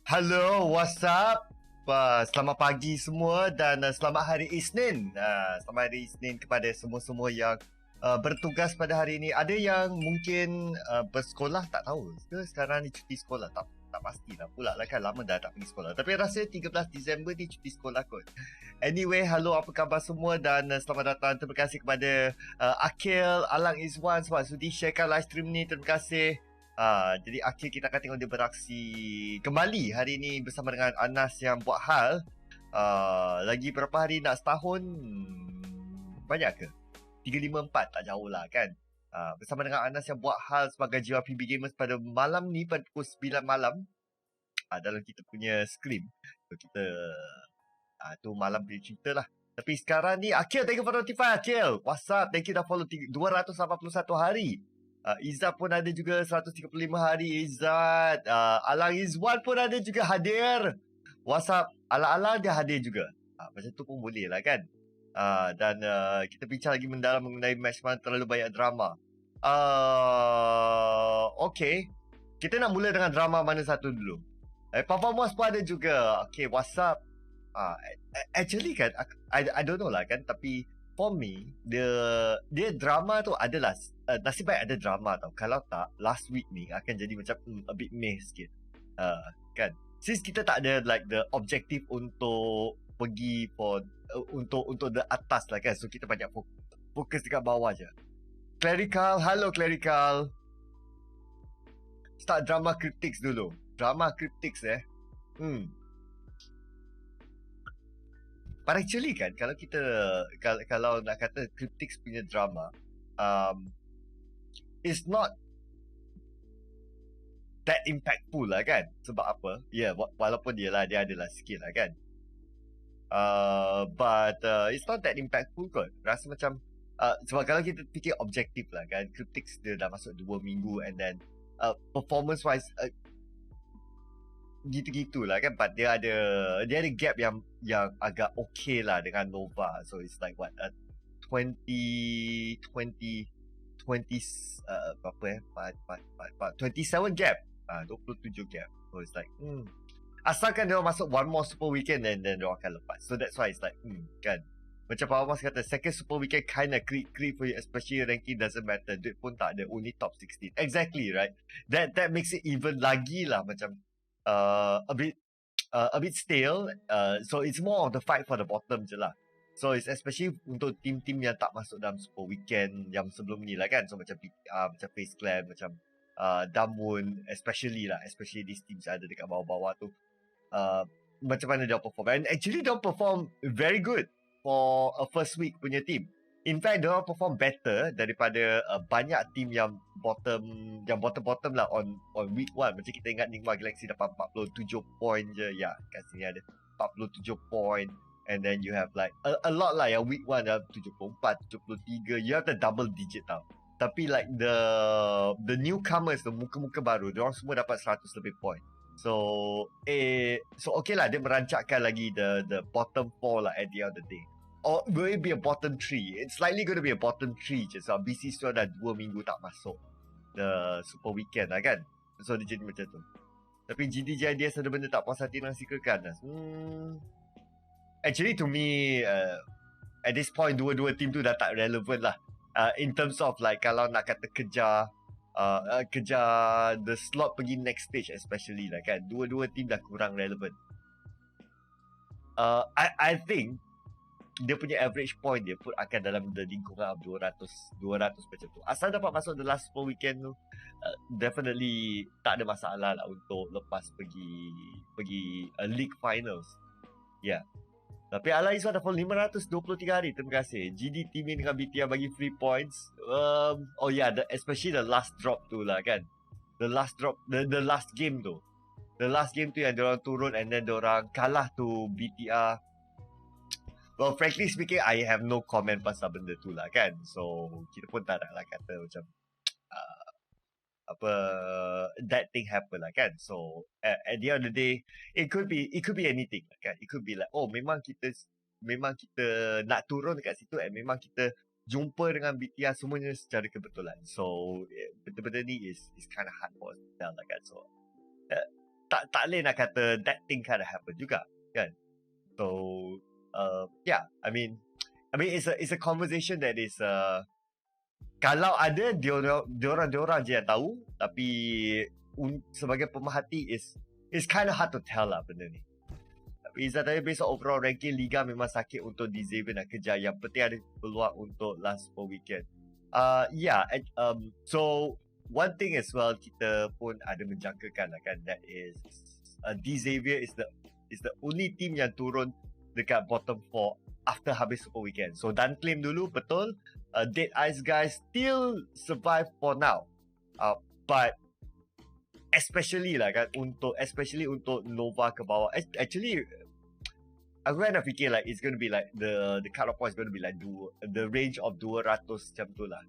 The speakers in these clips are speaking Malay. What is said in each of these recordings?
Hello, what's up? Selamat pagi semua dan selamat hari Isnin. Selamat hari Isnin kepada semua-semua yang bertugas pada hari ini. Ada yang mungkin bersekolah, tak tahu ke sekarang ni cuti sekolah. Tak pastilah pula lah kan, lama dah tak pergi sekolah. Tapi rasa 13 Disember ni cuti sekolah kot. Anyway, hello, apa khabar semua dan selamat datang. Terima kasih kepada Akil, Alang Izwan sebab sudi sharekan live stream ni. Terima kasih. Jadi akhir kita akan tengok dia beraksi kembali hari ini bersama dengan Anas yang buat hal. Lagi berapa hari nak setahun? Banyak ke? 354 tak jauh lah kan. Bersama dengan Anas yang buat hal sebagai JYPB Gamers pada malam ni pada pukul 9 malam. Dalam kita punya screen. So kita tu malam punya cerita lah. Tapi sekarang ni Akil, thank you for notify Akil. What's up? Thank you dah follow 281 hari. Izzat pun ada juga 135 hari Izzat. Alang Izwan pun ada juga hadir. WhatsApp Alang-alang dia hadir juga. Macam tu pun boleh lah kan. Dan kita bincang lagi mendalam mengenai match mana terlalu banyak drama. Okay. Kita nak mula dengan drama mana satu dulu. Performance pun ada juga. Okay, WhatsApp. Actually kan, I don't know lah kan. Tapi for me, dia drama tu adalah nasib baik ada drama tau. Kalau tak, last week ni akan jadi macam a bit meh sikit. Kan? Since kita tak ada like the objective untuk pergi for untuk the atas lah kan. So kita banyak fokus dekat bawah je. Clerical, hello Clerical. Start drama critics dulu. Drama critics But actually kan, kalau kita kalau nak kata critics punya drama, it's not that impactful lah kan. Sebab apa? Walaupun dia adalah skill lah kan. But it's not that impactful kot. Rasa macam sebab kalau kita fikir objektif lah kan, critics dia dah masuk 2 minggu and then performance wise gitu-gitu lah kan. But dia ada gap yang agak okay lah dengan Nova. So it's like what 27 gap. 27 gap. So it's like asalkan dia masuk one more super weekend then dia akan lepas. So that's why it's like kan. Macam Pak Mas kata, second super weekend kind of creep for you, especially ranking doesn't matter. Duit pun tak ada, only top 16. Exactly, right? That makes it even lagi lah macam a bit stale. So it's more of the fight for the bottom je lah. So it's especially untuk tim-tim yang tak masuk dalam super weekend yang sebelum ni lah kan. So macam macam Face Clan, macam Damun, especially these teams ada dekat bawah-bawah tu. Macam mana dia perform. And actually dia perform very good for a first week punya team. In fact, dia perform better daripada banyak team yang bottom lah on week 1. Macam kita ingat Ningma Galaxy dapat 47 point je. Ya, kat sini ada 47 point. And then you have like a lot lah yang week 1 dah 74, 73. You have the double digit tau. Tapi like the newcomers, the muka-muka baru, diorang semua dapat 100 lebih point. So okay lah, dia merancakkan lagi the bottom 4 lah at the end of the day. Or will it be a bottom 3? It's likely going to be a bottom 3 je. So BC Store dah 2 minggu tak masuk the super weekend lah kan. So dia jadi macam tu. Tapi GDJDS ada benda tak puas hati dengan Secret kan? Actually to me at this point dua-dua team tu dah tak relevant lah. In terms of like kalau nak kata kejar the slot pergi next stage especially lah kan. Dua-dua team dah kurang relevant. I think dia punya average point dia pun akan dalam the lingkungan 200 macam tu. Asal dapat masuk the last super weekend tu, definitely tak ada masalah lah untuk lepas pergi league finals. Yeah. Tapi Alai Iswan dah follow 523 hari. Terima kasih. GD teaming dengan BTR bagi free points. Especially the last drop tu lah kan. The last drop, the last game tu. The last game tu yang diorang turun and then diorang kalah tu BTR. Well, frankly speaking, I have no comment pasal benda tu lah kan. So, kita pun tak nak lah kata macam that thing happen lah kan. So, at the end of the day, it could be anything lah kan. It could be like, memang kita nak turun dekat situ and memang kita jumpa dengan BTR semuanya secara kebetulan. So, benda-benda ni is kind of hard for us to tell lah kan. So, tak boleh nak kata that thing kind of happen juga kan. So yeah, I mean it's a conversation that is kalau ada diorang je yang tahu, tapi sebagai pemerhati is kind of hard to tell lah benda ni. Tapi Izzat tadi based on overall ranking Liga memang sakit untuk Di Xavier nak kejar. Yang penting ada peluang untuk last 4 weekend. So one thing as well kita pun ada menjangkakan lah kan, that is Di Xavier is the only team yang turun dekat bottom 4 after habis Super Weekend. So dan claim dulu betul, Dead Eyes guys still survive for now. But especially untuk Nova ke bawah. Actually aku kan nak fikir like it's going to be like the cut off point is going to be like the range of 200 macam tu lah.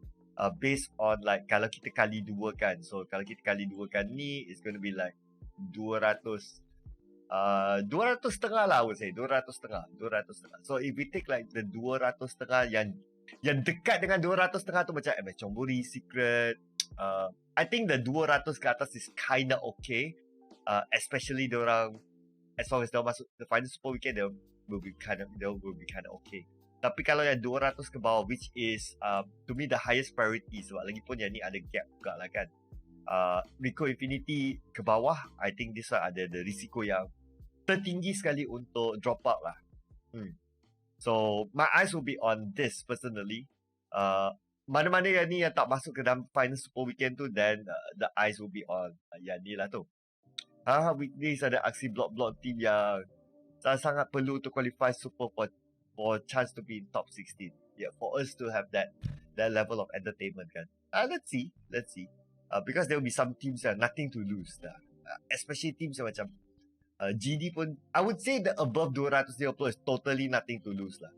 Based on like kalau kita kali 2 kan. So kalau kita kali 2 kan ni, it's going to be like 200 setengah lah, I would say 200 setengah. So if we take like the 200 setengah yang dekat dengan 200 setengah tu macam Chomburi, Secret, I think the 200 ke atas is kinda okay, especially diorang, as long as diorang masuk the final Super Weekend, they will be kinda okay. Tapi kalau yang 200 ke bawah, which is to me the highest priority, sebab lagipun yang ni ada gap juga lah kan. Rico Infinity ke bawah, I think this one ada the risiko yang tertinggi sekali untuk drop out lah. So my eyes will be on this personally. Mana-mana yang ni yang tak masuk ke dalam final Super Weekend tu, then the eyes will be on yang ni lah tu. Weekdays ada aksi blok-blok team yang sangat perlu untuk qualify Super for chance to be in top 16. Yeah, for us to have that level of entertainment kan. Let's see. Because there will be some teams that nothing to lose lah. Especially teams yang macam GD pun, I would say that above 250 is totally nothing to lose lah.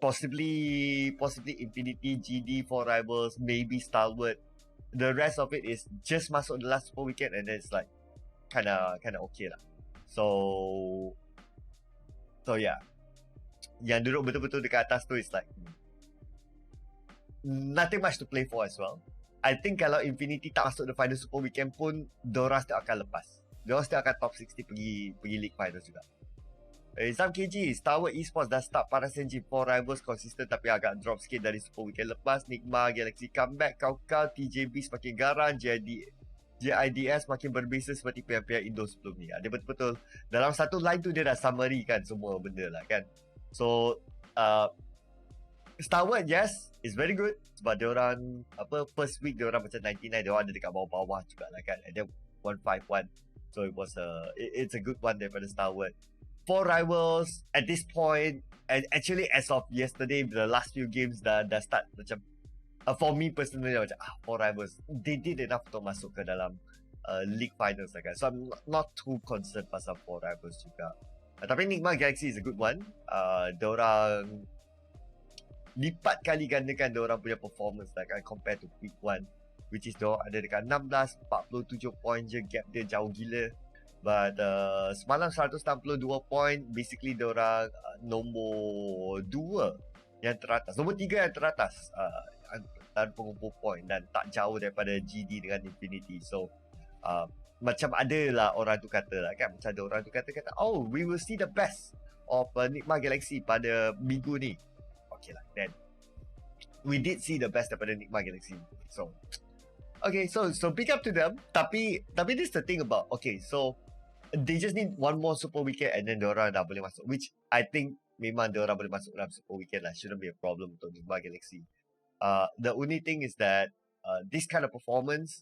Possibly Infinity, GD, 4 Rivals, maybe Stalwart. The rest of it is just masuk the last Super Weekend and then it's like kinda okay lah. So yeah. Yang duduk betul-betul dekat atas tu is like nothing much to play for as well. I think kalau Infinity tak masuk the final Super Weekend pun, diorang still akan lepas. Diorang still akan top 60 pergi League Finals juga. Sam KG, Stalwart Esports dah start paras engine 4 Rivals konsisten tapi agak drop sikit dari Super Weekend lepas. Nigma Galaxy comeback, Kau-Kau, TJB semakin garang, JIDS makin berbeza seperti pihak-pihak Indo sebelum ni. Dia betul-betul dalam satu line tu dia dah summary kan semua benda lah kan. So Stalwart, yes, is very good sebab diorang first week diorang macam 99, diorang ada dekat bawah-bawah juga lah kan, and then 151. So it was it's a good one daripada Stalwart. 4 Rivals at this point, and actually as of yesterday, the last few games dah start macam for me personally macam 4 Rivals they did enough untuk masuk ke dalam League Finals lah kan. So I'm not too concerned pasal 4 Rivals juga. Tapi Nigma Galaxy is a good one. Diorang lipat kali gandakan diorang punya performance lah kan compared to week 1, which is diorang ada dekat 16, 47 point je, gap dia jauh gila. But semalam 162 point, basically diorang nombor 2 yang teratas, nombor 3 yang teratas antara pengumpul point dan tak jauh daripada GD dengan Infinity. So macam ada lah orang tu kata lah kan, macam ada orang tu kata oh, we will see the best of Nigma Galaxy pada minggu ni. Okay lah, then we did see the best daripada Nigma Galaxy. So okay, so big up to them. Tapi this the thing about, okay, so they just need one more Super Weekend and then diorang dah boleh masuk, which I think memang diorang boleh masuk dalam Super Weekend lah. Shouldn't be a problem untuk Nigma Galaxy. The only thing is that this kind of performance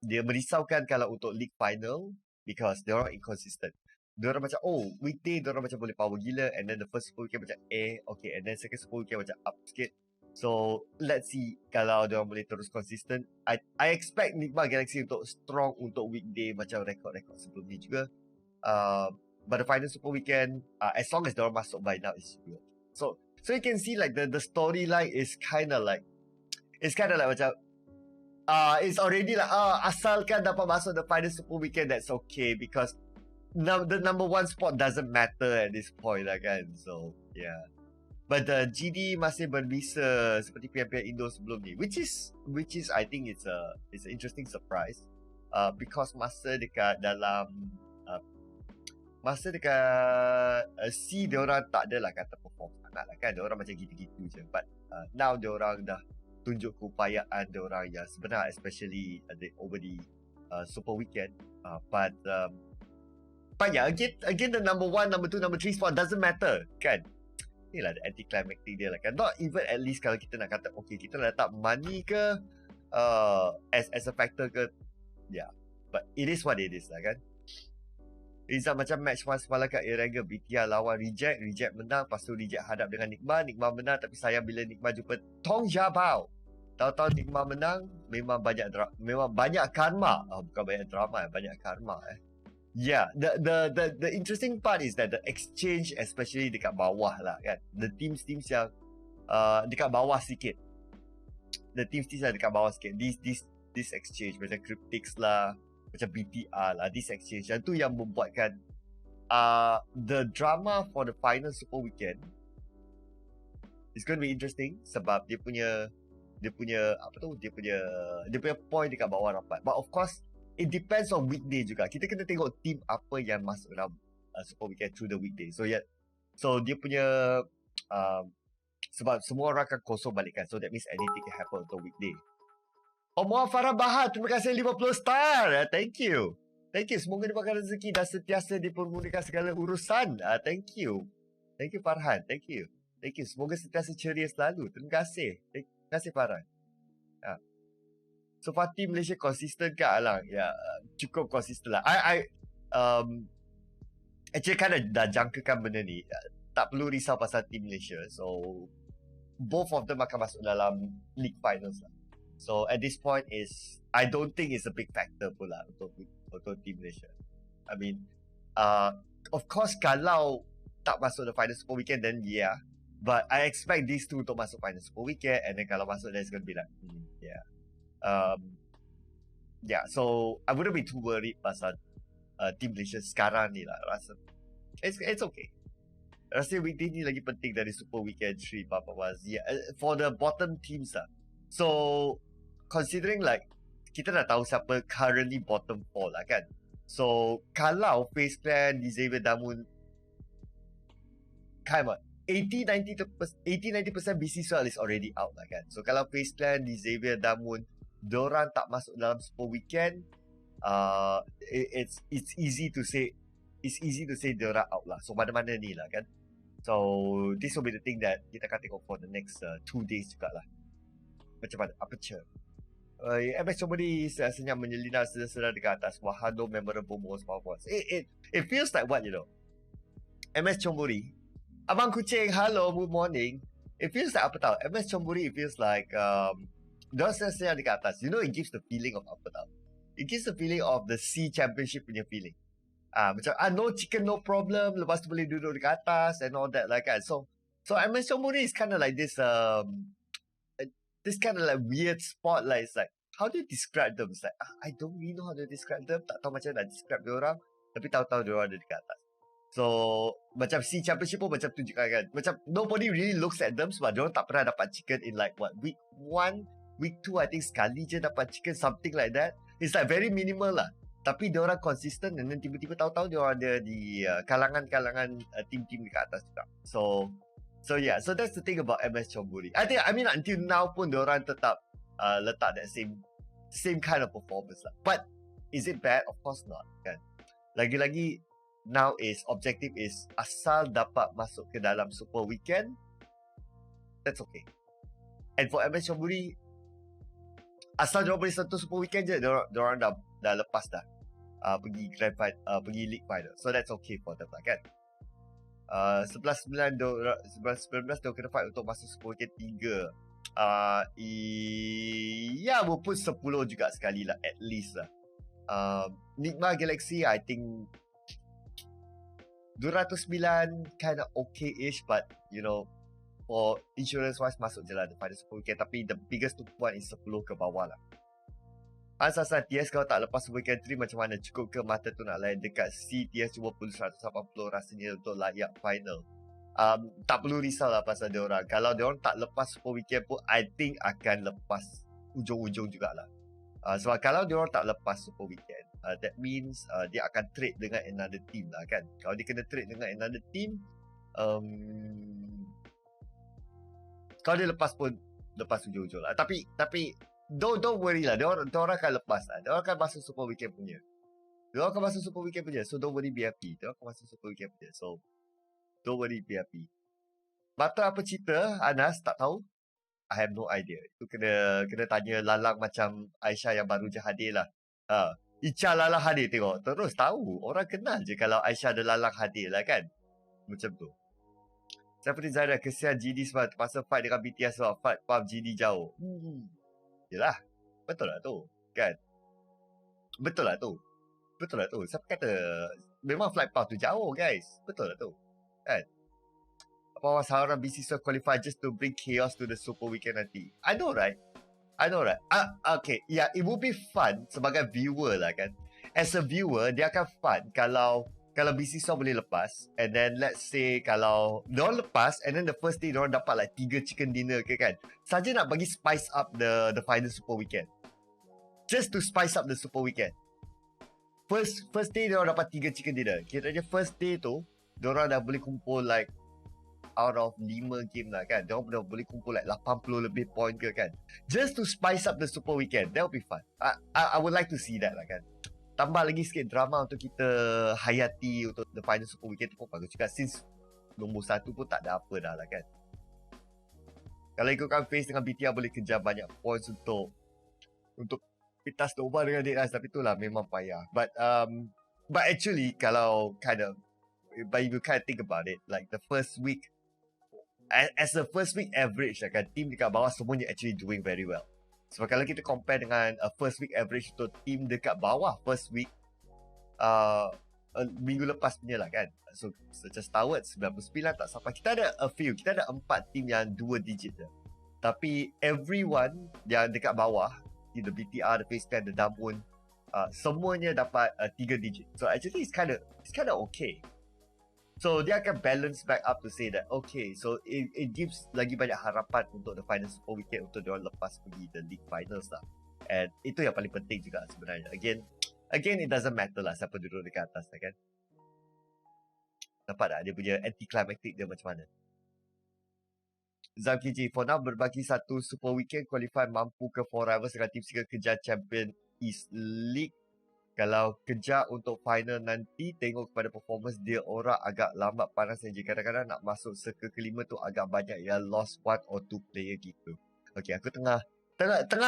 dia merisaukan kalau untuk League Final, because diorang inconsistent. Diorang macam weekday diorang macam boleh power gila, and then the first Super Weekend macam okay, and then second Super Weekend macam up sikit. So let's see kalau diorang boleh terus konsisten. I expect Nigma Galaxy untuk strong untuk weekday macam rekod-rekod sebelum ni juga. But the final Super Weekend, as long as diorang masuk by now is good. So you can see like the storyline is kind of like macam it's already like asalkan dapat masuk the final Super Weekend, that's okay, because the number 1 spot doesn't matter at this point lah kan. So yeah. But GD masih berbisa seperti pihak-pihak Indo sebelum ni, which is I think it's an interesting surprise. because masa dekat C diorang tak adalah kata perform sangat lah kan. Diorang macam gitu-gitu je. But now diorang dah tunjuk keupayaan diorang yang sebenar, especially over the Super Weekend. But yeah, again the number 1, number 2, number 3 spot doesn't matter kan. Inilah the anticlimactic dia lah kan. Not even at least kalau kita nak kata okay, kita nak letak money ke as a factor ke. Yeah, but it is what it is lah kan. Result macam match once semalam kat Iranga, BTR lawan reject menang, lepas tu reject hadap dengan Nikma menang, tapi sayang bila Nikma jumpa Tong Jabao. Tahu-tahu Nikma menang, memang banyak karma. Bukan banyak drama, banyak karma Yeah, the interesting part is that the exchange, especially dekat bawah lah kan. The teams yang dekat bawah sikit. The teams yang dekat bawah sikit. This exchange macam Cryptics lah, macam BTR lah, this exchange yang tu yang membuatkan the drama for the final Super Weekend is going to be interesting sebab dia punya point dekat bawah rapat. But of course it depends on weekday juga. Kita kena tengok team apa yang masuk dalam Super Weekend through the weekday. So dia punya sebab semua orang akan kosong balik kan. So that means anything can happen untuk weekday. Omar Farah Bahar, terima kasih 50 star. Thank you. Semoga diberikan rezeki dan sentiasa dipermudahkan segala urusan. Thank you Farhan. Thank you. Semoga sentiasa ceria selalu. Terima kasih Farhan. So Fatih Malaysia konsisten ke Alang? Ya, cukup konsisten lah. Actually kan dah jangkakan benda ni. Tak perlu risau pasal tim Malaysia. So both of them akan masuk dalam league finals lah. So at this point I don't think it's a big factor pula untuk team Malaysia. I mean, of course kalau tak masuk the final Super Weekend then yeah. But I expect these two untuk masuk final Super Weekend, and then kalau masuk then it's going to be like yeah. Yeah, so I wouldn't be too worried pasal team Malaysia sekarang ni lah. Rasa it's okay. Rasa weekday ni lagi penting dari Super Weekend 3 yeah, for the bottom teams lah. So considering like kita dah tahu siapa currently bottom 4 lah kan. So kalau Face Clan di Xavier Damun kind of 80-90% BC Swell is already out lah kan. So kalau Face Clan di Xavier Damun diorang tak masuk dalam Super Weekend, it's easy to say diorang out lah. So mana-mana ni lah kan. So this will be the thing that kita akan tengok for the next 2 days jugalah. Macam mana? Aperture. MS Chomori senyap menyelinap sedar-sedar dekat atas. Wahano memorable most powerful. It feels like what, you know? MS Chomori. Abang Kucing, hello, good morning. It feels like apa tau? MS Chomori, it feels like diorang sedar-sedar dekat atas. You know, it gives the feeling of apa tau? It gives the feeling of the C Championship punya feeling. Macam, no chicken, no problem. Lepas tu boleh duduk dekat atas and all that lah kan. So MS Chomori is kind of like this kind of like weird spot lah. It's like, how do you describe them? It's like, I don't really know how to describe them. Tak tahu macam nak describe diorang. Tapi tahu-tahu diorang ada dekat atas. So, macam C Championship pun macam tu juga kan. Macam, nobody really looks at them sebab diorang tak pernah dapat chicken in like, what, week 1, week 2, I think sekali je dapat chicken, something like that. It's like very minimal lah. Tapi diorang consistent and then tiba-tiba tahu-tahu diorang ada di kalangan-kalangan team-team dekat atas juga. So yeah, so that's the thing about MS Chonburi. I mean until now pun diorang tetap letak that same kind of performance lah. But is it bad? Of course not kan. Lagi-lagi now is objective is asal dapat masuk ke dalam Super Weekend, that's okay. And for MS Chonburi, asal diorang boleh sentuh Super Weekend je, diorang dah lepas dah pergi pergi League Final. So that's okay for them lah kan. 11-19 dia kena fight untuk masuk Super Weekend 3. Ya, walaupun 10 juga sekali lah, at least lah. Nigma Galaxy, I think 209 kind of okay-ish, but you know, for insurance wise masuk je lah pada Super Weekend. Tapi the biggest 2 point is 10 ke bawah lah. Asal TS kalau tak lepas Super Weekend 3 macam mana? Cukup ke mata tu nak layan dekat C TS cuma perlu 180 rasanya untuk layak final. Tak perlu risau lah pasal diorang. Kalau diorang tak lepas Super Weekend pun, I think akan lepas ujung-ujung jugalah. Sebab kalau diorang tak lepas super weekend, that means dia akan trade dengan another team lah kan. Kalau dia kena trade dengan another team, kalau dia lepas pun lepas ujung-ujung lah. Tapi don't worry lah, diorang akan lepas lah. Diorang akan masuk super weekend punya. So don't worry, be happy. Diorang akan masuk super weekend punya. So don't worry, be happy. Mata apa cerita, Anas? Tak tahu. I have no idea. Itu kena tanya lalang macam Aisyah yang baru je hadir lah. Icha lalang hadir tengok. Terus tahu. Orang kenal je kalau Aisyah ada lalang hadir lah kan. Macam tu. Siapa ni Zara? Kesian GD sebab terpaksa fight dengan BTS sebab fight pub GD jauh. Yelah. Betul lah tu. Kan? Betul lah tu. Siapa kata memang flight path tu jauh guys. Betul lah tu. Kan? Apa masalah orang BC qualify just to bring chaos to the super weekend nanti. I know right. Okay. Yeah, it would be fun sebagai viewer lah kan. As a viewer, dia akan fun kalau BC boleh lepas. And then let's say kalau diorang lepas and then the first day diorang dapat like 3 chicken dinner ke kan. Saja nak bagi spice up the final super weekend. Just to spice up the super weekend. First day diorang dapat 3 chicken dinner. Kiranya first day tu diorang dah boleh kumpul like out of 5 game lah kan. Diorang dah boleh kumpul like 80 lebih point ke kan. Just to spice up the super weekend. That would be fun. I would like to see that lah kan. Tambah lagi sikit drama untuk kita hayati untuk the final super weekend tu pun bagus juga. Since nombor 1 pun tak ada apa dah lah kan. Kalau ikutkan face dengan BTR boleh kejar banyak points untuk pitas nombor dengan Dead Eyes. Tapi itulah memang payah. But actually kalau but if you kind of think about it, like the first week, as the first week average lah kan, team dekat bawah semuanya actually doing very well. Sebab kalau kita compare dengan first week average untuk team dekat bawah first week minggu lepas punya lah kan. So just Towards 99 tak sampai. Kita ada a few, kita ada 4 team yang 2 digit je. Tapi everyone yang dekat bawah, the BTR, the Facepan, the Damun, semuanya dapat 3 digit. So actually it's kind of okay. So dia akan balance back up to say that okay, so it gives lagi banyak harapan untuk the final super weekend untuk diorang lepas pergi the league finals lah. And itu yang paling penting juga sebenarnya. Again it doesn't matter lah siapa duduk dekat atas lah kan. Nampak tak dia punya anticlimactic dia macam mana. Zam KJ, for now berbagi satu super weekend qualify mampu ke 4 rivals dengan tim single kejar champion East League. Kalau kejar untuk final nanti, tengok kepada performance dia orang agak lambat panas saja. Kadang-kadang nak masuk circle kelima tu agak banyak yang lost 1 or 2 player gitu. Okay, aku tengah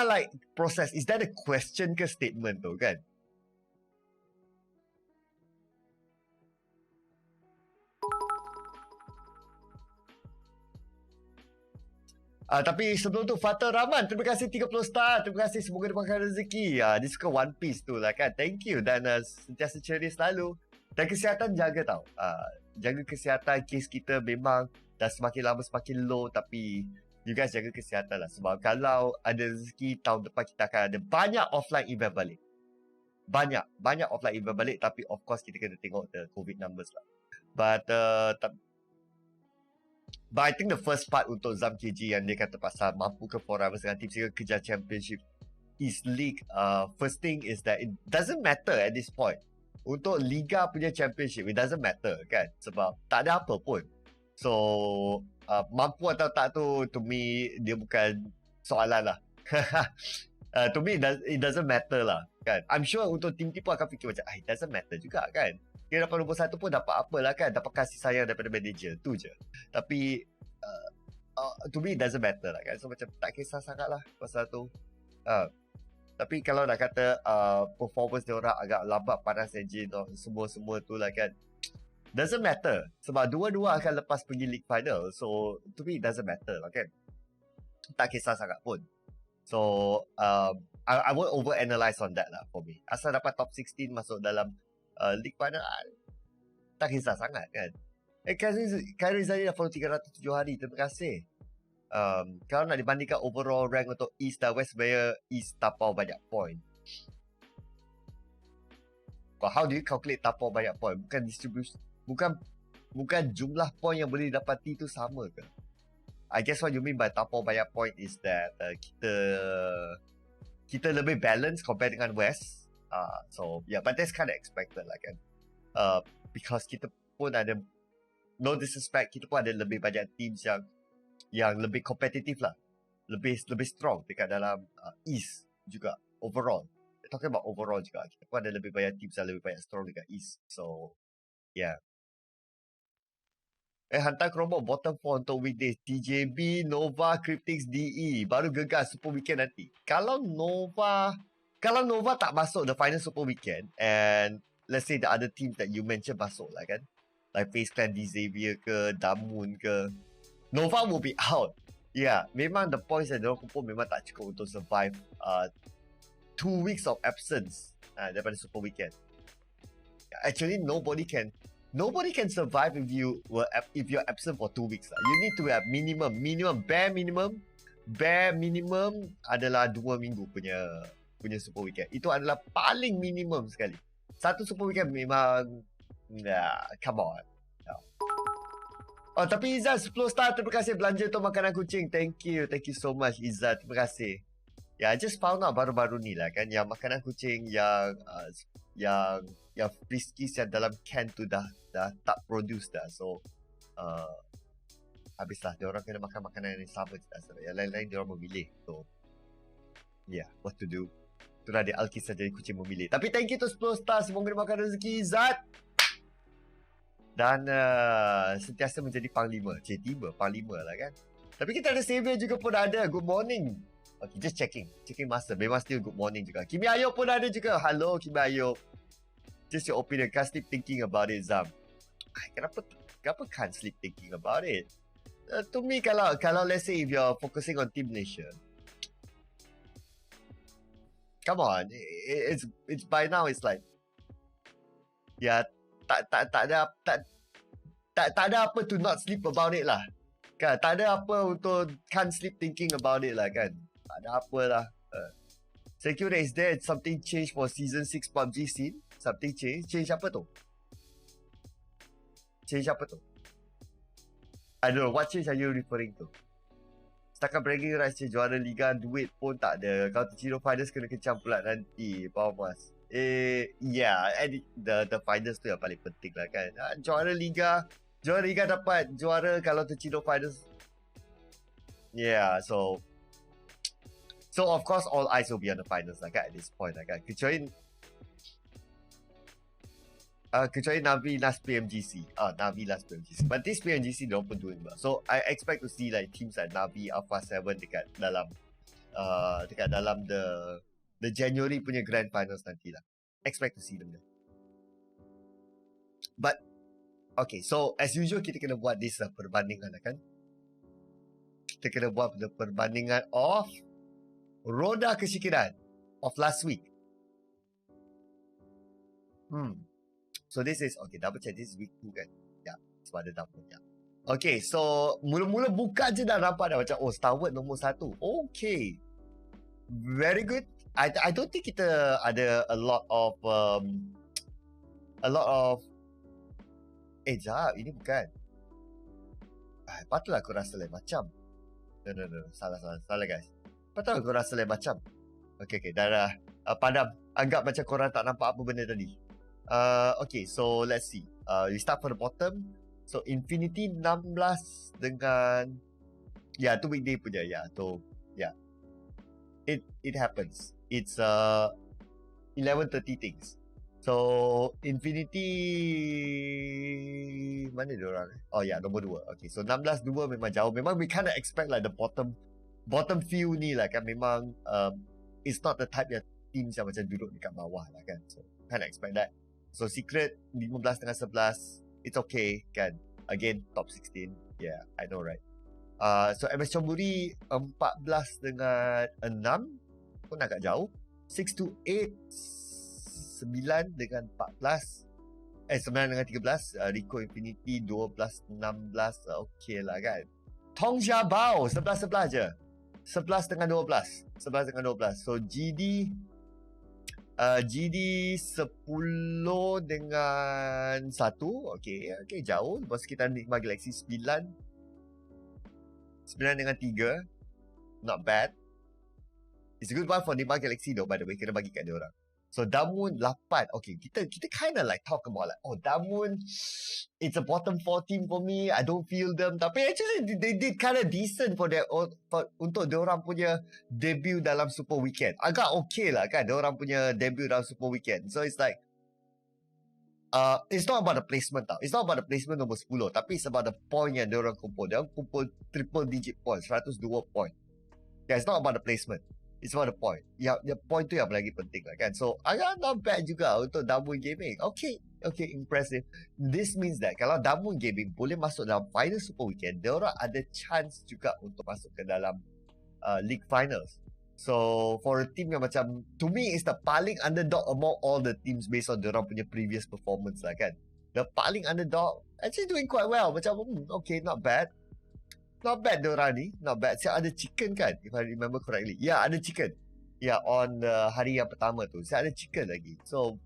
like proses. Is that a question ke statement tu kan? Tapi sebelum tu Fatal Rahman, terima kasih 30 star. Terima kasih, semoga dimakan rezeki. Dia suka One Piece tu lah kan. Thank you. Dan sentiasa ceria selalu. Dan kesihatan jaga tau. Jaga kesihatan. Kes kita memang dah semakin lama semakin low. Tapi you guys jaga kesihatan lah. Sebab kalau ada rezeki, tahun depan kita akan ada banyak offline event balik. Banyak offline event balik. Tapi of course kita kena tengok the COVID numbers lah. But I think the first part untuk Zam KG yang dia kata pasal mampu ke 4 rivals dengan tim single kejar championship East League, first thing is that it doesn't matter at this point. Untuk Liga punya championship, it doesn't matter kan. Sebab tak ada apa pun. So, mampu atau tak tu, to me, dia bukan soalan lah. To me, it doesn't matter lah kan. I'm sure untuk tim-tim pun akan fikir macam, it doesn't matter juga kan. Dia dapat nombor 1 pun dapat apa lah kan. Dapat kasih sayang daripada manager. Tu je. Tapi to me it doesn't matter lah kan. So macam tak kisah sangat lah pasal tu. Tapi kalau nak kata performance dia orang agak lambat panas engine semua tu lah kan, doesn't matter. Sebab dua-dua akan lepas pergi league final. So to me it doesn't matter lah kan. Tak kisah sangat pun. So I won't overanalyze on that lah for me. Asal dapat top 16 masuk dalam league final, tak kisah sangat kan. Khairi Zali dah follow 307 hari. Terima kasih. Kalau nak dibandingkan overall rank untuk East dan West, sebenarnya East tapau banyak point. But how do you calculate tapau banyak point? Bukan distribution, bukan jumlah point yang boleh dapati tu sama ke? I guess what you mean by tapau banyak point is that kita kita lebih balance compare dengan West. So yeah, but that's kind of expected lah kan. Because kita pun ada, no disrespect, kita pun ada lebih banyak teams yang lebih kompetitif lah, lebih strong dekat dalam East juga overall. Talking about overall juga, kita pun ada lebih banyak teams yang lebih banyak strong dekat East. So yeah. Hantar kerombak bottom 4 untuk weekdays. TJB, Nova, Cryptix, DE. Baru gegas Super Weekend nanti. Kalau Nova tak masuk the final Super Weekend, and let's say the other teams that you mentioned masuk lah kan, like Face Clan, Xavier ke, Damun ke, Nova will be out. Yeah, memang the points yang diorang kumpul memang tak cukup untuk survive 2 weeks of absence daripada Super Weekend. Actually, nobody can survive if you're absent for 2 weeks. You need to have bare minimum adalah 2 minggu punya Super Weekend. Itu adalah paling minimum sekali. Satu Super Weekend memang come on. Oh, tapi Izzat 10 star, terima kasih belanja untuk makanan kucing. Thank you so much Izzat, terima kasih. I just found out baru-baru ni lah kan, yang makanan kucing yang friskies yang dalam can tu dah tak produce dah. So habislah, diorang kena makan makanan yang sama je dah. Yang lain-lain diorang memilih. So yeah, what to do. Itulah dia Alkisah jadi kucing memilih. Tapi thank you to 10 star, semoga dia makan rezeki Izzat. Dan sentiasa menjadi panglima. Tiba panglima lah kan. Tapi kita ada Xavier juga pun ada. Good morning. Okay, just checking master. Memang still good morning juga. Kimi Ayub pun ada juga. Hello Kimi Ayub. Just your opinion. Can't sleep thinking about it, Zam. Kenapa can't sleep thinking about it? To me, kalau let's say if you're focusing on Team Malaysia, come on, it's by now it's like, yeah, tak ada apa to not sleep about it lah. Kan, tak ada apa untuk can't sleep thinking about it lah kan. Tak ada apa lah. Secure is there something change for season 6 PUBG scene? Something change? Change apa tu? I don't know, what change are you referring to? Setakat bragging rights juara Liga, duit pun tak ada. Kalau terciduk finals kena kecam pula nanti. Bawah mas. Yeah, the finals tu yang paling penting lah kan. Juara Liga dapat juara kalau terciduk finals. Yeah, so of course all eyes will be on the finals lah kan at this point lah kan. Kecuali Navi last PMGC. Navi last PMGC. But this PMGC they pun doing well. So I expect to see like teams like Navi, Alpha 7 dekat dalam the January punya grand finals nanti lah. Expect to see them there. But okay, so as usual kita kena buat this perbandingan lah kan. Kita kena buat the perbandingan of roda kesyikiran of last week. So this is, okay, double check, this is week 2 kan? Ya, sebab ada double, ya. Okay, so mula-mula buka je dah nampak dah macam, oh, Star Wars nombor 1. Okay. Very good. I don't think kita ada a lot of jap, ini bukan. Patutlah aku rasa lain macam. No, salah guys. Patutlah aku rasa lain macam. Okay, dah padam. Anggap macam korang tak nampak apa benda tadi. Okay, so let's see. We start from the bottom. So Infinity 16 dengan, tu weekday punya. So it happens. It's 11:30 things. So Infinity mana dia orang? Oh nombor 2. Okay, so 16-2 memang jauh. Memang we kind of expect like the bottom few ni lah kan. Memang it's not the type yang teams yang macam duduk dekat bawah lah kan. So kind of expect that. So Secret 15 dengan 11, it's okay kan. Again top 16. Yeah, I know right. So MS Chonburi 14 dengan 6 pun agak jauh. 6-8 9 dengan 14. 9 dengan 13. Rico Infinity 12-16. Okay lah kan. Tong Jia Bao 11-11 je. 11 dengan 12. So GD 10 dengan 1. Okay, jauh. Lepas kita Enigma Galaxy 9 dengan 3. Not bad. It's a good one for Neymar Galaxy though, by the way. Kena bagi kat dia orang. So Damun 8. Okay, kita kind of like talk about like, oh, Damun, it's a bottom 4 team for me. I don't feel them. Tapi actually they did kind of decent for untuk diorang punya debut dalam Super Weekend. Agak okay lah kan diorang punya debut dalam Super Weekend. So it's like it's not about the placement tau. It's not about the placement nombor 10, tapi it's about the point yang diorang kumpul. Diorang kumpul triple digit points, 102 point. Yeah, it's not about the placement. It's about the point. The point tu yang lagi penting lah kan. So, agak not bad juga untuk Damun Gaming. Okay, impressive. This means that kalau Damun Gaming boleh masuk dalam final Super Weekend, diorang ada chance juga untuk masuk ke dalam League Finals. So, for a team yang macam, to me, is the paling underdog among all the teams based on diorang punya previous performance lah kan. The paling underdog, actually doing quite well. Macam, okay, not bad. Not bad diorang ni. Not bad. Siap ada Chicken kan? If I remember correctly. Ya, ada Chicken. Ya, on hari yang pertama tu. Siap ada Chicken lagi. So,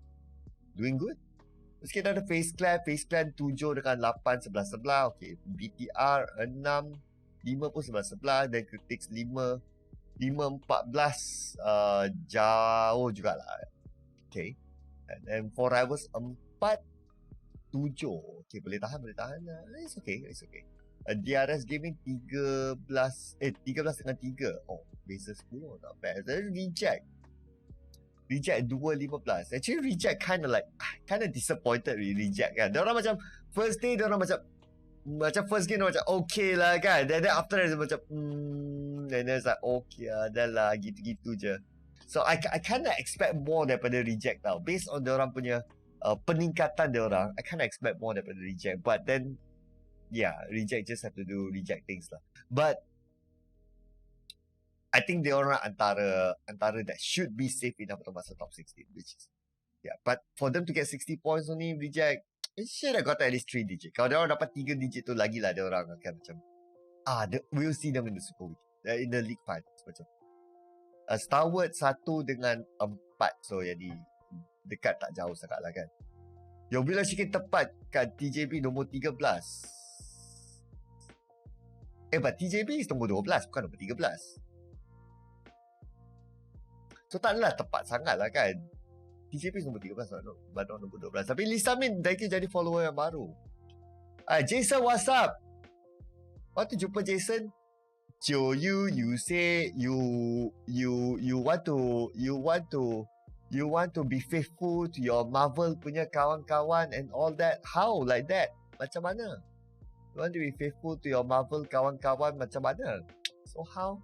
doing good. Terus kita ada Face Clan. Face Clan 7 dengan 8, 11-11. Okay. BTR 6, 5 pun 11-11. Dan Critics 5, 14. Jauh jugalah. Okay. And then For Rivals 4, 7. Okay, boleh tahan. It's okay. DRS Gaming 13 dengan 3. Oh, basis 10, not bad. Then Reject 2-15. Actually Reject kind of disappointed with Reject kan. Diorang macam first day diorang macam first game diorang macam okay lah kan. Then after that macam and then it's like okay lah, dah lah gitu-gitu je. So I kind of expect more daripada Reject tau. Based on diorang punya peningkatan diorang, I kind of expect more daripada Reject. But then yeah, Reject just have to do Reject things lah. But I think they orang antara that should be safe enough untuk masuk top 16, which is yeah. But for them to get 60 points only, Reject, it should have got at least 3 digit. Kalau dia orang dapat 3 digit tu lagi lah dia orang akan macam we'll see them in the Super Week, in the League Finals macam. Starward 1 dengan 4, so jadi dekat tak jauh sangat lah kan. Yang bila Syikin tepat kat TJB nombor 13. But TJB is nombor 12, bukan nombor 13. So taklah tepat sangat lah kan. TJB is nombor 13, baru nombor 12. Tapi Lisa Min dah jadi follower yang baru. Jason, what's up? Want to jumpa Jason? Joe, you say you want to be faithful to your Marvel punya kawan-kawan and all that. How like that? Macam mana? You want to be faithful to your Marvel kawan-kawan macam mana? So how?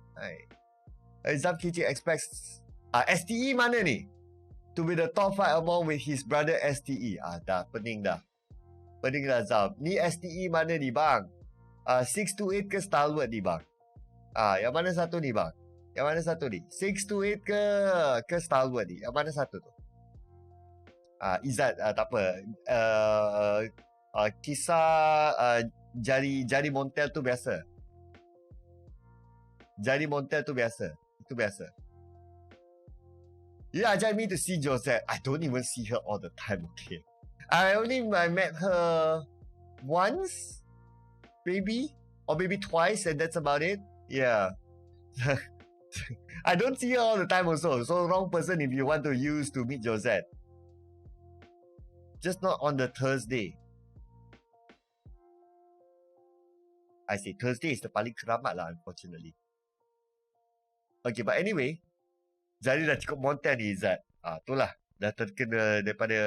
Zam KJ expects STE mana ni? To be the top 5 among with his brother STE. Dah pening dah Zam. Ni STE mana ni bang? 628 ke Stalwart ni bang? Yang mana satu ni bang? Yang mana satu ni? 628 ke Stalwart ni? Yang mana satu tu? Izzat, tak apa. Kisah jari Montel tu biasa. Jari Montel tu biasa. Itu biasa. You ajak me to see Josette. I don't even see her all the time, okay? I met her once, maybe, or maybe twice, and that's about it. Yeah. I don't see her all the time also. So wrong person if you want to use to meet Josette. Just not on the Thursday. I say Thursday is the paling keramat lah, unfortunately. Okay, but anyway, Zari dah cukup montel ni, Izzat. Itulah. Dah terkena daripada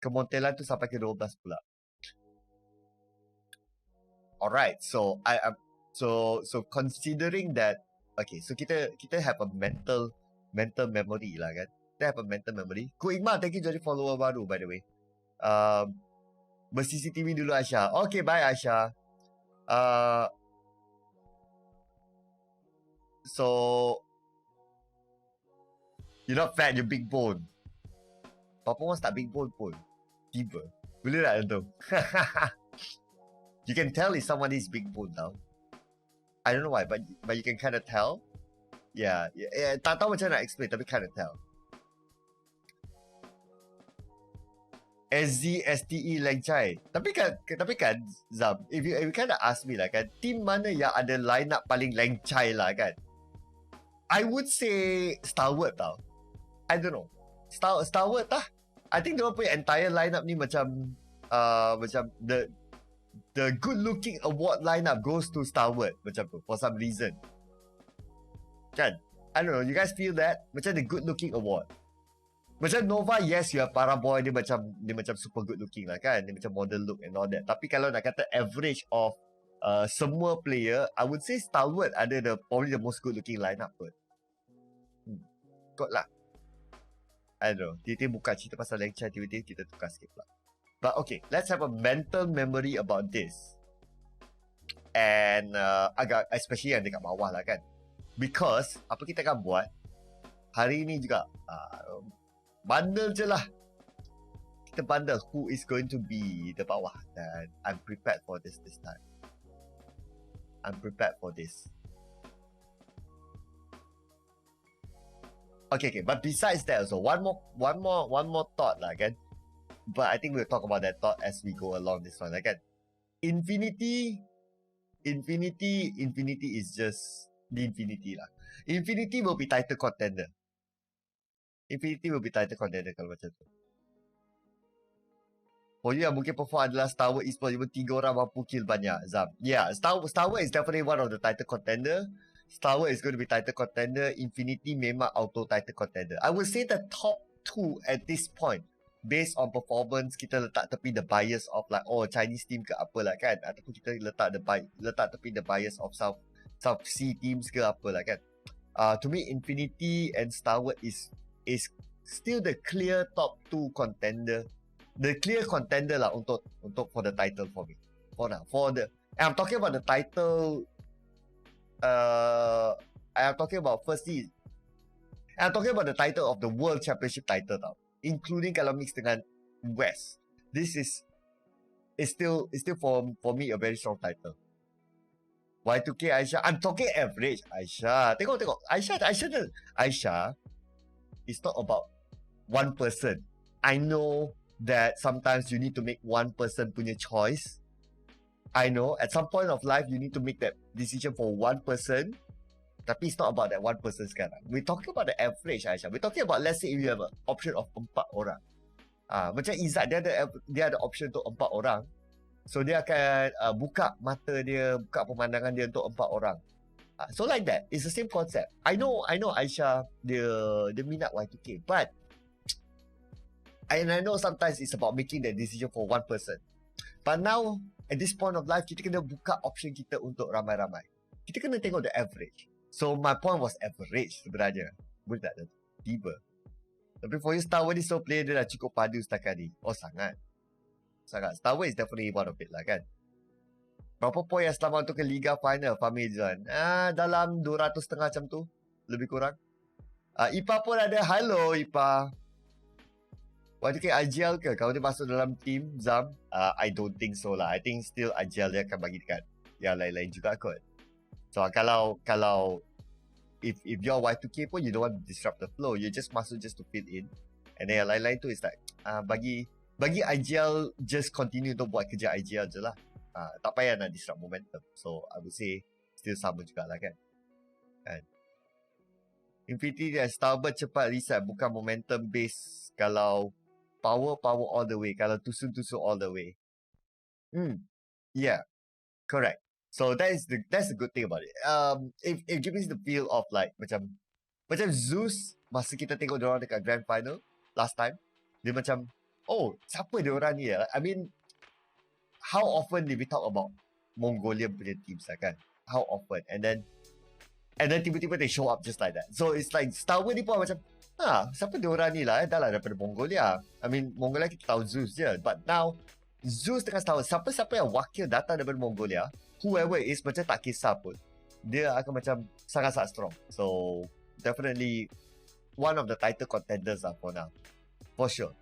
kemontelan tu sampai ke 12 pula. Alright, so so considering that, okay, so kita have a mental memory lah kan. Kita have a mental memory. Ku Iqmal, thank you jadi follower baru by the way. Ber-CCTV dulu Aisyah. Okay, bye Aisyah. So you're not fat, you're big bone. Papa Mas tak big bone pun. Tiba. Boleh tak tu? You can tell if someone is big bone tau. I don't know why, but you can kind of tell. Yeah. Tak tahu macam nak explain, tapi kind of tell. SZ, STE, Lengcai. Tapi kan Zam, if you kind of ask me lah kan, team mana yang ada line up paling Lengcai lah kan? I would say Stalwart tau. I don't know. Stalwart tah. I think dia punya entire lineup ni macam the good looking award lineup goes to Stalwart macam tu for some reason. Kan? I don't know, you guys feel that? Macam the good looking award. Macam Nova, yes, you have para boy, dia macam super good looking lah kan. Dia macam model look and all that. Tapi kalau nak kata average of semua player, I would say Stalwart ada probably the most good looking lineup kot. Kot lah. I don't know. Tiba-tiba buka cerita pasal lecture, tiba-tiba kita tukar sikit pula. But okay, let's have a mental memory about this. And agak, especially yang dekat bawah lah kan. Because, apa kita akan buat, hari ni juga, bundle je lah. Kita bundle who is going to be the bawah. Dan I'm prepared for this time. I'm prepared for this. Okay. But besides that also, one more thought lah kan. But I think we'll talk about that thought as we go along this one lah kan. Infinity is just the Infinity lah. Infinity will be title contender. Kalau macam tu. For you yang mungkin perform adalah Star Wars Esports, cuma 3 orang mampu kill banyak, Zam. Yeah, Star Wars is definitely one of the title contender. Star Wars is going to be title contender. Infinity memang auto title contender. I would say the top 2 at this point, based on performance, kita letak tepi the bias of like, Chinese team ke apa lah kan. Ataupun kita letak tepi the bias of South Sea teams ke apa lah kan. To me, Infinity and Star Wars is still the clear top 2 contender. The clear contender lah untuk for the title for me. And I'm talking about the title. I'm talking about the title of the World Championship title tau. Including kalau mix dengan West. This is still for me a very strong title. Y2K Aisyah, I'm talking average Aisyah. Tengok Aisyah is not about one person. I know that sometimes you need to make one person punya choice. I know at some point of life you need to make that decision for one person. Tapi it's not about that one person sekarang. We're talking about the average Aisyah. We're talking about, let's say if you have an option of 4 orang. Macam Izzat, dia ada option untuk 4 orang. So dia akan buka mata dia, buka pemandangan dia untuk 4 orang. So like that, it's the same concept. I know Aisyah dia minat Y2K, but I know sometimes it's about making that decision for one person. But now at this point of life, kita kena buka option kita untuk ramai-ramai. Kita kena tengok the average. So my point was average sebenarnya. Boleh tak tiba. Tapi for you, Star Wars ni so player dia dah cukup padu setakat ni. Sangat. Star Wars is definitely one of it lah kan. Berapa poin yang selamat untuk ke Liga Final, Fahmi Izzuan? Dalam 200 setengah macam tu. Lebih kurang. Ipa pun ada. Hello Ipa. Y2K Ajal ke? Kalau dia masuk dalam team Zam? I don't think so lah. I think still Ajal dia akan bagi dekat yang lain-lain juga kot. So kalau if you're Y2K pun, you don't want to disrupt the flow. You just masuk just to fit in. And then yang lain-lain tu is like bagi IGL just continue untuk buat kerja IGL je lah. Tak payah nak disrupt momentum. So I would say still sama jugalah kan. Infinity dan Starboard cepat reset, bukan momentum base. Kalau power all the way, kalau tusun all the way. Yeah, correct. So that's the good thing about it. It gives me the feel of like macam Zeus masa kita tengok diorang dekat grand final last time, dia macam siapa diorang ni ya? I mean, how often did we talk about Mongolian punya teams lah kan? How often? And then tiba-tiba they show up just like that. So it's like Star Wars ni pun macam siapa diorang ni lah dah lah daripada Mongolia. I mean, Mongolia kita tahu Zeus je, but now Zeus dengan Star Wars, siapa yang wakil datang daripada Mongolia, whoever it is, macam tak kisah pun, dia akan macam sangat-sangat strong. So definitely one of the title contenders lah for now. For sure.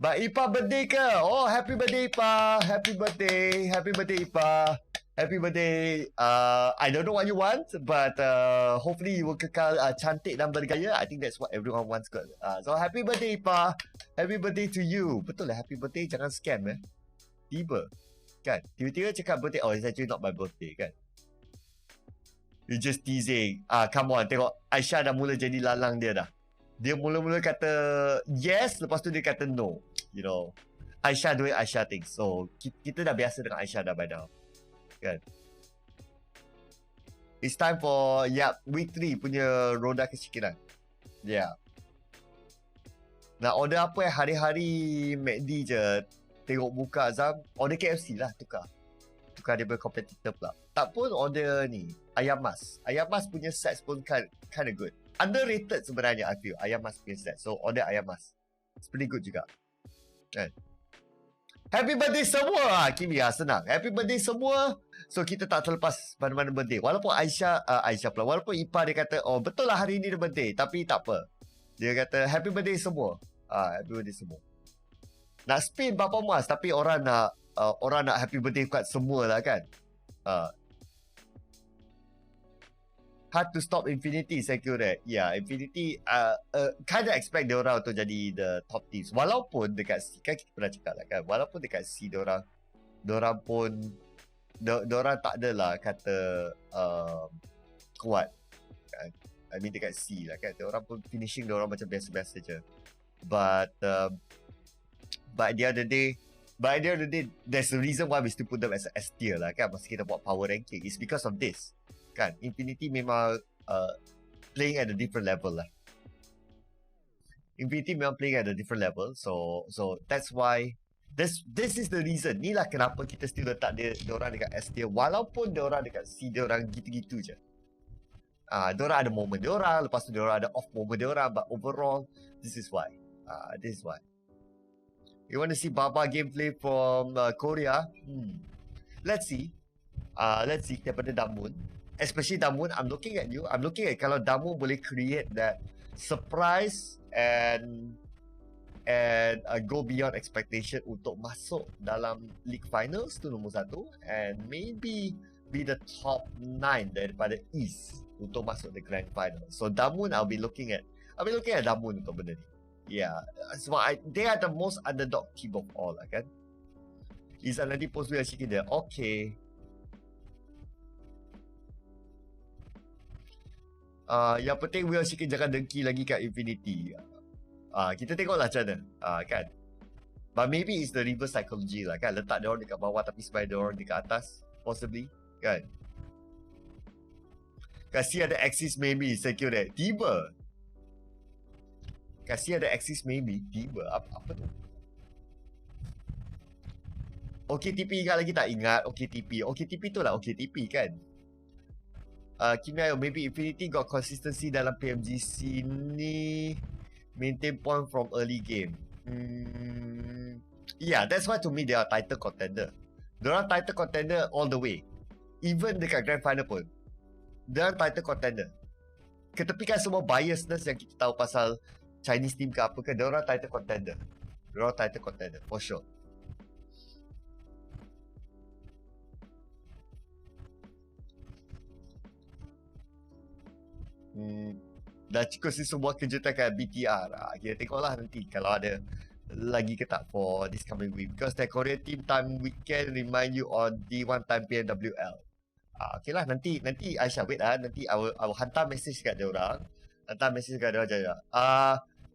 But Ipa birthday ke? Happy birthday Ipa. Happy birthday Ipa. Happy birthday. I don't know what you want, but hopefully you will kekal cantik dan bergaya. I think that's what everyone wants kot. So happy birthday Ipa. Happy birthday to you. Betul lah, happy birthday, jangan scam Tiba kan, tiba-tiba cakap birthday, it's actually not my birthday kan. You just teasing. Come on, tengok Aisyah dah mula jadi lalang dia dah. Dia mula-mula kata yes, lepas tu dia kata no. You know, Aisyah doing Aisyah things. So, kita dah biasa dengan Aisyah dah by now. Kan? It's time for, week 3 punya roda kesykiran. Yeah. Nak order apa yang hari-hari McD je, tengok buka Azam, order KFC lah, tukar dia punya competitor pula. Tak pun order ni, ayam mas. Ayam mas punya sets pun kind of good. Underrated sebenarnya I feel, ayam mas punya set. So order ayam mas. It's pretty good juga. Kan? Happy birthday semua! Kimi senang. Happy birthday semua. So kita tak terlepas mana-mana birthday. Walaupun Aisyah pula, walaupun Ipa dia kata, oh betul lah hari ni dia birthday. Tapi tak apa. Dia kata happy birthday semua. Happy birthday semua. Nak spin berapa mas, tapi orang nak happy birthday kat semua lah kan. Hard to stop Infinity, saya kira. Yeah, Infinity kind of expect dia orang untuk jadi the top teams. Walaupun dekat C, kan kita pernah cakap lah kan, walaupun dekat C dia orang pun dia orang tak adalah kata kuat kan. I mean dekat C lah kan, dia orang pun finishing dia orang macam biasa-biasa je. But at the other day, there's a reason why we still put them as a S tier lah kan. Masa kita buat power ranking, it's because of this kan. Infinity memang playing at a different level lah. Infinity memang playing at a different level. So that's why this is the reason. Ni lah kenapa kita still letak dia orang dekat S tier, walaupun dia orang dekat C dia orang gitu-gitu je. Dia orang ada moment dia orang, lepas tu dia orang ada off moment dia orang, but overall this is why. You want to see Baba gameplay from Korea? Let's see daripada Damun. Especially Damun, I'm looking at you. I'm looking at kalau Damun boleh create that surprise and go beyond expectation untuk masuk dalam league finals tu nombor 1, and maybe be the top 9 daripada East untuk masuk the grand final. So Damun, I'll be looking at Damun untuk benda ni. Yeah, sebab they are the most underdog team of all lah kan. Izan nanti post dia Syikin dia. Okay. Yang penting Will Syikin jangan dengki lagi kat Infinity. Kita tengoklah macam mana. Kan. But maybe it's the reverse psychology lah kan. Letak dia orang dekat bawah tapi supaya dia orang dekat atas. Possibly. Kan. Kasih ada axis maybe. Secure that. Tiba. Kasih ada axis maybe. Tiba. Apa tu? OKTP ingat lagi tak? Ingat OKTP. OKTP tu lah OKTP kan. Kinayo, maybe Infinity got consistency dalam PMGC ni. Maintain point from early game. Yeah, that's why to me they are title contender. They are title contender all the way. Even dekat grand final pun. They are title contender. Ketepikan semua biasness yang kita tahu pasal Chinese team ke apa ke, dia orang title contender. Dia orang title contender, for sure. Dah cukup sih semua kejutan kat BTR. Kita tengoklah nanti kalau ada lagi ke tak for this coming week. Because the Korean team time weekend remind you on D1 time PNWL. Okay lah, nanti Aisyah wait lah. Nanti I will hantar message kat dia orang.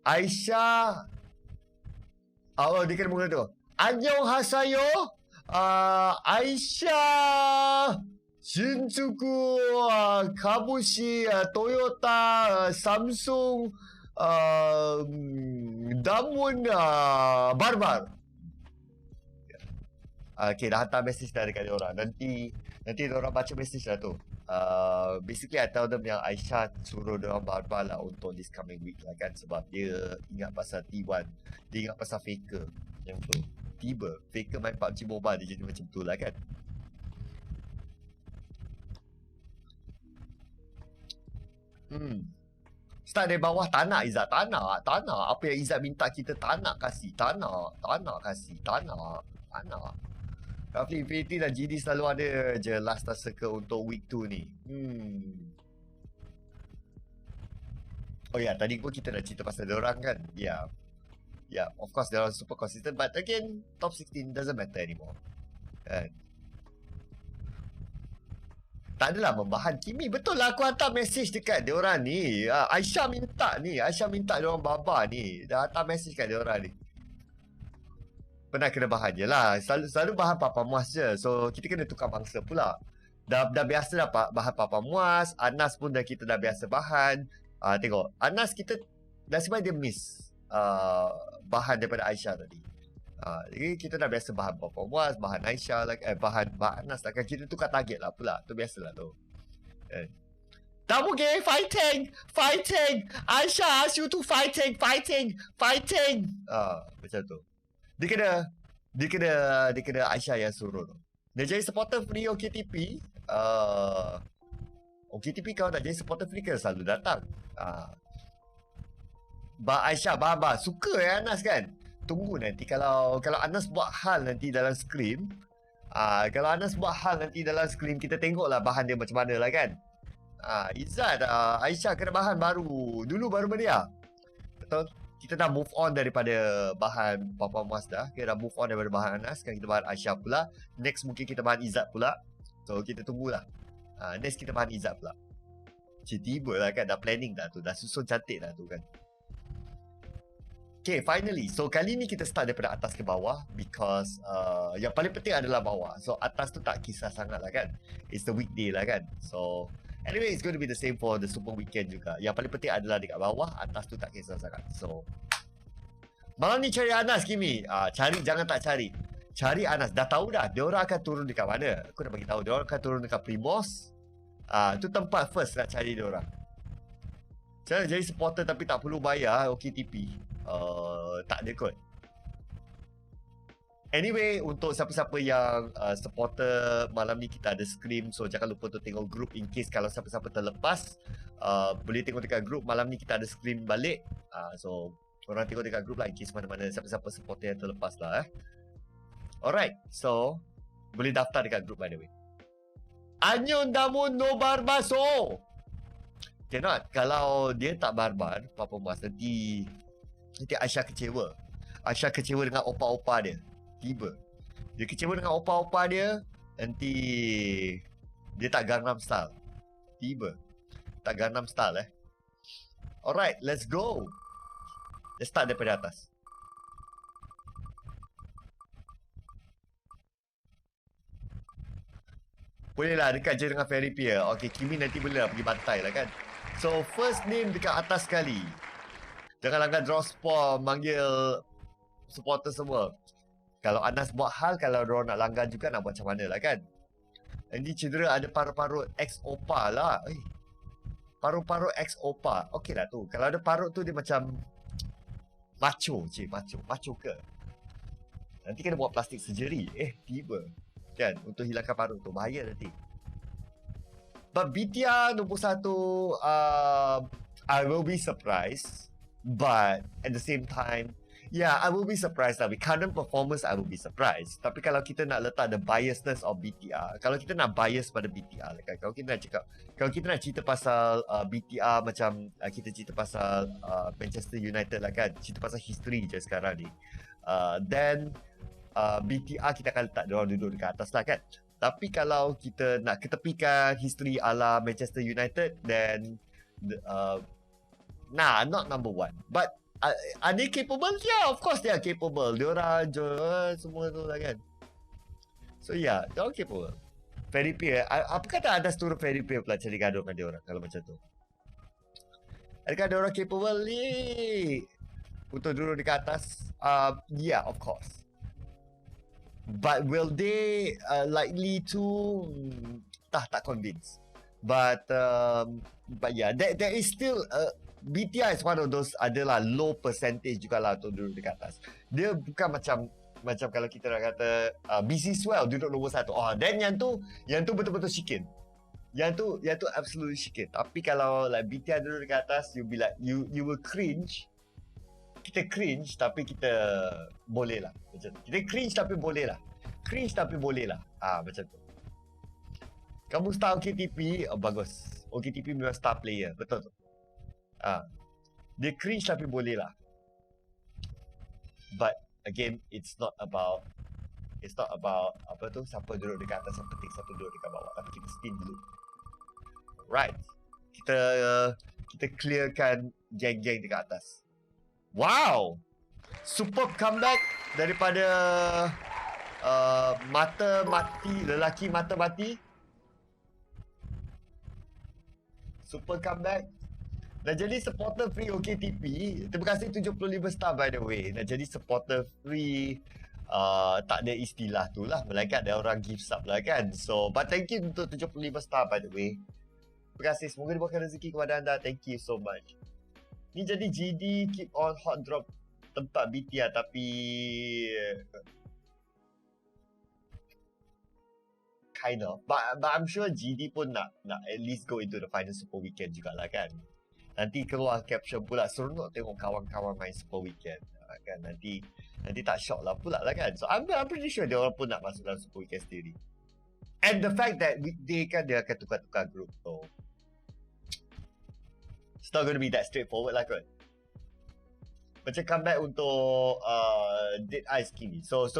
Aisyah. Dia kena mula tu. Annyeonghaseyo. Aisyah. Shinjuku, Kabushi, Toyota, Samsung, Damun, Barbar. Okay, dah hantar message dah dekat dia orang. Nanti dia orang baca message lah tu. Basically I tell them yang Aisyah suruh dia orang barbar lah untuk this coming week lah kan. Sebab dia ingat pasal T1. Dia ingat pasal Faker yang tu. Tiba Faker main PUBG Mobile dia jadi macam tu lah kan. Start dari bawah. Tak nak Izzat. Tak nak. Apa yang Izzat minta kita tak nak kasih. Tak nak. Rafli, Infinity dan GD selalu ada je last circle untuk week 2 ni. Oh ya, tadi pun kita dah cerita pasal diorang kan. Yeah, of course diorang super consistent. But again, top 16 doesn't matter anymore. Kan? Tak adalah membahan Kimi. Betul lah, aku hantar message dekat diorang ni. Aisyah minta diorang baba ni. Dah hantar message kat diorang ni. Pernah kena bahan je lah. Selalu bahan Papa Muas je. So kita kena tukar bangsa pula. Dah biasa dah bahan Papa Muas. Anas pun kita dah biasa bahan. Tengok, Anas kita nasib baik dia miss bahan daripada Aisyah tadi. Jadi kita dah biasa bahan Papa Muas, bahan Aisyah lah, bahan Anas lah. Kita tukar target lah pula. Tu biasalah tu. Tak mungkin fighting. Aisyah ask you to fighting. Macam tu. Dia kena Aisyah yang suruh tu. Dia jadi supporter free OKTP. OKTP kalau nak jadi supporter free kena selalu datang. Aisyah, suka Anas kan? Tunggu nanti kalau Anas buat hal nanti dalam scrim. Kalau Anas buat hal nanti dalam scrim, kita tengoklah bahan dia macam mana lah kan. Izzat, Aisyah kena bahan baru. Dulu baru Maria. Betul? Kita dah move on daripada bahan Papa Muas dah. Kita dah move on daripada bahan Anas. Sekarang kita bahan Aisyah pula. Next mungkin kita bahan Izzat pula. So kita tunggulah. Next kita bahan Izzat pula. Tiba lah kan. Dah planning dah tu. Dah susun cantik dah tu kan. Okay, finally. So kali ni kita start daripada atas ke bawah. Because yang paling penting adalah bawah. So atas tu tak kisah sangat lah kan. It's the weekday lah kan. So anyway, it's going to be the same for the super weekend juga. Yang paling penting adalah dekat bawah. Atas tu tak kisah sangat. So malam ni cari Anas Kimi. Cari, jangan tak cari. Cari Anas. Dah tahu dah diorang akan turun dekat mana. Aku dah bagi tahu diorang akan turun dekat Primos. Tu tempat first nak cari diorang. Jadi supporter tapi tak perlu bayar OKTP. Tak ada kot. Anyway, untuk siapa-siapa yang supporter, malam ni kita ada scrim. So jangan lupa untuk tengok group in case kalau siapa-siapa terlepas. Boleh tengok dekat group. Malam ni kita ada scrim balik. So korang tengok dekat group lah in case mana-mana siapa-siapa supporter yang terlepas lah. Alright, so boleh daftar dekat group by the way. Anyun damun no barbaso. Cannot. Kalau dia tak barbar Papa Muas, nanti Aisyah kecewa. Aisyah kecewa dengan opa-opa dia. Tiba dia kecewa dengan opa-opa dia, nanti dia tak Gangnam Style. Tiba tak Gangnam Style Alright, let's go. Let's start daripada atas. Boleh lah dekat je dengan Ferry Pier. Okay, Kimi nanti boleh lah pergi bantai lah kan. So first name dekat atas sekali. Jangan langgar draw spore, manggil supporter semua. Kalau Anas buat hal, kalau diorang nak langgar juga, nak buat macam mana lah kan. Ini cedera ada parut-parut ex-opa lah. Parut-parut ex-opa. Okey lah tu. Kalau ada parut tu dia macam macho. Macho ke? Nanti kena buat plastik surgery. Tiba. Kan? Untuk hilangkan parut tu. Bahaya nanti. But BTR nombor 1, I will be surprised. But at the same time, yeah, I will be surprised lah. With current performance, I will be surprised. Tapi kalau kita nak letak the biasness of BTR, kalau kita nak bias pada BTR, kan? Kalau kita nak cakap, kalau kita nak cerita pasal BTR macam kita cerita pasal Manchester United lah kan, cerita pasal history je sekarang ni, then BTR kita akan letak diorang duduk dekat atas lah kan. Tapi kalau kita nak ketepikan history ala Manchester United, then not number 1. But are they capable? Yeah, of course they are capable. Diorang semua tu lah kan. So yeah, diorang capable. Ferry Pier, apa kata anda turun Ferry Pier pula cari gaduh dengan diorang kalau macam tu? Adakah diorang capable ni untuk duduk dekat atas? Yeah, of course. But will they likely to? Tak convinced. But yeah, there is still BTR is one of those adalah low percentage jugalah untuk duduk dekat atas. Dia bukan macam kalau kita nak kata BC Swell duduk nombor 1. Then yang tu betul-betul Syikin. Yang tu absolutely Syikin. Tapi kalau like BTR duduk dekat atas, you be like you will cringe. Kita cringe tapi kita boleh lah. Macam tu. Kita cringe tapi boleh lah. Macam tu. Kamu star OKTP, bagus. OKTP memang star player, betul tu. Dia cringe tapi boleh lah. But again, it's not about apa tu, siapa duduk dekat atas yang penting, siapa duduk dekat bawah. Tapi kita spin dulu. Right. Kita clearkan geng-geng dekat atas. Wow. Superb comeback daripada lelaki mata mati. Super comeback. Nak jadi supporter free OKTP. Terima kasih 75 star by the way. Nak jadi supporter free tak ada istilah tu lah, melainkan ada orang give sub lah kan. So but thank you untuk 75 star by the way. Terima kasih, semoga dibuatkan rezeki kepada anda. Thank you so much. Ni jadi GD keep on hot drop tempat BTR tapi kind of, but I'm sure GD pun nak at least go into the final super weekend jugalah kan. Nanti keluar caption pula, seronok tengok kawan-kawan main super weekend kan. Nanti tak shock lah pula lah kan. So I'm pretty sure dia orang pun nak masuk dalam super weekend sendiri. And the fact that weekday kan dia akan tukar-tukar group, so it's not going to be that straightforward lah kot. Macam comeback untuk Dead Eyes kini. So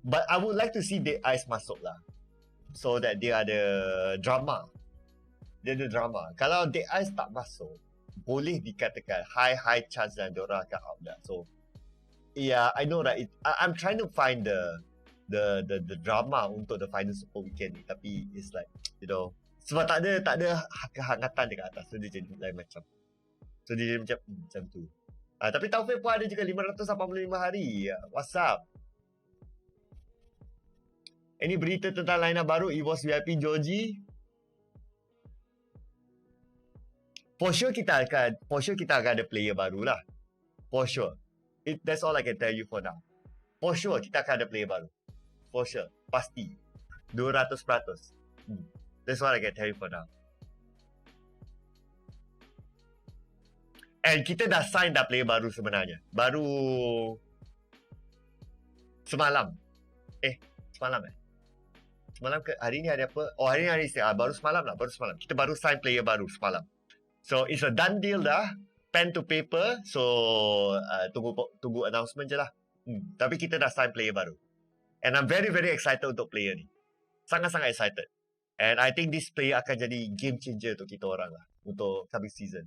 but I would like to see Dead Eyes masuk lah, so that dia ada drama. Dia ada drama. Kalau Dead Eyes tak masuk, boleh dikatakan high chance dan diorang akan out dah. So yeah, I know right. I'm trying to find the drama untuk the final super weekend ni, tapi it's like, you know, sebab tak ada kehangatan dekat atas, so dia jadi lain macam. So dia jadi macam tu. Tapi Taufik pun ada juga 585 hari. What's up? Any berita tentang lineup baru EVOS VIP Joji? For sure kita akan ada player baru lah. For sure. That's all I can tell you for now. For sure kita akan ada player baru. For sure. Pasti. 200%. That's all I can tell you for now. And kita dah sign dah player baru sebenarnya. Baru semalam. Semalam ke hari ni hari apa? Oh, hari ni hari Isnin. Baru semalam. Kita baru sign player baru semalam. So it's a done deal dah. Pen to paper. So tunggu announcement je lah. Tapi kita dah sign player baru. And I'm very very excited untuk player ni. Sangat-sangat excited. And I think this player akan jadi game changer untuk kita orang lah, untuk coming season.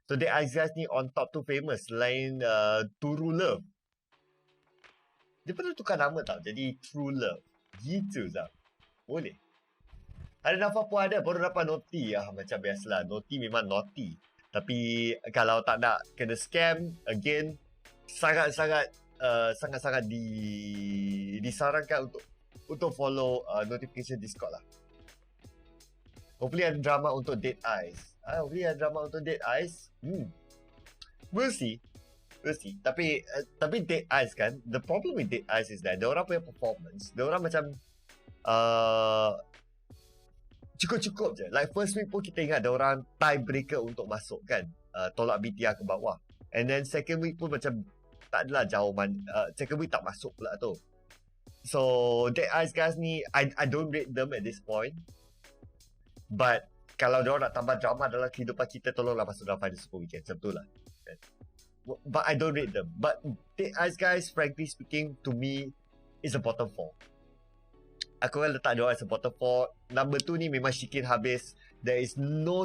So the guys ni on top tu famous selain True Love. Dia perlu tukar nama tau, jadi True Love. Gitu Zab. Boleh. Ada Nafa pun ada, baru dapat Naughty. Macam biasalah, Naughty memang naughty. Tapi kalau tak nak kena scam, again, sangat-sangat disarankan untuk follow notification Discord lah. Hopefully ada drama untuk Dead Eyes. We'll see. Tapi Dead Eyes kan, the problem with Dead Eyes is that diorang punya performance, diorang macam cukup-cukup je. Like first week pun kita ingat diorang tiebreaker untuk masuk kan, tolak BTR ke bawah. And then second week pun macam tak adalah jauh second week tak masuk pula tu. So Dead Eyes guys ni, I don't rate them at this point. But kalau diorang nak tambah drama dalam kehidupan kita, tolonglah masuk dalam final super weekend. Macam tu lah. But I don't rate them. But Dead Eyes guys, frankly speaking, to me is a bottom 4. Aku akan letak diorang as a bottom 4. Number 2 ni memang Syikin habis. There is no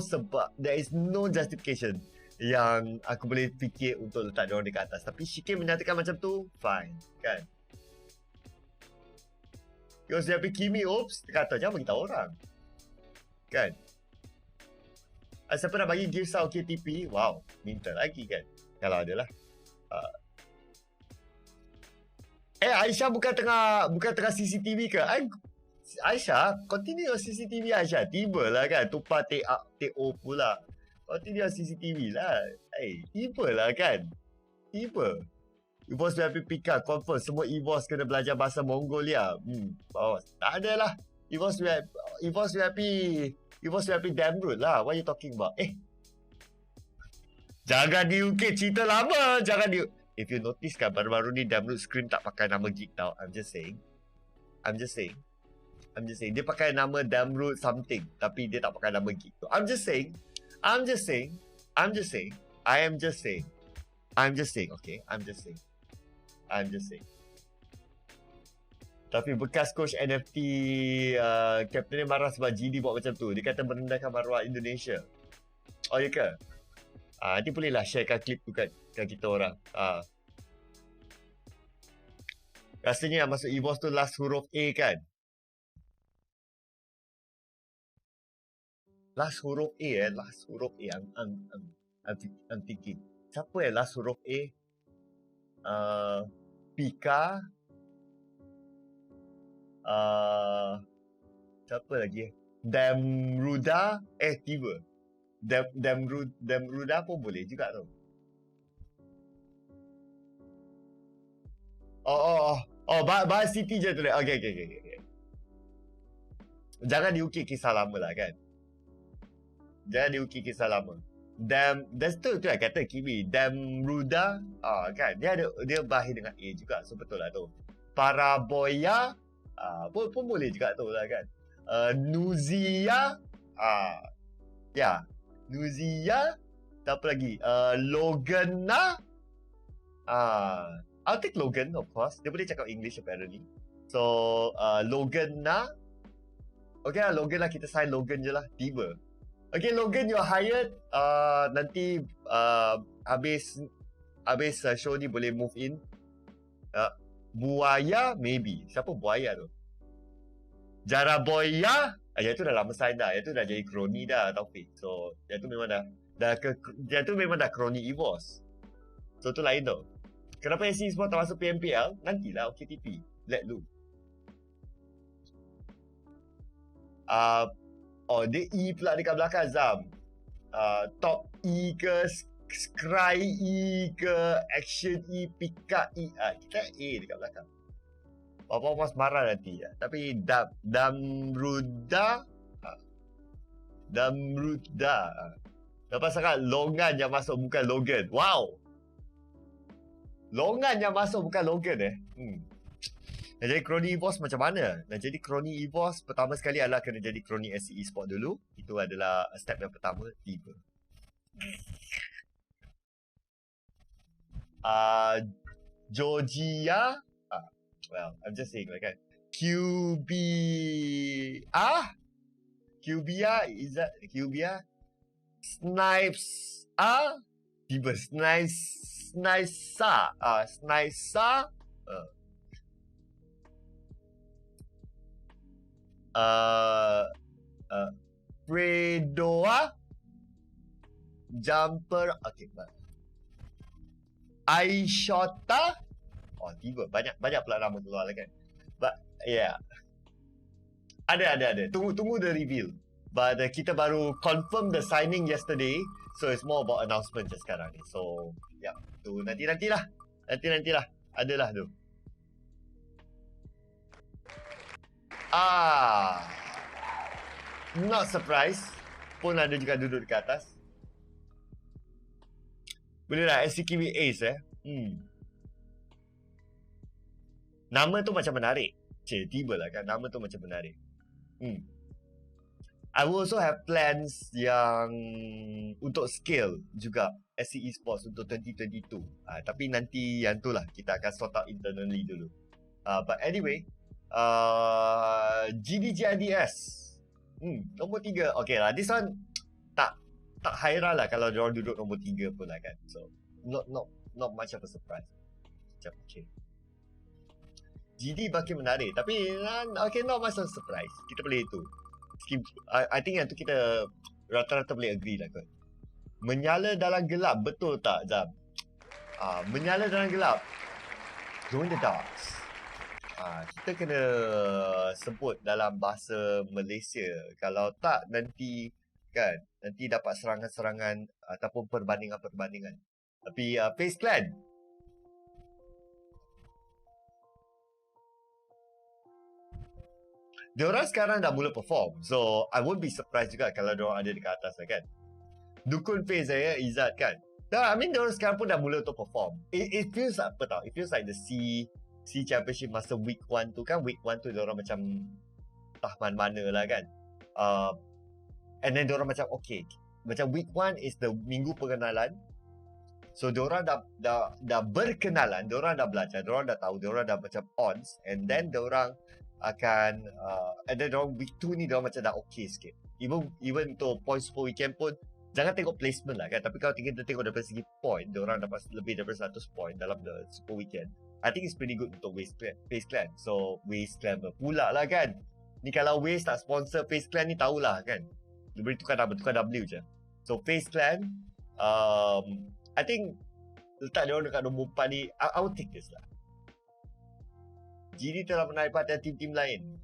justification yang aku boleh fikir untuk letak diorang dekat atas. Tapi Syikin menyatakan macam tu, fine kan. Kalau siapa Kimi, oops, kata jangan beritahu orang kan. Siapa nak bagi gift sub OKTP? Wow, minta lagi kan, kalau ada lah. Aisyah bukan tengah CCTV ke? Aisyah, continue CCTV Aisyah. Tibalah kan, tumpah TO pula. Continue CCTV lah. Tibalah kan. Tiba. EVOS VIP Pika, confirm semua EVOS kena belajar bahasa Mongolia. Tak ada lah. EVOS VIP damn rude lah. What you talking about? Jangan diungkit cerita lama. If you notice kan, baru-baru ni damn rude scream tak pakai nama geek tau. I'm just saying. Dia pakai nama damn rude something, tapi dia tak pakai nama geek tu. I'm just saying. Okay, I'm just saying. Tapi bekas coach NFT Captain dia marah sebab GD buat macam tu. Dia kata merendahkan maruah Indonesia. Oh ya ke? Nanti bolehlah sharekan klip tu kan kita orang. Rasanya yang masuk EVOS tu last huruf A kan? Last huruf A last huruf A. I'm thinking. Siapa last huruf A? Pika. Siapa lagi? Damruda. Tiba. Damruda pun boleh juga tu. Bahas City je tu. Okay. Jangan diukir kisah lama lah kan. Jangan diukir kisah lama. That's tu yang kata Kimi. Damruda kan. Dia bahir dengan A juga. So betul lah tu. Paraboya pun boleh juga tu lah kan. Nuzia Nuzia. Apa lagi? Logana. I'll take Logan of course. Dia boleh cakap English apparently. So Logana. Okay lah Logan lah. Kita sign Logan je lah. Tiba. Okay Logan, you're hired. Nanti habis show ni boleh move in. Buaya maybe. Siapa Buaya tu? Jaraboya. Yang tu dah lama sign dah. Yang tu dah jadi kroni dah Taufik. So yang tu memang dah kroni EVOS. So tu lain tu. Kenapa SC semua tak masuk PMPL? Nantilah OKTP. Let lu. Dia E pula dekat belakang Zam. Top E ke Scry E ke Action E, Pika E. Kita A dekat belakang. Bapak Mas marah nanti ya. Tapi Damruda. Lepas sangat Longan yang masuk bukan Logan. Wow. Longan yang masuk bukan Logan Nak jadi kroni EVOS macam mana? Nak jadi kroni EVOS pertama sekali adalah kena jadi kroni SC Esport dulu. Itu adalah step yang pertama. 3. Georgia. Well, I'm just saying like kan. QBA is that QBA? Snipes. Tiba Snipesa. Fredoa. Jumper. Okay, Aishota. Tiba banyak pula nama keluar lah kan. But yeah. Ada. Tunggu the reveal. But kita baru confirm the signing yesterday. So it's more about announcement je sekarang ni. So yeah, tu nantilah. Adalah tu. Not surprised. Pun ada juga duduk dekat atas. Boleh lah SCKB Ace Nama tu macam menarik. Tiba lah kan. Nama tu macam menarik. I will also have plans yang untuk scale juga SC Esports untuk 2022. Tapi nanti yang tu lah kita akan sort out internally dulu. But anyway, GDGIDS. Nombor 3. Okay lah, this one tak hairan lah kalau diorang duduk nombor 3 pun lah kan. So not much of a surprise. Macam okay. GD makin menarik. Tapi okay, not much of a surprise. Kita boleh itu. I think yang tu kita rata-rata boleh agree lah kot. Menyala dalam gelap. Betul tak Zam? Menyala dalam gelap. Glow in the dark. Kita kena sebut dalam bahasa Malaysia. Kalau tak nanti kan, nanti dapat serangan-serangan ataupun perbandingan-perbandingan. Tapi Face Clan. Diorang sekarang dah mula perform. So I won't be surprised juga kalau diorang ada dekat atas lah kan. Dukun Face saya Izzat kan. I mean diorang sekarang pun dah mula untuk perform. It feels like apa tau? It feels like the C Championship masa week 1 tu kan. Week 1 tu diorang macam entah mana-mana lah kan. And then diorang macam okay. Macam week 1 is the minggu pengenalan. So diorang dah berkenalan, diorang dah belajar, diorang dah tahu, diorang dah macam ons, and then diorang akan and then diorang week 2 ni diorang macam dah okay sikit. Even untuk point super weekend pun jangan tengok placement lah kan, tapi kalau kita tengok daripada segi point, diorang dapat lebih daripada 100 point dalam the super weekend. I think it's pretty good untuk Face Clan. So Face Clan pula lah kan. Ni kalau Waze tak sponsor Face Clan ni tahulah kan. Dia boleh tukar W je. So Face Clan, I think letak dia orang dekat nombor 4 ni, I will take this lah. GD telah menarik perhatian tim-tim lain.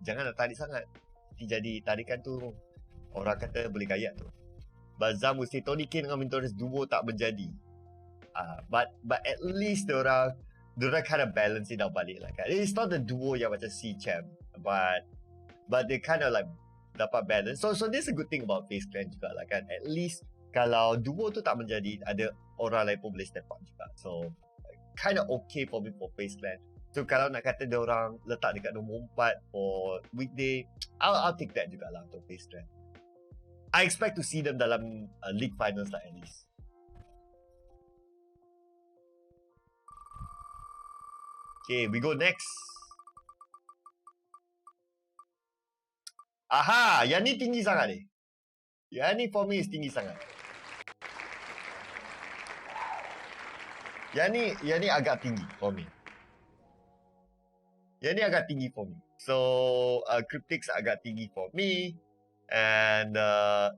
Jangan nak tarik sangat. Nanti jadi tarikan tu, orang kata boleh kayak tu. Bazam mesti Tony Kane dengan Mentorus duo tak menjadi. But at least diorang kind of balance it out balik lah kan. It's not the duo yang macam C-Champ, but they kind of like dapat balance. So this is a good thing about Face Clan juga lah kan. At least kalau duo tu tak menjadi, ada orang lain pun boleh step up juga. So kind of okay for me for Face Clan. So kalau nak kata diorang letak dekat nombor 4 for weekday, I'll take that juga lah untuk Face Clan. I expect to see them dalam league finals lah at least. Okay, we go next. Aha, yang ni tinggi sangat ni. Yang ni for me is tinggi sangat. Yang ni agak tinggi for me. Yang ni agak tinggi for me. So, Cryptics agak tinggi for me. And,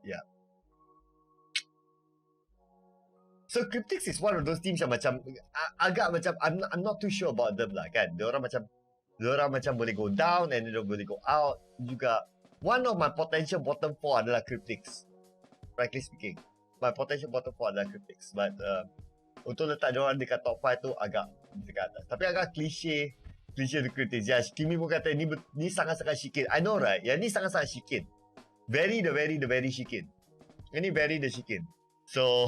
yeah. So Cryptics is one of those teams yang macam agak macam I'm not too sure about them lah kan. Diorang macam boleh go down and diorang boleh go out juga. One of my potential bottom 4 adalah Cryptics. Frankly speaking, my potential bottom 4 adalah Cryptics. But untuk letak diorang dekat top 5 tu agak dekat atas. Tapi agak klise the Cryptics. Ya, Kimi pun kata ni sangat-sangat Syikin. I know right? Yang ni sangat-sangat Syikin. Very Syikin. Ini very the Syikin. So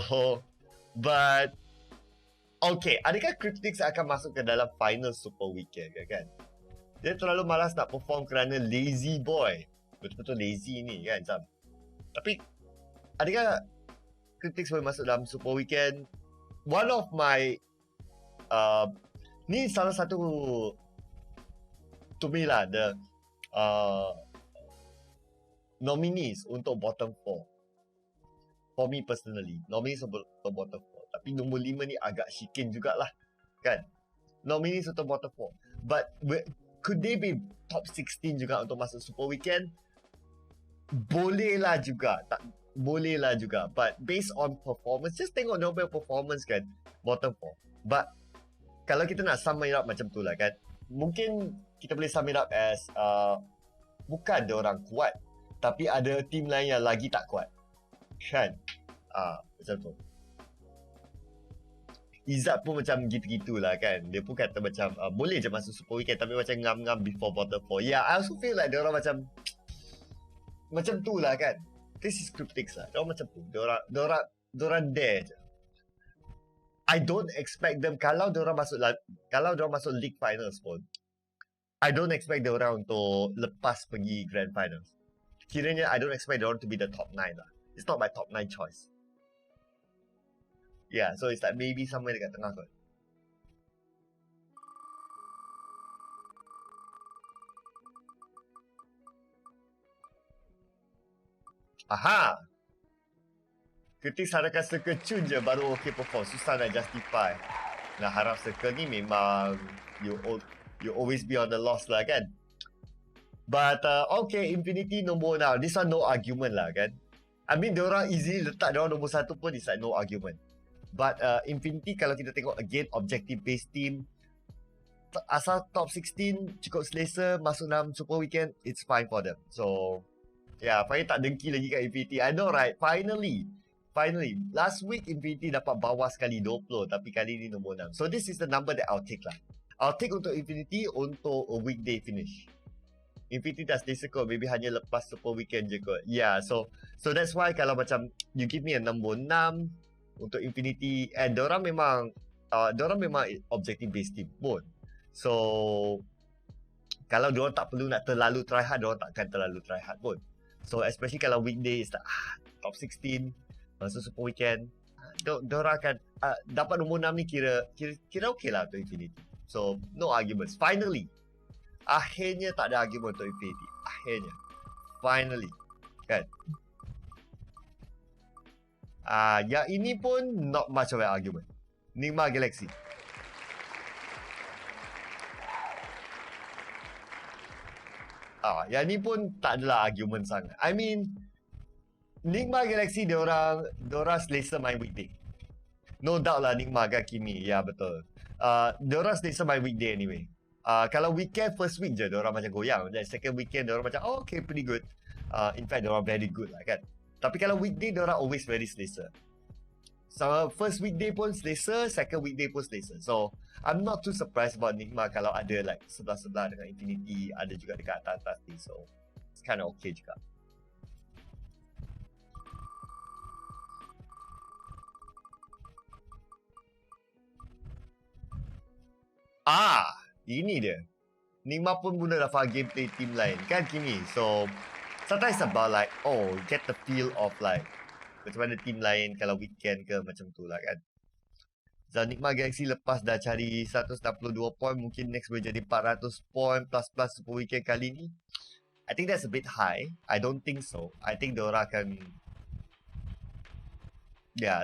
but okay, adakah Cryptics akan masuk ke dalam final super weekend kan? Dia terlalu malas nak perform kerana lazy boy. Betul-betul lazy ni kan Sam. Tapi adakah Cryptics boleh masuk dalam super weekend? One of my ni salah satu to me lah the nominees untuk bottom 4. For me personally, nominees untuk bottom 4. Tapi nombor 5 ni agak Syikin jugalah kan. Nominees untuk bottom 4. But could they be top 16 juga untuk masuk super weekend? Bolehlah juga. Bolehlah juga. But based on performance, just tengok Nobel performance kan, bottom 4. But kalau kita nak sum it up macam tu lah kan, mungkin kita boleh sum it up as bukan dia orang kuat, tapi ada team lain yang lagi tak kuat kan. Macam tu. Izzat pun macam gitu-gitulah kan. Dia pun kata macam boleh je masuk super weekend, tapi macam ngam-ngam before bottom 4. Yeah, I also feel like diorang macam tu lah kan. This is Cryptics lah. Diorang macam tu. Diorang there je. I don't expect them, kalau diorang masuk league finals pun, I don't expect diorang untuk lepas pergi grand finals. Kiranya I don't expect diorang to be the top 9 lah. It's not my top 9 choice. Yeah, so it's like maybe somewhere dekat tengah kot. Aha! Cryptics harapkan circle cun je baru okay perform. Susah nak justify. Nak harap circle ni memang you always be on the loss lah kan. But okay, Infinity nombor 6. This one no argument lah kan. I mean, diorang easy letak diorang nombor 1 pun, it's like no argument. But Infinity kalau kita tengok again, objective based team, asal top 16 cukup selesa masuk dalam super weekend, it's fine for them. So yeah, Fahir tak dengki lagi kat Infinity. I know right, finally last week Infinity dapat bawah sekali 20, tapi kali ni nombor 6. So this is the number that I'll take lah. I'll take untuk Infinity untuk a weekday finish. Infinity dah selesa kot, maybe hanya lepas super weekend je kot. Yeah, so that's why kalau macam you give me a number 6 untuk Infinity, and diorang memang objective based team pun. So kalau diorang tak perlu nak terlalu try hard, diorang takkan terlalu try hard pun. So especially kalau weekday is top 16 masuk super weekend, Diorang akan dapat nombor 6 ni kira okey lah untuk Infinity. So, no arguments. Finally, akhirnya tak ada argument untuk Infinity. Akhirnya. Finally. Kan? Yang ini pun not much of an argument. Enigma Galaxy. Yang ni pun tak adalah argument sangat. I mean, Enigma Galaxy diorang selesa main weekday. No doubt lah Enigma kan Kimi. Ya betul. Diorang selesa main weekday anyway. Kalau weekend first week je diorang macam goyang. Dan second weekend diorang macam okay pretty good. In fact diorang very good lah kan. Tapi kalau weekday diorang always very selesa. So first weekday pun selesa, second weekday pun selesa. So I'm not too surprised about Enigma kalau ada like sebelah-sebelah dengan Infinity, ada juga dekat atas-atas ni. So it's kind of okay juga. Ini dia. Enigma pun guna daftar gameplay team lain kan Kimi. So sometimes about like get the feel of like macam mana team lain kalau weekend ke macam tu lah kan. So Enigma Galaxy lepas dah cari 162 point, mungkin next boleh jadi 400 point plus super weekend kali ni. I think that's a bit high. I don't think so. I think diorang akan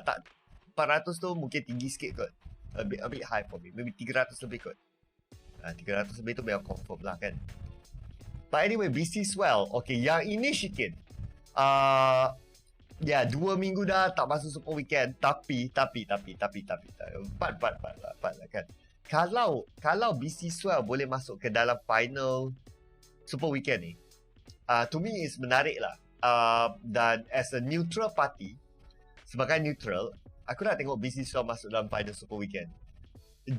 tak 400 tu mungkin tinggi sikit kot. A bit high for me. Maybe 300 lebih kot. 300 lebih tu memang confirm lah kan. But anyway, BC Swell. Okay, yang ini Syikin. 2 minggu dah tak masuk super weekend. Tapi. Empat lah kan. Kalau BC Swell boleh masuk ke dalam final super weekend ni, to me is menarik lah. Dan as a neutral party, sebagai neutral, aku nak tengok BC Swell masuk dalam final super weekend.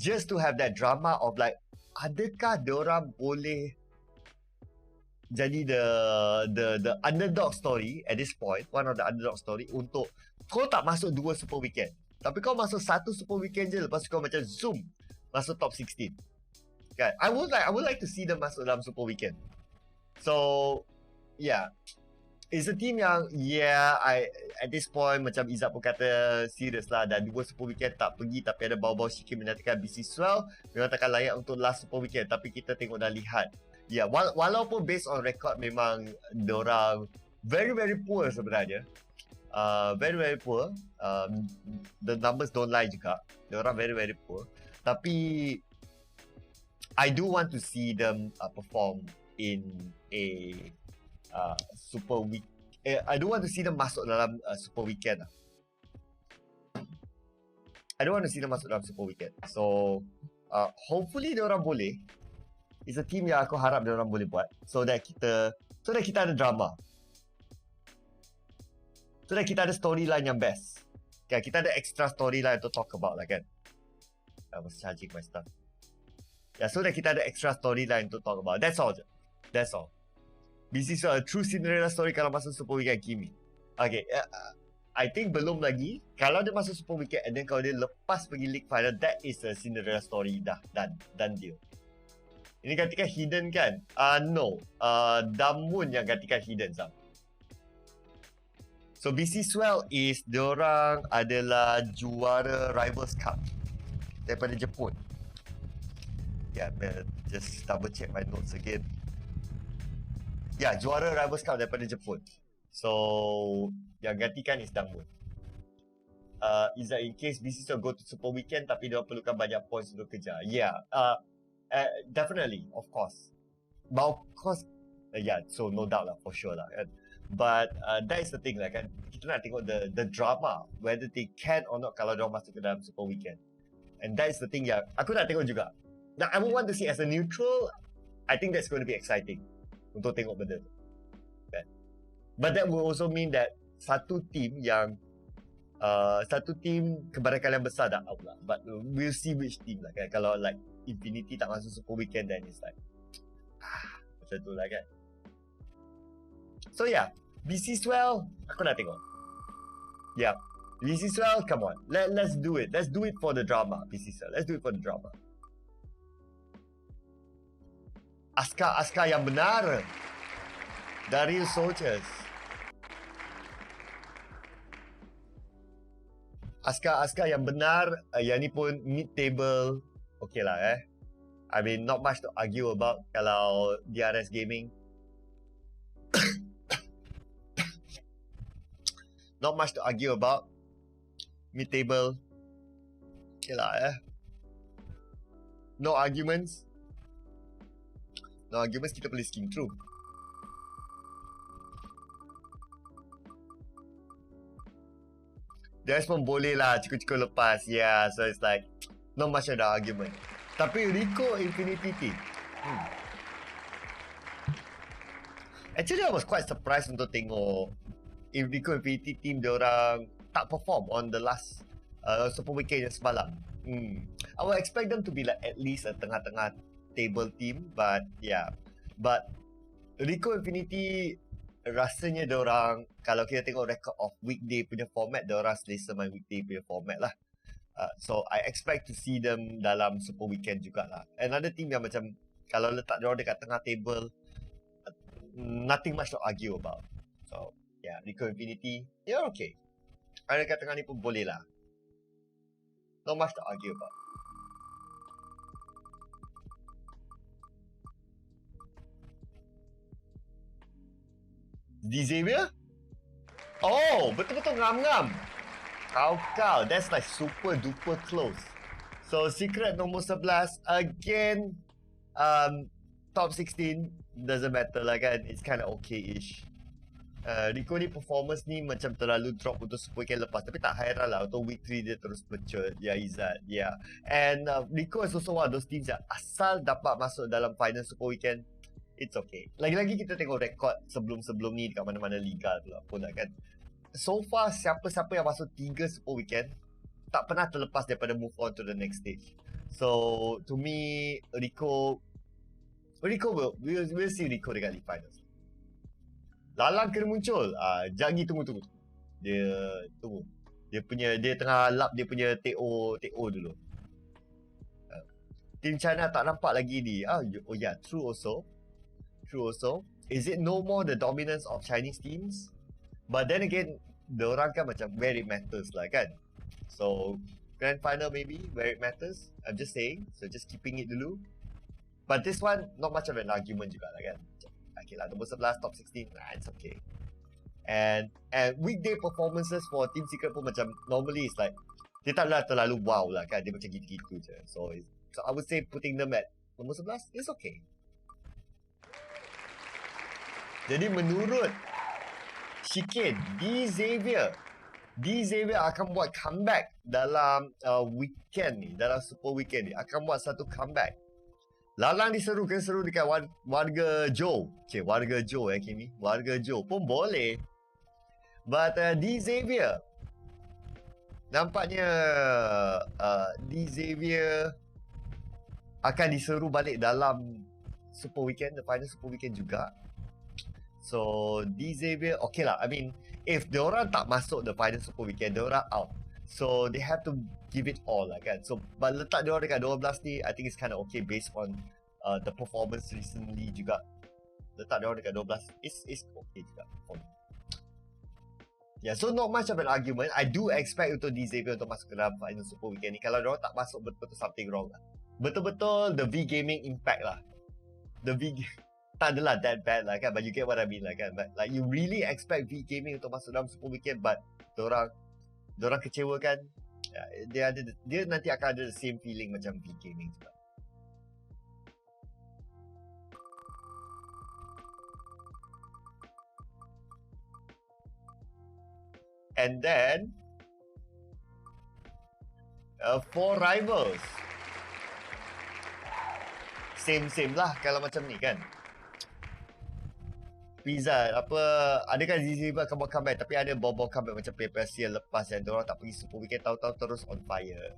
Just to have that drama of like, adakah diorang boleh jadi the underdog story at this point, one of the underdog story untuk kau tak masuk 2 super weekend, tapi kau masuk 1 super weekend je, lepas kau macam zoom masuk top 16 kan. I would like to see them masuk dalam super weekend. So it's a team yang at this point macam Izzat pun kata serius lah, dan 2 super weekend tak pergi, tapi ada bau-bau Syikin menyatakan BC Swell memang takkan layak untuk last super weekend. Tapi kita tengok dan lihat walaupun based on record memang diorang very very poor sebenarnya. Very very poor. The numbers don't lie juga. Diorang very very poor. Tapi I do want to see them perform in a super week. I don't want to see them masuk dalam super weekend lah. I don't want to see them masuk dalam super weekend. So hopefully diorang boleh. It's a team yang aku harap diorang boleh buat, so that kita ada drama, so that kita ada storyline yang best kan. Kita ada extra storyline to talk about lah kan. I was charging my stuff. So that kita ada extra storyline to talk about. That's all. This is a true Cinderella story kalau masuk super weekend Kimi. Okay, I think belum lagi. Kalau dia masuk super weekend and then kalau dia lepas pergi league final, that is a Cinderella story dah done deal. Ini gantikan hidden kan? No. Damun yang gantikan hidden Sam. So BC Swell is diorang adalah juara Rivals Cup daripada Jepun. Just double check my notes again. Juara Rivals Cup daripada Jepun. So yang gantikan is Damun. Is that in case BC Swell go to super weekend tapi dia perlukan banyak points untuk kejar. Definitely, of course. But of course, so no doubt lah, for sure lah kan. But that is the thing lah kan. Kita nak tengok the drama, whether they can or not kalau diorang masuk ke dalam super weekend. And that is the thing yang aku nak tengok juga. Now, I would want to see as a neutral, I think that's going to be exciting untuk tengok benda tu kan. But that will also mean that satu team kebanyakan yang besar dah out lah. But we'll see which team lah kan. Kalau like Infinity tak masuk super weekend, then it's like macam tu lah kan. So BC Swell aku nak tengok. BC Swell, come on, let's do it for the drama. BC Swell, let's do it for the drama. Askar yang benar dari Soldiers. Askar yang benar, yang ni pun mid table. Okay lah I mean not much to argue about kalau DRS Gaming. Not much to argue about. Mid table. Okay lah No arguments. No arguments, kita boleh skim through. Dash pun boleh lah cukup-cukup lepas. Yeah, so it's like not much ada argument. Tapi Rico Infinity Team. Actually I was quite surprised untuk tengok Rico Infinity Team diorang tak perform on the last Super Weekend yang semalam. I would expect them to be like at least a tengah-tengah table team, but yeah. But Rico Infinity rasanya diorang, kalau kita tengok record of weekday punya format, diorang selesa main weekday punya format lah. So I expect to see them dalam Super Weekend jugalah. Another team yang macam kalau letak diorang dekat tengah table, nothing much to argue about. So yeah, Rico Infinity, yeah okay. Ada dekat tengah ni pun boleh lah. Not much to argue about. Xavier? Oh, betul-betul ngam-ngam. Kau, that's like super duper close. So secret nombor 11 again, top 16 doesn't matter lah kan. It's kind of okay-ish. Rico ni performance ni macam terlalu drop untuk Super Weekend lepas, tapi tak hairan lah untuk week 3 dia terus mature. Ya Izzat, yeah. And Rico is also one of those teams yang asal dapat masuk dalam final Super Weekend, it's okay. Lagi-lagi kita tengok rekod sebelum-sebelum ni dekat mana-mana liga tu lah pun lah kan. So far siapa-siapa yang masuk 3 Super Weekend tak pernah terlepas daripada move on to the next stage. So to me Rico we'll see Rico dekat League Finals. Lalang kena muncul. Jangan tunggu. Dia tunggu. Dia tengah lap dia punya TO dulu. Team China tak nampak lagi ni. Oh yeah, true also. Is it no more the dominance of Chinese teams? But then again, diorang kan macam where it matters lah kan. So grand final maybe where it matters. I'm just saying. So just keeping it dulu. But this one not much of an argument juga lah kan. Okay lah, nombor 11, top 16, it's okay. And weekday performances for Team Secret pun macam normally it's like dia taklah terlalu wow lah kan, dia macam gitu-gitu je. So I would say putting them at nombor 11 is okay. Jadi menurut Syikin, Xavier akan buat comeback dalam weekend ni, dalam Super Weekend ni akan buat satu comeback. Lalang diseru dekat warga Joe. Okay, warga Joe Kimi. Warga Joe pun boleh. But Xavier nampaknya Xavier akan diseru balik dalam Super Weekend, the final Super Weekend juga. So Xavier okay lah. I mean, if diorang tak masuk the final Super Weekend, diorang out. So they have to give it all lah kan. So but letak diorang dekat 12 ni, I think it's kind of okay based on the performance recently juga. Letak diorang dekat 12 is okay juga for me. Yeah, so not much of an argument. I do expect untuk Xavier untuk masuk ke dalam final Super Weekend ni. Kalau diorang tak masuk, betul-betul something wrong lah. Betul-betul the V Gaming impact lah. The V tak adalah that bad lah kan, but you get what I mean lah kan. But like you really expect V Gaming untuk masuk dalam Super Weekend, but diorang kecewa kan. Dia nanti akan ada the same feeling macam V Gaming juga. And then for rivals, same lah kalau macam ni kan. Pizza adakah Ziziba akan buat comeback, tapi ada bawah comeback macam PPC yang lepas yang diorang tak pergi Super Weekend tahu-tahu terus on fire.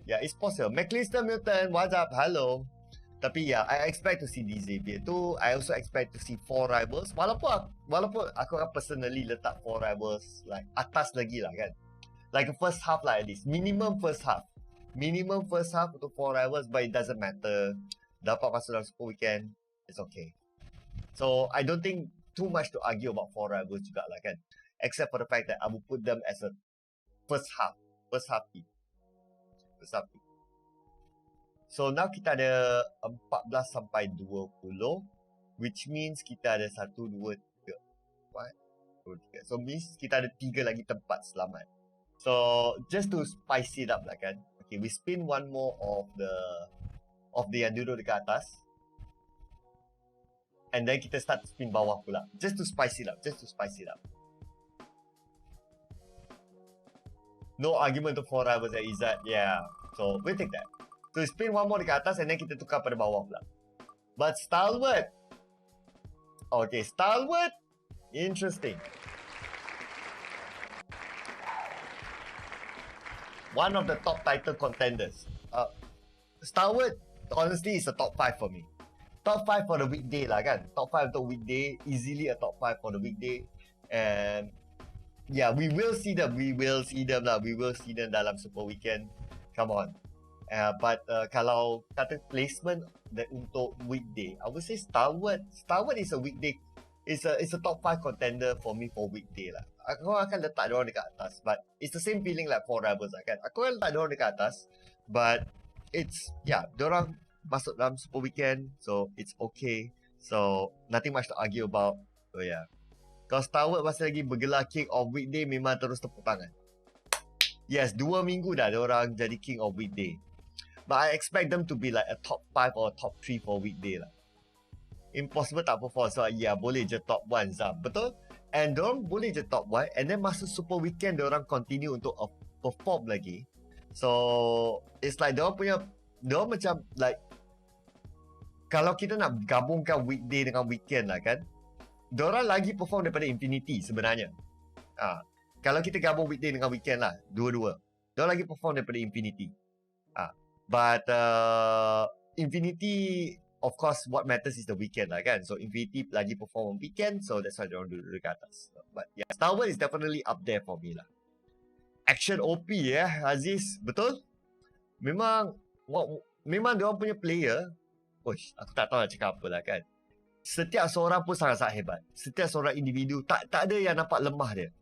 Yeah, it's possible. McLeister Milton, what's up? Hello. Tapi yeah, I expect to see Xavier tu. I also expect to see 4 rivals. Walaupun aku akan personally letak 4 rivals like atas lagi lah kan. Like a first half lah at least. Minimum first half untuk 4 rivals, but it doesn't matter. Dapat masuk dalam Super Weekend, it's okay. So I don't think too much to argue about 4 rivals juga lah kan. Except for the fact that I will put them as a first half first half team. So now kita ada 14 sampai 20, which means kita ada 1, 2, 3, 4, 3. So means kita ada 3 lagi tempat selamat. So just to spice it up lah kan. Okay, we spin one more of the yang duduk dekat atas. And then kita start spin bawah pula. Just to spice it up. No argument to 4 hours at Izzat. Yeah. So we'll take that. So spin one more dekat atas and then kita tukar pada bawah pula. But stalwart. Okay, stalwart. Interesting. One of the top title contenders. Stalwart, honestly, is a top 5 for me. Top 5 for the weekday lah kan. Top 5 untuk weekday. Easily a top 5 for the weekday. And yeah, we will see them. We will see them dalam Super Weekend. Come on. But kalau kata placement untuk weekday, I would say Stalwart is a weekday. It's a top 5 contender for me for weekday lah. Aku akan letak diorang dekat atas, but it's the same feeling like 4 Rebels lah kan. Aku akan letak diorang dekat atas, but it's, yeah, diorang masuk dalam Super Weekend, so it's okay. So nothing much to argue about. So yeah, kalau Stalwart masih lagi bergelar King of Weekday, memang terus tepuk tangan. Yes, 2 minggu dah diorang jadi King of Weekday. But I expect them to be like a top 5 or top 3 for weekday lah. Impossible tak perform. So yeah, boleh je top 1 Zam. Betul? And diorang boleh je top 1. And then masa Super Weekend diorang continue untuk perform lagi. So it's like diorang macam like, kalau kita nak gabungkan weekday dengan weekend lah kan, diorang lagi perform daripada Infinity sebenarnya. Kalau kita gabung weekday dengan weekend lah, dua-dua, diorang lagi perform daripada Infinity. But Infinity, of course, what matters is the weekend lah kan. So Infinity lagi perform on weekend, so that's why diorang duduk dekat atas. But yeah, Stalwart is definitely up there for me lah. Action OP Aziz, betul? Memang diorang punya player, aku tak tahu nak cakap apa lah kan. Setiap seorang pun sangat-sangat hebat. Setiap seorang individu, tak ada yang nampak lemah dia.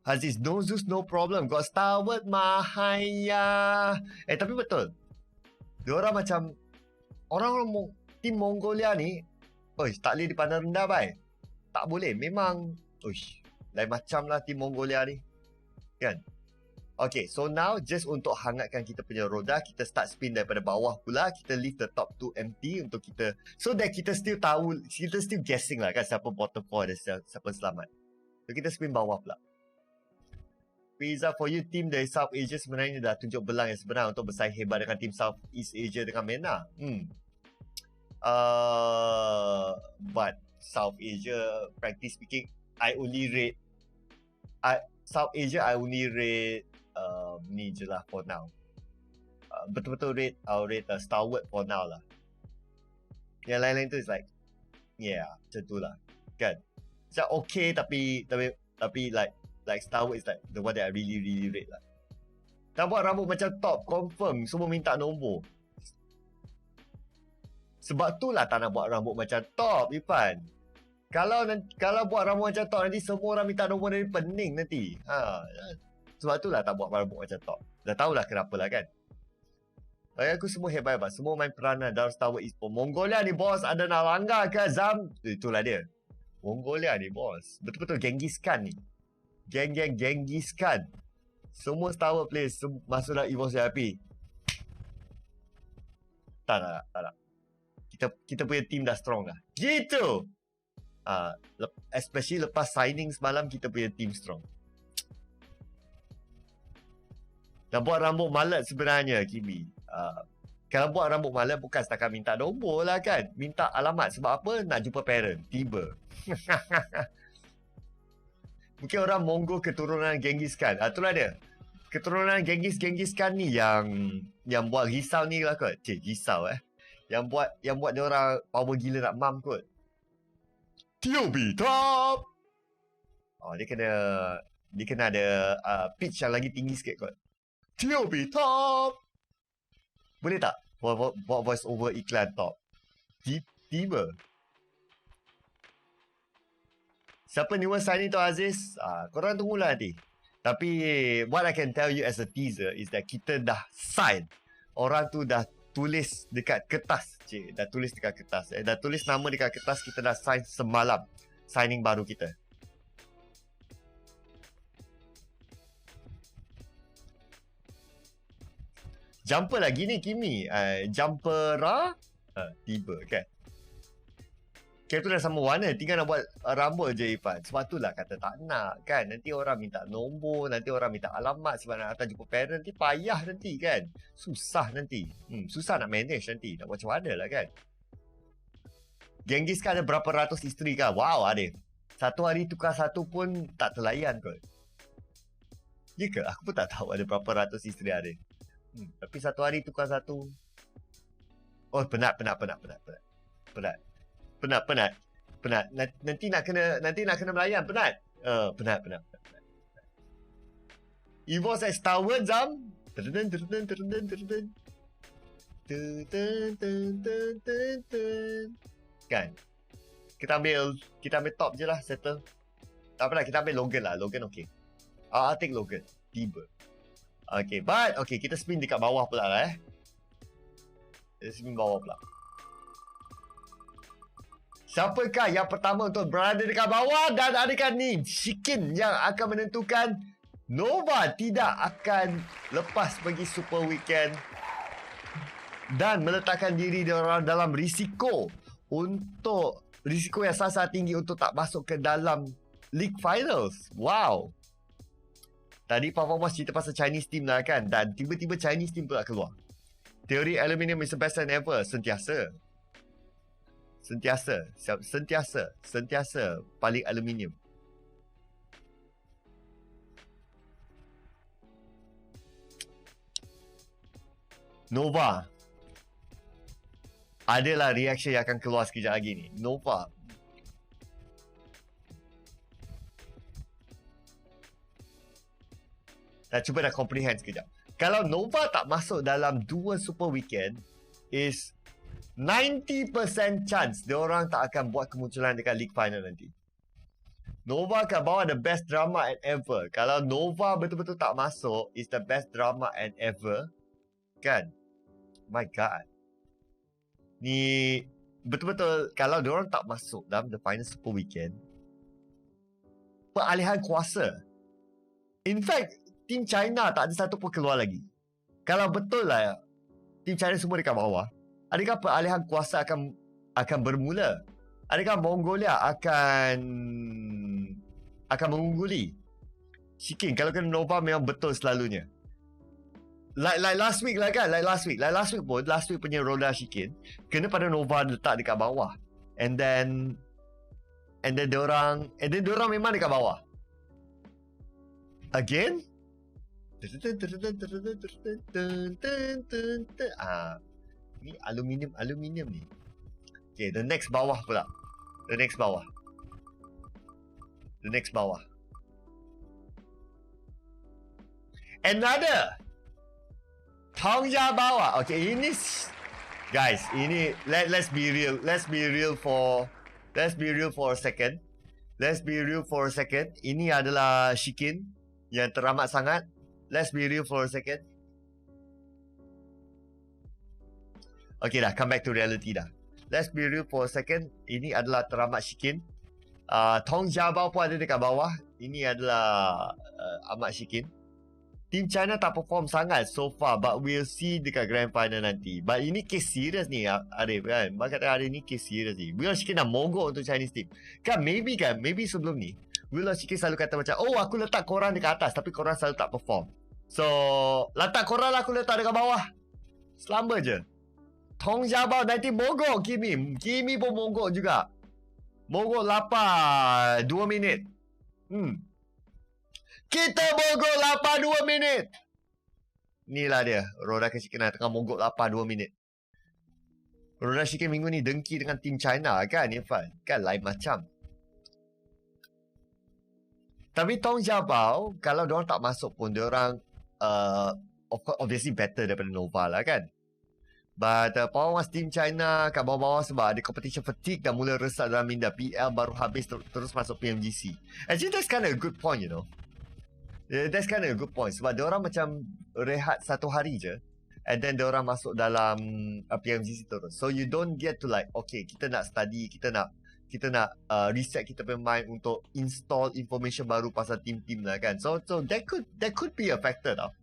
Aziz, no Zeus, no problem. Got Stalwart, Mahaya. Tapi betul. Diorang macam orang tim Mongolia ni, tak boleh dipandang rendah, bai. Tak boleh. Memang, lain macam lah tim Mongolia ni. Kan? Okay, so now just untuk hangatkan kita punya roda, kita start spin daripada bawah pula. Kita leave the top 2 empty untuk kita, so that kita still tahu, kita still guessing lah kan siapa bottom 4 dan siapa selamat. So kita spin bawah pula. Pizza for you, team dari South Asia sebenarnya dah tunjuk belang yang sebenar untuk bersaing hebat dengan tim South East Asia dengan MENA. But South Asia, frankly speaking, I only rate South Asia, I only rate ni je lah for now. Betul-betul rate, I'll rate Stalwart for now lah. Yang lain-lain tu is like, yeah, macam tu lah kan. Macam okay, tapi like Stalwart is like the one that I really rate lah. Tak buat rambut macam top, confirm semua minta nombor. Sebab tu lah tak nak buat rambut macam top, Ipan. Kalau buat rambut macam top, nanti semua orang minta nombor dari pening nanti. Sebab tu lah tak buat rambut macam top. Dah tahulah kenapa lah kan. Bagi aku semua hebat-hebat. Semua main peranan dalam Stalwart Esports. Mongolia ni bos, ada nak langgar ke Zam? Itulah dia. Mongolia ni bos. Betul-betul Genghis Khan ni. Genghis Khan. Semua Stalwart players masuk dalam EVOS VIP. Tak. Kita punya team dah strong lah. Gitu. Especially lepas signing semalam, kita punya team strong. Dah buat rambut malat sebenarnya, Kibi. Kalau buat rambut malat bukan setakat minta nombor lah kan. Minta alamat. Sebab apa? Nak jumpa parent. Tiba. Mungkin orang Mongol keturunan Genghis Khan. Itulah dia. Keturunan Genghis Khan ni yang buat risau ni lah kot. Risau Yang buat dia orang power gila nak mam kot. TOB top. Dia kena ada pitch yang lagi tinggi sikit kot. TOB top. Boleh tak? Buat voice over iklan top. Tiba. Siapa new signing tu Aziz? Korang tunggulah nanti. Tapi what I can tell you as a teaser is that kita dah sign. Orang tu dah tulis dekat kertas. Cik, dah tulis dekat kertas. Dah tulis nama dekat kertas, kita dah sign semalam. Signing baru kita. Jumper lagi ni Kimi. Jumpera tiba kan. Cap tu dah sama warna, tinggal nak buat rambut je Irfan. Sebab tu lah kata tak nak kan. Nanti orang minta nombor, nanti orang minta alamat sebab nak datang jumpa parent. Nanti payah nanti kan. Susah nanti. Susah nak manage nanti. Nak buat macam mana lah kan. Genghis Khan ada berapa ratus isteri kan. Wow Arif. Satu hari tukar satu pun tak terlayan kot. Ya ke? Aku pun tak tahu ada berapa ratus isteri Arif. Tapi satu hari tukar satu. Oh penat. Nanti nak kena melayan. Penat. Penat. Evo's as Star Wars Zam. Kan. Kita ambil top je lah, settle. Tak apalah, kita ambil Logan lah. Logan okay. I'll take Logan. Tiba. Okay, but okay, kita spin dekat bawah pula lah Kita spin bawah pula. Siapakah yang pertama untuk berada dekat bawah? Dan adakah ni Syikin yang akan menentukan Nova tidak akan lepas pergi Super Weekend dan meletakkan diri diorang dalam risiko yang sangat tinggi untuk tak masuk ke dalam League Finals. Wow. Tadi performance cerita pasal Chinese team lah kan, dan tiba-tiba Chinese team pula keluar. Teori aluminium is the best than ever. Sentiasa paling aluminium. Nova. Adalah reaction yang akan keluar sekejap lagi ni. Nova. Cuba dah comprehend sekejap. Kalau Nova tak masuk dalam 2 Super Weekend, is 90% chance diorang tak akan buat kemunculan dekat League Final nanti. Nova akan bawa the best drama and ever. Kalau Nova betul-betul tak masuk, is the best drama and ever. Kan? My God. Ni betul-betul kalau diorang tak masuk dalam the final Super Weekend, peralihan kuasa. In fact, tim China tak ada satu pun keluar lagi. Kalau betul lah tim China semua dekat bawah, adakah peralihan kuasa akan bermula? Adakah Mongolia akan mengungguli Syikin kalau kena Nova memang betul selalunya. Like last week lah kan. Last week punya roda Syikin kena pada Nova letak dekat bawah. And then diorang memang dekat bawah. Again? Ni aluminium ni. Okay, the next bawah pula. Another Tongja bawah. Okay, ini guys, ini let's be real for a second. Ini adalah Syikin yang teramat sangat. Let's be real for a second. Okay dah, come back to reality dah. Let's be real for a second. Ini adalah teramat Syikin. Tong Jabao pun ada dekat bawah. Ini adalah amat Syikin. Tim China tak perform sangat so far, but we'll see dekat grand final nanti. But ini case serious ni Arif kan. Mak kata hari ni case serious ni. Will Syikin dah mogok untuk Chinese team. Maybe sebelum ni Will Syikin selalu kata macam, oh aku letak korang dekat atas tapi korang selalu tak perform. So letak korang lah, aku letak dekat bawah. Selamba je. Tong Jabao nanti mogok Kimi pun mogok juga. Mogok 2 minit. Kita mogok 2 minit. Inilah dia, roda Syikin tengah mogok 2 minit. Roda Syikin minggu ni dengki dengan tim China kan Irfan? Kan lain macam. Tapi Tong Jabao, kalau diorang tak masuk pun, diorang obviously better daripada Nova lah kan. But performance Team China kat bawah-bawah sebab ada competition fatigue dan mula resah dalam minda. PL baru habis terus masuk PMGC. Actually that's kind of a good point, you know. That's kind of a good point. Sebab diorang macam rehat 1 hari je. And then diorang masuk dalam PMGC terus. So you don't get to like, okay, kita nak study, kita nak reset kita punya mind untuk install information baru pasal team-team lah kan. So that could be a factor tau.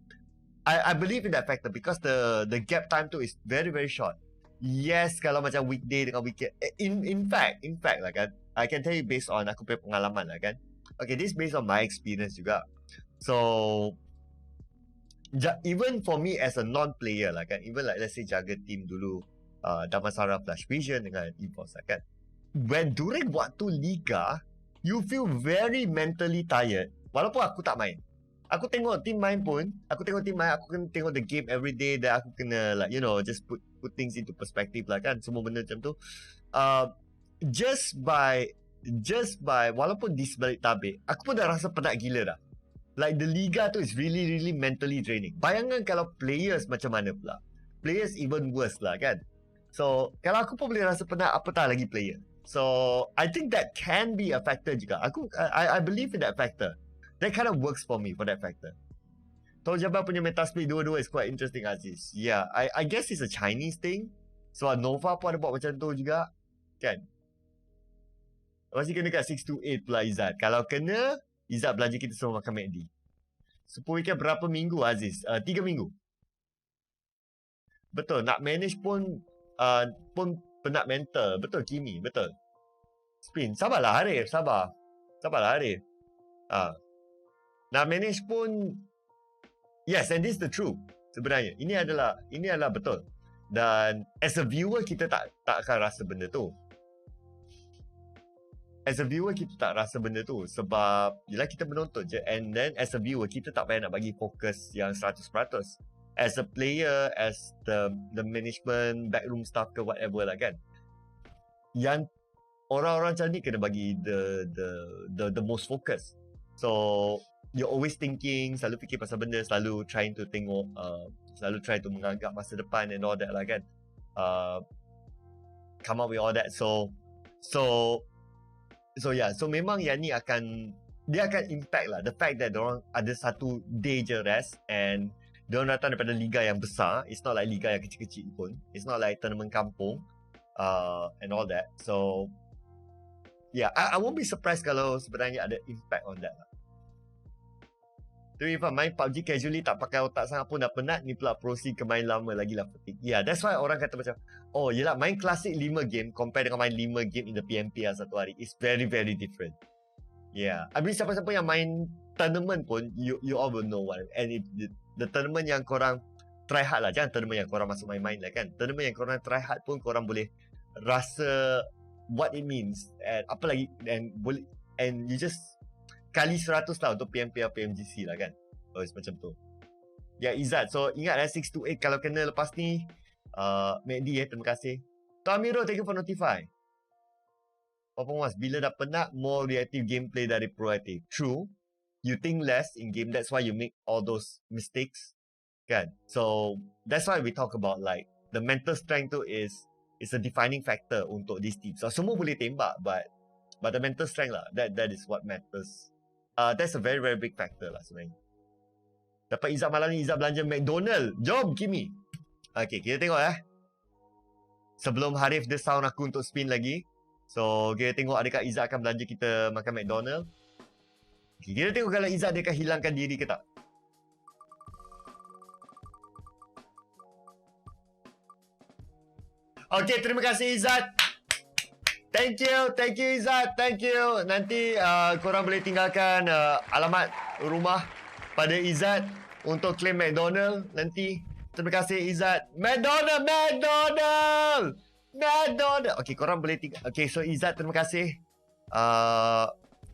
I believe in that factor because the gap time tu is very very short. Yes, kalau macam weekday dengan weekend. In fact lah kan, I can tell you based on aku punya pengalaman lah kan. Okay, this is based on my experience juga. So even for me as a non-player lah kan, even like let's say jaga team dulu Damansara Flash Vision dengan EVOS lah kan, when during waktu liga you feel very mentally tired. Walaupun aku tak main, aku tengok team main pun, aku kena tengok the game every day, dan aku kena like you know just put things into perspective lah kan, semua benda macam tu. Just by walaupun di sebalik tabik, aku pun dah rasa penat gila dah. Like the liga tu is really really mentally draining. Bayangkan kalau players macam mana pula. Players even worse lah kan. So kalau aku pun boleh rasa penat, apatah lagi player. So I think that can be a factor juga. I believe in that factor. That kind of works for me for that factor. Tol Jabbar punya meta split dua-dua is quite interesting, Aziz. Yeah, I guess it's a Chinese thing. So Nova pun ada buat macam tu juga kan. Masih kena kat 6 to 8 pula Izzat. Kalau kena, Izzat belanja kita semua makan McD. 10 weekend berapa minggu Aziz? 3 minggu. Betul, nak manage pun penat mental. Betul Kimi, betul. Spin, sabarlah Arif, sabarlah Arif. Nak manage pun, yes, and this is the truth sebenarnya. Ini adalah betul. Dan as a viewer kita tak akan rasa benda tu. As a viewer kita tak rasa benda tu sebab yelah kita menonton je, and then as a viewer kita tak payah nak bagi fokus yang 100%. As a player, as the management, backroom staff ke whatever lah kan, yang orang-orang macam ni kena bagi the most focus. So you're always thinking, selalu fikir pasal benda, selalu trying to tengok, selalu try to menganggap masa depan and all that lah kan, come up with all that. So yeah, so memang yang ni akan impact lah. The fact that diorang ada satu day je rest, and diorang datang daripada liga yang besar. It's not like liga yang kecil-kecil pun. It's not like tournament kampung and all that. So yeah, I won't be surprised kalau sebenarnya ada impact on that lah. Tu Irfan, main PUBG casually tak pakai otak sangat pun dah penat, ni pula proceed ke main lama lagi lah fatigue. Yeah, that's why orang kata macam, oh yelah, main klasik 5 game compare dengan main 5 game in the PMPR satu hari, it's very very different. Yeah, I mean siapa-siapa yang main tournament pun, you all will know what. And the tournament yang korang try hard lah, jangan tournament yang korang masuk main-main lah kan. Tournament yang korang try hard pun korang boleh rasa what it means, and apa lagi, and you just kali 100 lah untuk PMPR PMGC lah kan. Oh, macam tu. Ya, Izzat, so ingat 6 to 8 kalau kena lepas ni. Mehdi terima kasih. Tuan Amiro, thank you for notify. Papa Mas, bila dah penat, more reactive gameplay dari proactive. True, you think less in game, that's why you make all those mistakes kan. So that's why we talk about like the mental strength tu is a defining factor untuk this team. So semua boleh tembak, but the mental strength lah, that is what matters. That's a very very big factor lah sebenarnya. Dapat Izzat malam ni, Izzat belanja McDonald. Jom Kimi. Okay, kita tengok sebelum Harif dia sound aku untuk spin lagi. So kita tengok adakah Izzat akan belanja kita makan McDonald. Okay, kita tengok kalau Izzat dia akan hilangkan diri ke tak. Okay, terima kasih Izzat. Thank you Izzat, thank you. Nanti korang boleh tinggalkan alamat rumah pada Izzat untuk claim McDonald nanti. Terima kasih Izzat. McDonald. Okay, korang boleh tinggal. Okay, so Izzat terima kasih.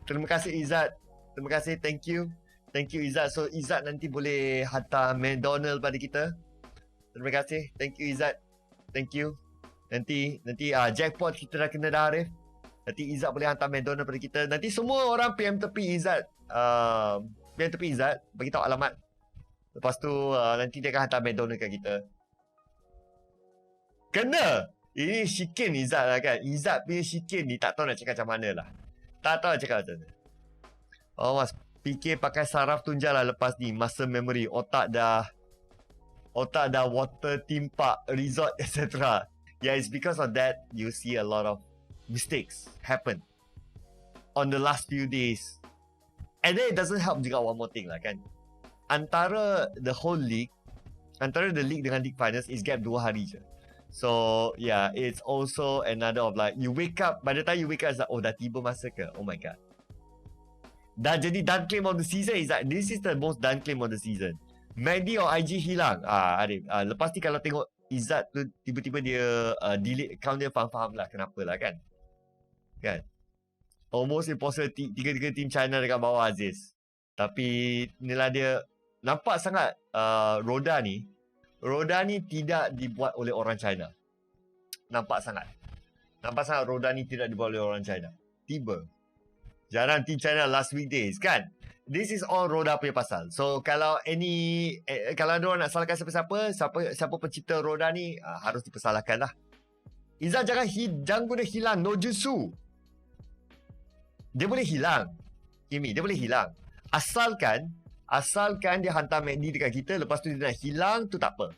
Terima kasih Izzat. Terima kasih, thank you Izzat. So Izzat nanti boleh hantar McDonald pada kita. Terima kasih, thank you Izzat. Thank you. Nanti jackpot kita dah kena dah Arif. Nanti Izzat boleh hantar McDonald pada kita. Nanti semua orang PM tepi Izzat. PM tepi Izzat, bagi tahu alamat. Lepas tu nanti dia akan hantar McDonald kat kita. Kena. Ini Syikin Izzat lah kan. Izzat punya Syikin ni tak tahu nak cakap macam mana lah. Tak tahu nak cakap macam mana. Oh Mas, fikir pakai saraf tunjang lah lepas ni. Muscle memory. Otak dah water theme park, resort, etc. Yeah, it's because of that you see a lot of mistakes happen on the last few days. And then it doesn't help juga one more thing lah kan. Antara the whole league, antara the league dengan league finals is gap 2 hari je. So yeah, it's also another of like, you wake up, by the time you wake up, it's like, oh dah tiba masa ke? Oh my god. Dah jadi done claim of the season, is like, this is the most done claim of the season. Magdi or IG hilang. Arif, lepas ni kalau tengok Izzat tu, tiba-tiba dia delete account dia, faham-faham lah kenapa lah kan. Kan? Almost impossible, tiga-tiga tim China dekat bawah Aziz. Tapi inilah dia, nampak sangat Roda ni tidak dibuat oleh orang China. Nampak sangat Roda ni tidak dibuat oleh orang China. Tiba. Jarang tim China last weekdays kan. This is all Roda punya pasal. So kalau kalau ada orang nak salahkan siapa pencipta Roda ni, harus dipersalahkan lah. Izzat jangan guna hilang no jutsu. Dia boleh hilang. Kimi, dia boleh hilang. Asalkan dia hantar Magdi dekat kita, lepas tu dia nak hilang, tu tak apa.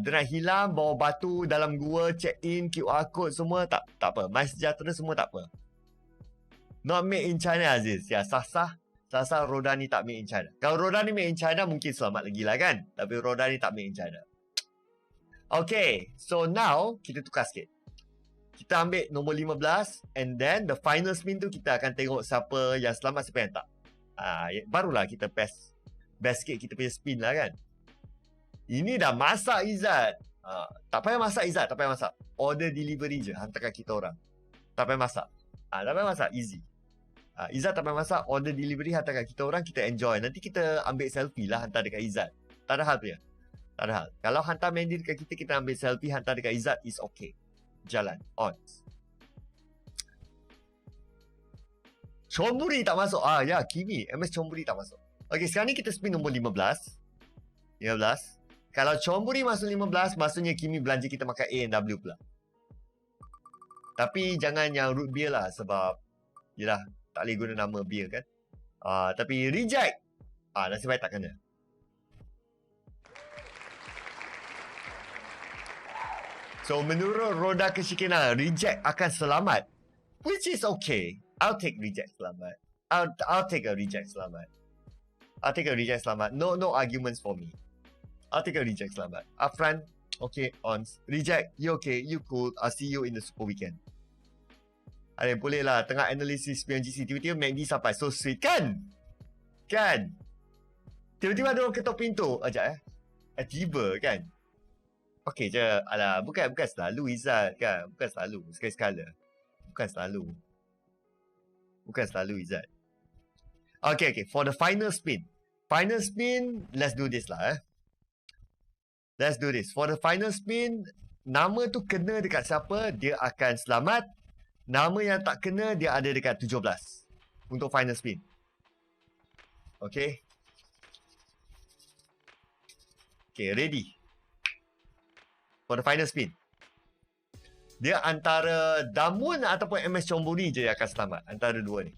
Dia nak hilang, bawa batu dalam gua, check in, QR code semua, tak apa. My sejahtera semua tak apa. Not made in China, Aziz. Ya, sah-sah Roda ni tak made in China. Kalau Roda ni made in China, mungkin selamat lagi lah kan. Tapi Roda ni tak made in China. Okay, so now, kita tukar sikit. Kita ambil nombor 15, and then the final spin tu kita akan tengok siapa yang selamat, siapa yang tak. Barulah kita best sikit kita punya spin lah kan. Ini dah masak Izzat. Tak payah masak Izzat, tak payah masak. Order delivery je, hantarkan kita orang. Tak payah masak. Tak payah masak, easy. Izzat tak payah masak, order delivery, hantarkan kita orang, kita enjoy. Nanti kita ambil selfie lah, hantar dekat Izzat. Tak ada hal punya. Tak ada hal. Kalau hantar Mandy dekat kita ambil selfie, hantar dekat Izzat, is okay. Jalan, on. Chomburi tak masuk. Ya, Kimi. MS Chomburi tak masuk. Okay, sekarang ni kita spin nombor 15. Kalau Chomburi masuk 15, maksudnya Kimi belanja kita makan A&W pula. Tapi jangan yang root beer lah, sebab yelah, tak boleh guna nama beer kan. Tapi reject. Nasib baik tak kena. So menurut Roda Kesyikinan, reject akan selamat. Which is okay. I'll take reject selamat. I'll take a reject selamat. I'll take a reject selamat. No arguments for me. I'll take a reject selamat. Upfront, okay, ons. Reject, you okay, you cool. I'll see you in the super weekend. Ada boleh lah, tengah analisis PMGC, tiba-tiba Magdi sampai. So sweet kan? Kan? Tiba-tiba ada orang ketuk pintu. Tiba kan? Okay je. Alah, bukan selalu Izzat kan? Bukan selalu. Sekali-sekala. Bukan selalu Izzat. Okay. For the final spin. Let's do this lah. Let's do this. For the final spin, nama tu kena dekat siapa, dia akan selamat. Nama yang tak kena, dia ada dekat 17. Untuk final spin. Okay. Okay, ready. For the final spin. Dia antara Damun ataupun MS Chomburi je yang akan selamat. Antara dua ni.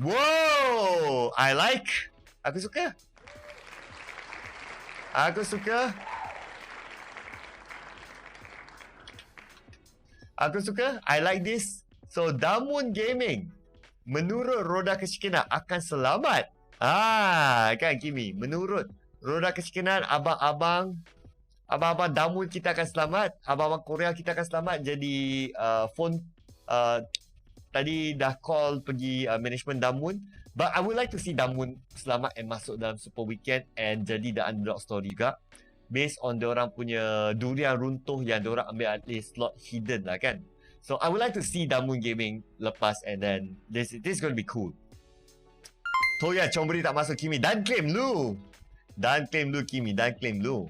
Wow, I like. Aku suka. I like this. So Damun Gaming, menurut Roda Kesyikinan akan selamat. Kan Kimi, menurut Roda Kesyikinan, abang-abang Damun kita akan selamat. Abang-abang Korea kita akan selamat. Jadi phone tadi dah call pergi management Damun. But I would like to see Damun selamat and masuk dalam Super Weekend and jadi the underdog story juga. Based on diorang punya durian runtuh yang diorang ambil at least slot hidden lah kan. So I would like to see Damun Gaming lepas, and then this is going to be cool. Toya Chomburi tak masuk Kimi. Dan claim lu Kimi. Dan claim lu.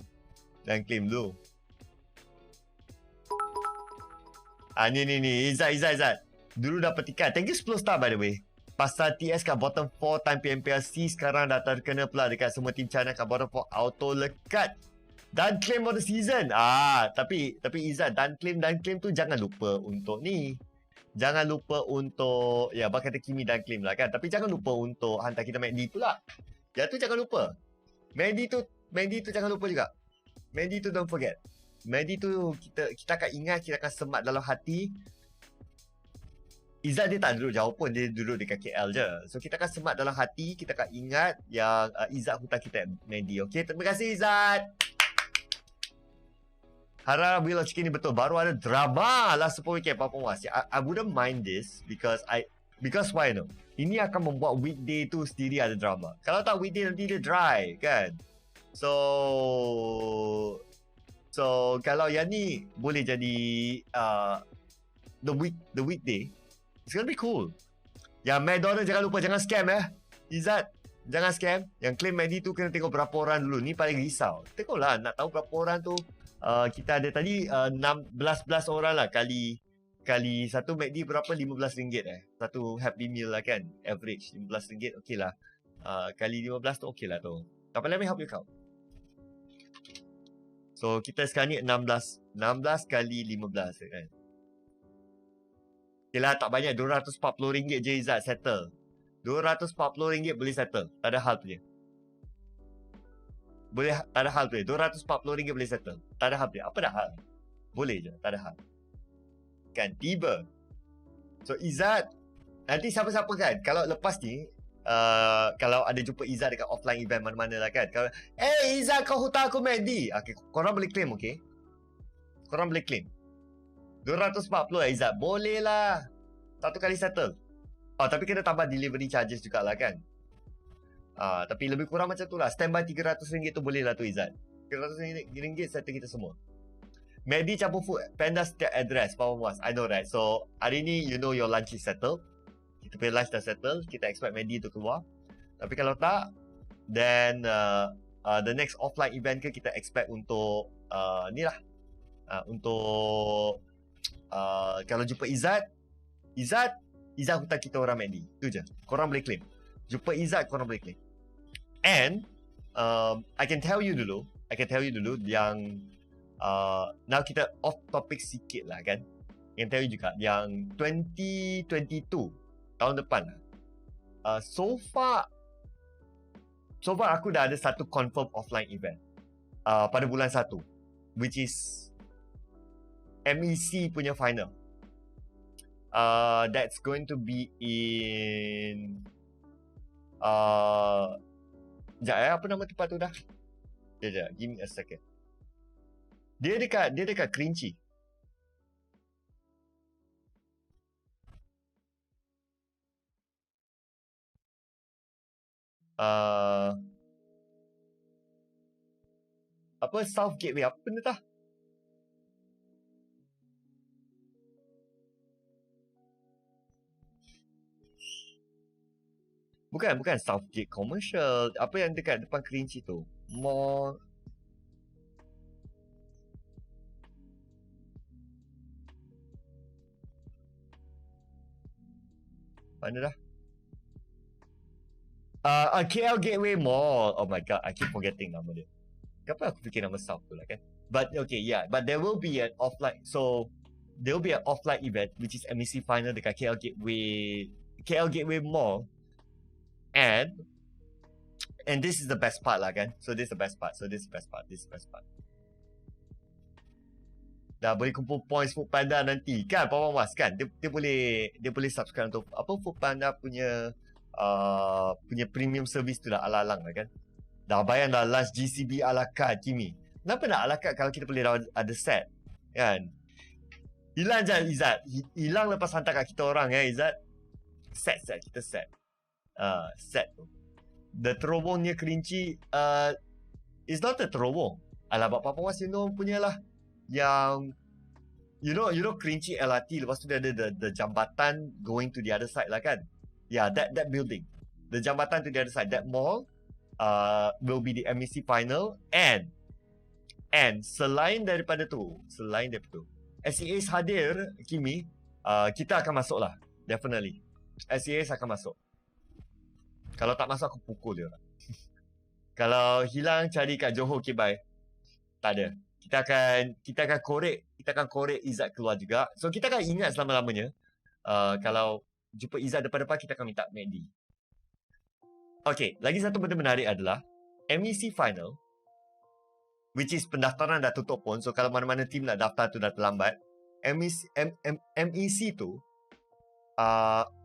Ni Izzat. Dulu dah petikan. Thank you 10 star by the way. Pasal TS kat bottom 4 time PMPLC, sekarang dah terkena pula dekat semua tim China kat bottom 4 auto lekat. Dan claim of the season. Tapi Izzat, dan claim tu jangan lupa untuk ni. Jangan lupa untuk, ya, abang kata Kimi dan claim lah kan. Tapi jangan lupa untuk hantar kita Mandy pula. Yang tu jangan lupa. Mandy tu jangan lupa juga. Mandy tu don't forget. Mandy tu kita akan ingat, kita akan semat dalam hati. Izzat dia tak duduk jauh pun, dia duduk dekat KL je. So kita akan semat dalam hati, kita akan ingat yang Izzat hutang kita Mandy. Okay, terima kasih Izzat. Harap Will of Syikin ni betul. Baru ada drama last 10 weekend Papa Mas. I wouldn't mind this because why no? Ini akan membuat weekday tu sendiri ada drama. Kalau tak weekday nanti dia dry kan. So kalau yang ni boleh jadi the weekday, it's gonna be cool. Yang McDonald jangan lupa, jangan scam Izzat, jangan scam. Yang claim Mandy tu kena tengok berapa orang dulu. Ni paling risau. Tengoklah nak tahu berapa orang tu. Kita ada tadi 16 orang lah kali satu McD berapa? RM15 satu Happy Meal lah kan. Average RM15, okey lah. Kali 15 tu okey lah tu. Tapi let me help you count. So kita sekarang ni 16 kali 15 kan. Okay lah, tak banyak. RM240 je Izzat settle. RM240 boleh settle. Tak ada hal punya. Boleh, tak ada hal tu. RM240 boleh settle. Tak ada hal dia. Apa dah hal? Boleh je, tak ada hal. Kan, tiba. So, Izzat, nanti siapa-siapa kan, kalau lepas ni, kalau ada jumpa Izzat dekat offline event mana-mana lah kan. Kalau, Izzat, kau hutang aku Mandy. Okay, korang boleh claim, okay? Korang boleh claim. RM240 Izzat. Boleh lah. Satu kali settle. Tapi kena tambah delivery charges jugalah kan. Tapi lebih kurang macam tu lah. Standby RM300 tu boleh lah tu Izzat. RM300 settle kita semua. Mandy campur food Panda setiap address Papa Mas. I know right. So hari ni you know your lunch is settled. Kita punya lunch dah settle. Kita expect Mandy tu keluar. Tapi kalau tak, then the next offline event ke kita expect untuk ni lah. Untuk kalau jumpa Izzat hutang kita orang Mandy. Itu je. Korang boleh claim. Jumpa Izzat korang boleh claim. And I can tell you dulu yang now kita off topic sikit lah kan. I can tell you juga yang 2022 tahun depan so far aku dah ada satu confirm offline event pada bulan 1, which is MEC punya final. That's going to be in sekejap apa nama tempat tu dah? Sekejap, give me a second. Dia dekat Kerinci. Apa South Gateway apa benda tah? Bukan Southgate Commercial. Apa yang dekat depan Kerinci tu? Mall. Mana dah? KL Gateway Mall. Oh my god, I keep forgetting nama dia. Kenapa aku fikir nama South tu lah kan? But okay, yeah. But there will be an offline. So, there will be an offline event which is MEC final dekat KL Gateway Mall. And this is the best part lah kan. So this is the best part. Dah boleh kumpul points Food Panda nanti kan Papa Mas kan. Dia boleh subscribe untuk apa Food Panda punya premium service tu lah ala-alang lah kan. Dah bayang dah lunch GCB ala carte Kimi. Kenapa nak ala carte kalau kita boleh ada set kan? Hilang je Izzat. Hilang lepas hantar kat kita orang Izzat. Set kita set. Set tu. The terowongnya Kerinci is not the terowong. Alah Papa Mas you know punya lah. Yang you know Kerinci LRT lepas tu dia ada the jambatan going to the other side lah kan. Yeah, that building. The jambatan to the other side, that mall will be the MEC final and selain daripada tu SEAs hadir Kimi, kita akan masuk lah. Definitely. SEAs akan masuk. Kalau tak masuk aku pukul dia orang. Kalau hilang cari kat Johor, okay bye. Tak ada. Kita akan korek Izzat keluar juga. So kita akan ingat selama-lamanya. Kalau jumpa Izzat depan-depan, kita akan minta MACD. Okay, lagi satu benda menarik adalah MEC final, which is pendaftaran dah tutup pun. So kalau mana-mana team nak daftar tu dah terlambat. MEC tu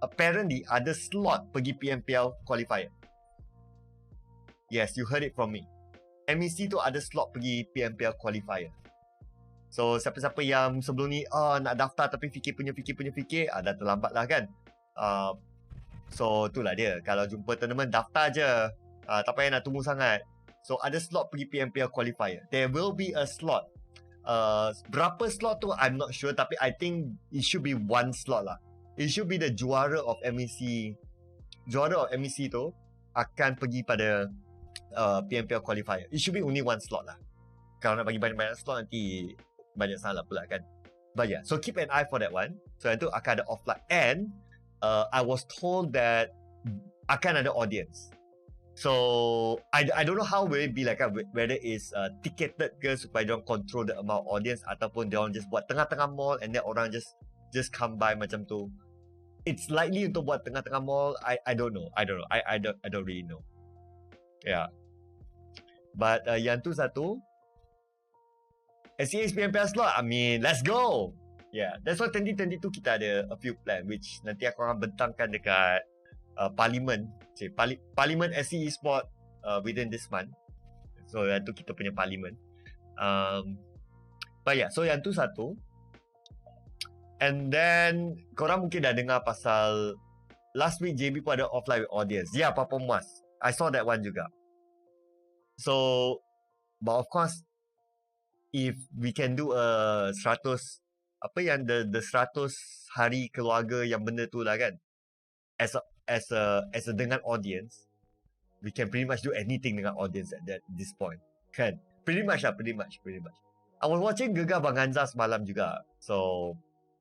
apparently ada slot pergi PMPL qualifier. Yes, you heard it from me. MEC tu ada slot pergi PMPL qualifier. So siapa-siapa yang sebelum ni nak daftar tapi fikir, dah terlambat lah kan. So itulah dia. Kalau jumpa tournament, daftar je. Tak payah nak tunggu sangat. So ada slot pergi PMPL qualifier. There will be a slot. Berapa slot tu I'm not sure, tapi I think it should be one slot lah. It should be the juara of MEC. Juara of MEC tu akan pergi pada PMPL qualifier. It should be only one slot lah. Kalau nak bagi banyak-banyak slot, nanti banyak salah pula kan. But yeah, so keep an eye for that one. So yang tu akan ada offline. And I was told that akan ada audience. So I don't know how will it be like, whether it's ticketed ke supaya diorang control the amount of audience, ataupun diorang just buat tengah-tengah mall and then orang just come by macam tu. It's likely untuk buat tengah-tengah mall. I don't know. I don't really know. Yeah. But yang tu satu, SEA PMPL slot, I mean, let's go. Yeah, that's why 2022 kita ada a few plan, which nanti aku akan bentangkan dekat Parlimen. Parlimen SEA Sport within this month. So yang tu kita punya Parlimen. But yeah, so yang tu satu. And then korang mungkin dah dengar pasal last week JB pun ada offline with audience. Yeah, Papa Muas, I saw that one juga. So but of course, if we can do a 100, apa yang the 100 hari keluarga yang benda tu lah kan, as a dengan audience, we can pretty much do anything dengan audience at this point kan. Pretty much. I was watching Gegar Banganza semalam juga. So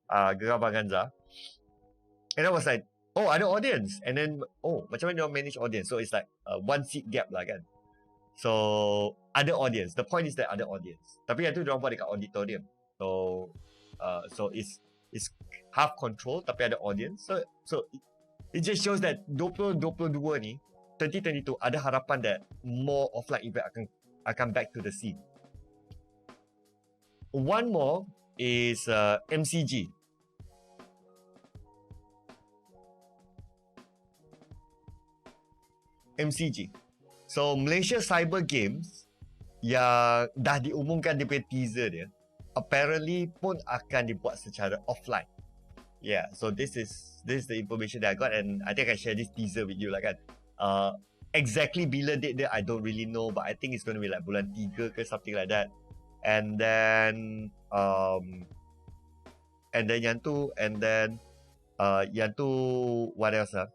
Gegar Banganza, and I was like, oh, ada audience. And then macam mana dia manage audience? So it's like one seat gap lah kan. So ada audience. The point is that ada audience. Tapi yang tu diorang buat dekat auditorium. So it's half control tapi ada audience. So it just shows that 2022 ni, 2022 ada harapan that more offline event akan back to the scene. One more is MCG. So Malaysia Cyber Games yang dah diumumkan dia punya teaser dia, apparently pun akan dibuat secara offline. Yeah, so this is the information that I got, and I think I share this teaser with you lah kan. Exactly bila date dia I don't really know, but I think it's going to be like bulan 3 ke something like that. And then yang tu what else ah?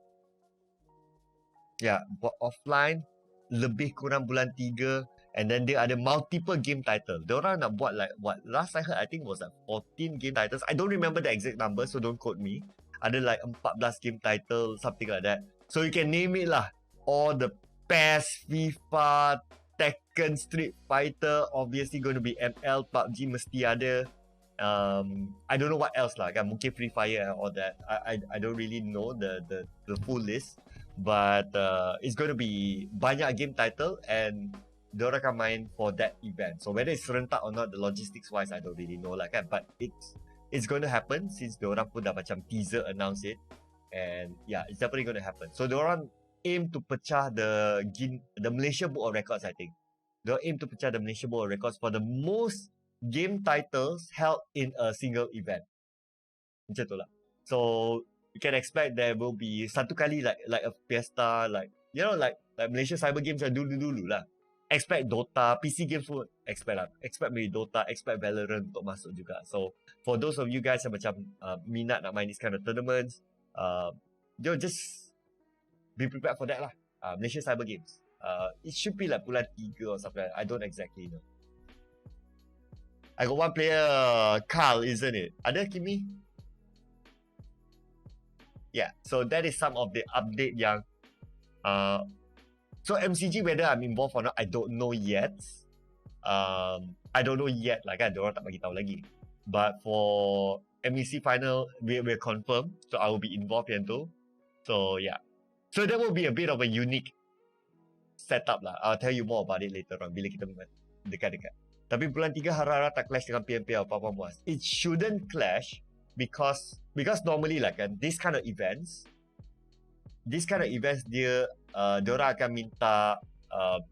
Yeah, buat offline lebih kurang bulan 3. And then dia ada multiple game title. Diorang nak buat like what? Last I heard, I think was like 14 game titles. I don't remember the exact number, so don't quote me. Ada like 14 game title, something like that. So you can name it lah. All the PES, FIFA, Tekken, Street Fighter, obviously going to be ML, PUBG mesti ada. I don't know what else lah kan. Mungkin Free Fire and all that. I don't really know the full list. But it's going to be banyak game title, and diorang akan main for that event. So whether it's serentak or not, the logistics wise I don't really know lah kan. But it's going to happen since diorang pun dah macam teaser announce it. And yeah, it's definitely going to happen. So diorang aim to pecah the Malaysia Book of Records, I think. Diorang aim to pecah the Malaysia Book of Records for the most game titles held in a single event. Macam tu lah. So you can expect there will be satu kali like a fiesta, like you know, like Malaysia Cyber Games yang dulu lah. Expect Dota, PC games pun expect lah. Expect maybe Dota, expect Valorant untuk masuk juga. So for those of you guys yang macam minat nak main this kind of tournaments, just be prepared for that lah. Malaysia Cyber Games. It should be like bulan 3 or something like that. I don't exactly know. I got one player, Carl, isn't it? Ada Kimi? Yeah, so that is some of the update yang so MCG, whether I'm involved or not, I don't know yet. I don't know yet lah kan, diorang tak bagi tahu lagi. But for MEC final, we're confirmed. So I will be involved yang tu. So yeah. So that will be a bit of a unique setup lah. I'll tell you more about it later on bila kita dekat-dekat. Tapi bulan 3 harap-harap tak clash dengan PMPL apa-apa puas. It shouldn't clash because normally lah kan, this kind of events dia diorang akan minta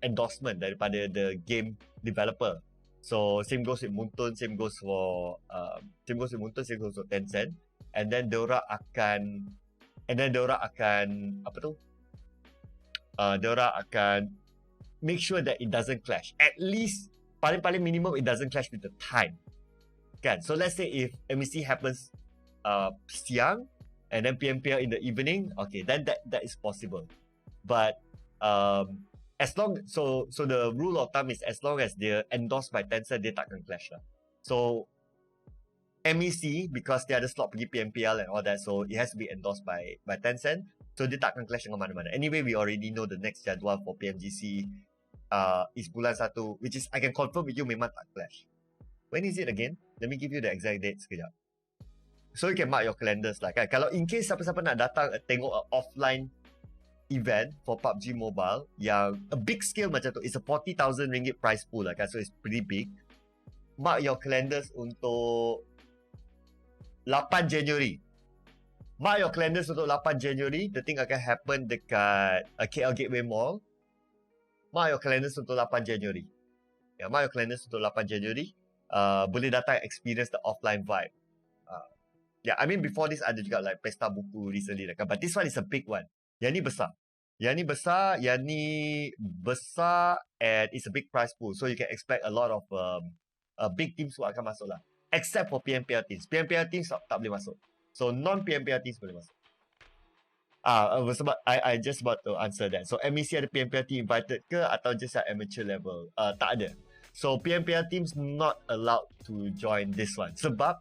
endorsement daripada the game developer. So same goes with Muntun, same goes for Tencent, and then diorang akan apa tu? Diorang akan make sure that it doesn't clash. At least paling minimum it doesn't clash with the time. Kan? So let's say if MEC happens siang and then PMPL in the evening, okay, then that is possible. But as long so the rule of thumb is as long as they're endorsed by Tencent, dia takkan clash lah. So MEC, because dia ada slot pergi PMPL and all that, so it has to be endorsed by Tencent. So dia takkan clash dengan mana-mana. Anyway, we already know the next jadual for PMGC is bulan 1, which is I can confirm with you memang tak clash. When is it again? Let me give you the exact date sekejap. So you can mark your calendars lah kan. Kalau in case siapa-siapa nak datang tengok a offline event for PUBG Mobile yang a big scale macam tu, it's a 40,000 ringgit prize pool lah kan, so it's pretty big. Mark your calendars untuk 8 January. Mark your calendars untuk 8 January. The thing akan happen dekat KL Gateway Mall. Mark your calendars untuk 8 January. Ya, mark your calendars untuk 8 January. Boleh datang experience the offline vibe. Yeah, I mean before this ada juga like pesta buku recently lah kan, but this one is a big one. Yang ni besar and it's a big prize pool, so you can expect a lot of big teams who akan masuk lah, except for PMPL teams. PMPL teams tak boleh masuk, so non-PMPL teams boleh masuk. I just about to answer that. So MEC ada PMPL team invited ke atau just at amateur level? Tak ada. So PMPL teams not allowed to join this one sebab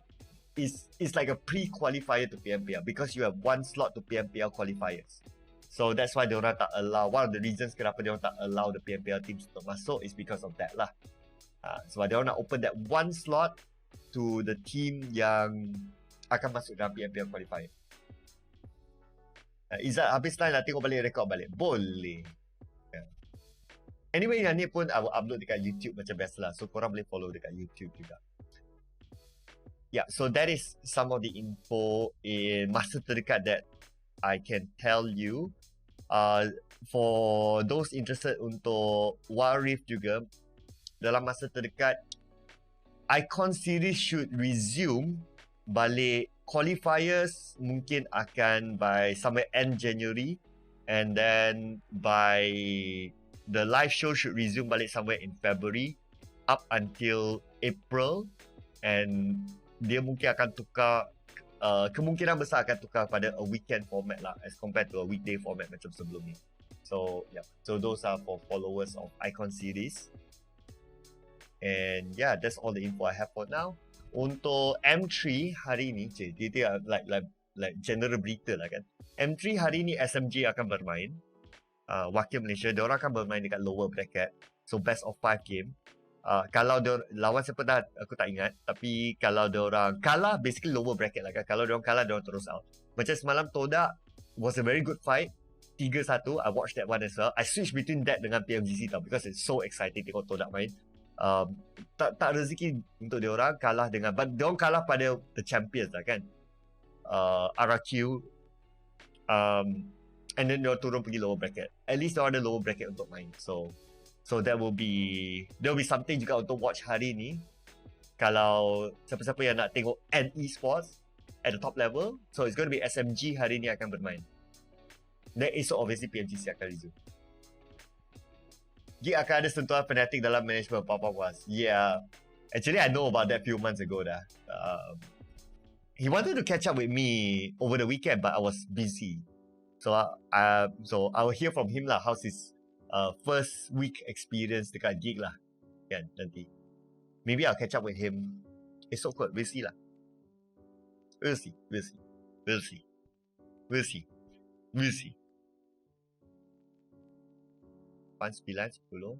it's like a pre-qualifier to PMPL because you have one slot to PMPL qualifiers. So that's why diorang tak allow. One of the reasons kenapa diorang tak allow the PMPL teams untuk masuk is because of that lah. Sebab diorang nak open that one slot to the team yang akan masuk dalam PMPL qualifier. Izzat, habis line lah tengok balik, rekod balik. Boleh. Yeah. Anyway, yang ni pun I will upload dekat YouTube macam biasa lah. So korang boleh follow dekat YouTube juga. Yeah, so that is some of the info in masa terdekat that I can tell you. For those interested untuk Wild Rift juga, dalam masa terdekat, Icon series should resume balik. Qualifiers mungkin akan by somewhere end January, and then by the live show should resume balik somewhere in February up until April, and dia mungkin akan tukar, kemungkinan besar akan tukar pada a weekend format lah as compared to a weekday format macam sebelum ni. So yeah, so those are for followers of Icon series. And yeah, that's all the info I have for now. Untuk M3 hari ni, dia like general berita lah kan. M3 hari ni SMG akan bermain. Wakil Malaysia, diorang akan bermain dekat lower bracket. So best of 5 game. Kalau lawan siapa dah aku tak ingat, tapi kalau diorang kalah, basically lower bracket lah kan. Kalau diorang kalah, diorang terus out. Macam semalam Todak was a very good fight. 3-1, I watched that one as well. I switched between that dengan PMGC tau, because it's so exciting tengok Todak main. Tak rezeki untuk diorang kalah dengan, but diorang kalah pada the champions lah kan, RRQ, and then diorang turun pergi lower bracket. At least diorang ada lower bracket untuk main. So there will be something juga untuk watch hari ni. Kalau siapa-siapa yang nak tengok N-Esports at the top level, so it's going to be SMG hari ni akan bermain. Then esok obviously PMGC akan resume. Gig akan ada sentuhan fanatik dalam management apa-apa was. Yeah, actually I know about that few months ago dah. He wanted to catch up with me over the weekend, but I was busy. So I will hear from him lah. How's his first week experience dekat gig lah, kan nanti. Maybe I'll catch up with him esok kot. We'll see lah. We'll see. 9, 10.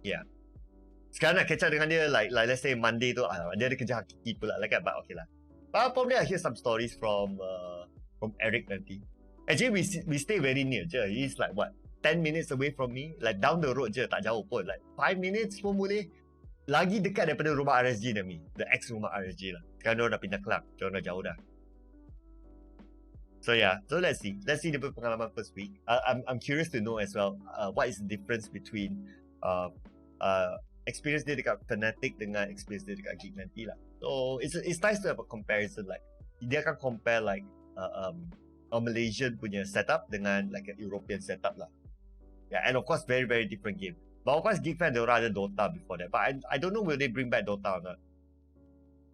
Yeah. Sekarang nak catch up dengan dia, like let's say Monday tu, dia ada kerja hakiki pula lah kan, but okay lah. But probably I hear some stories from Eric nanti. Actually, we stay very near je. He's like what, 10 minutes away from me, like down the road je, tak jauh pun, like 5 minutes pun boleh. Lagi dekat daripada rumah RSG Nami, the ex rumah RSG lah. Sekarang dia dah pindah club, dia dah jauh dah. So yeah, so let's see dia pengalaman first week. I'm curious to know as well, what is the difference between experience dia dekat Fnatic dengan experience dia dekat Geek nanti lah. So it's nice to have a comparison, like dia akan compare like a Malaysian punya setup dengan like a European setup lah. Yeah, and of course very very different game. But of course Geek fan diorang ada Dota before that, but I don't know will they bring back Dota or not.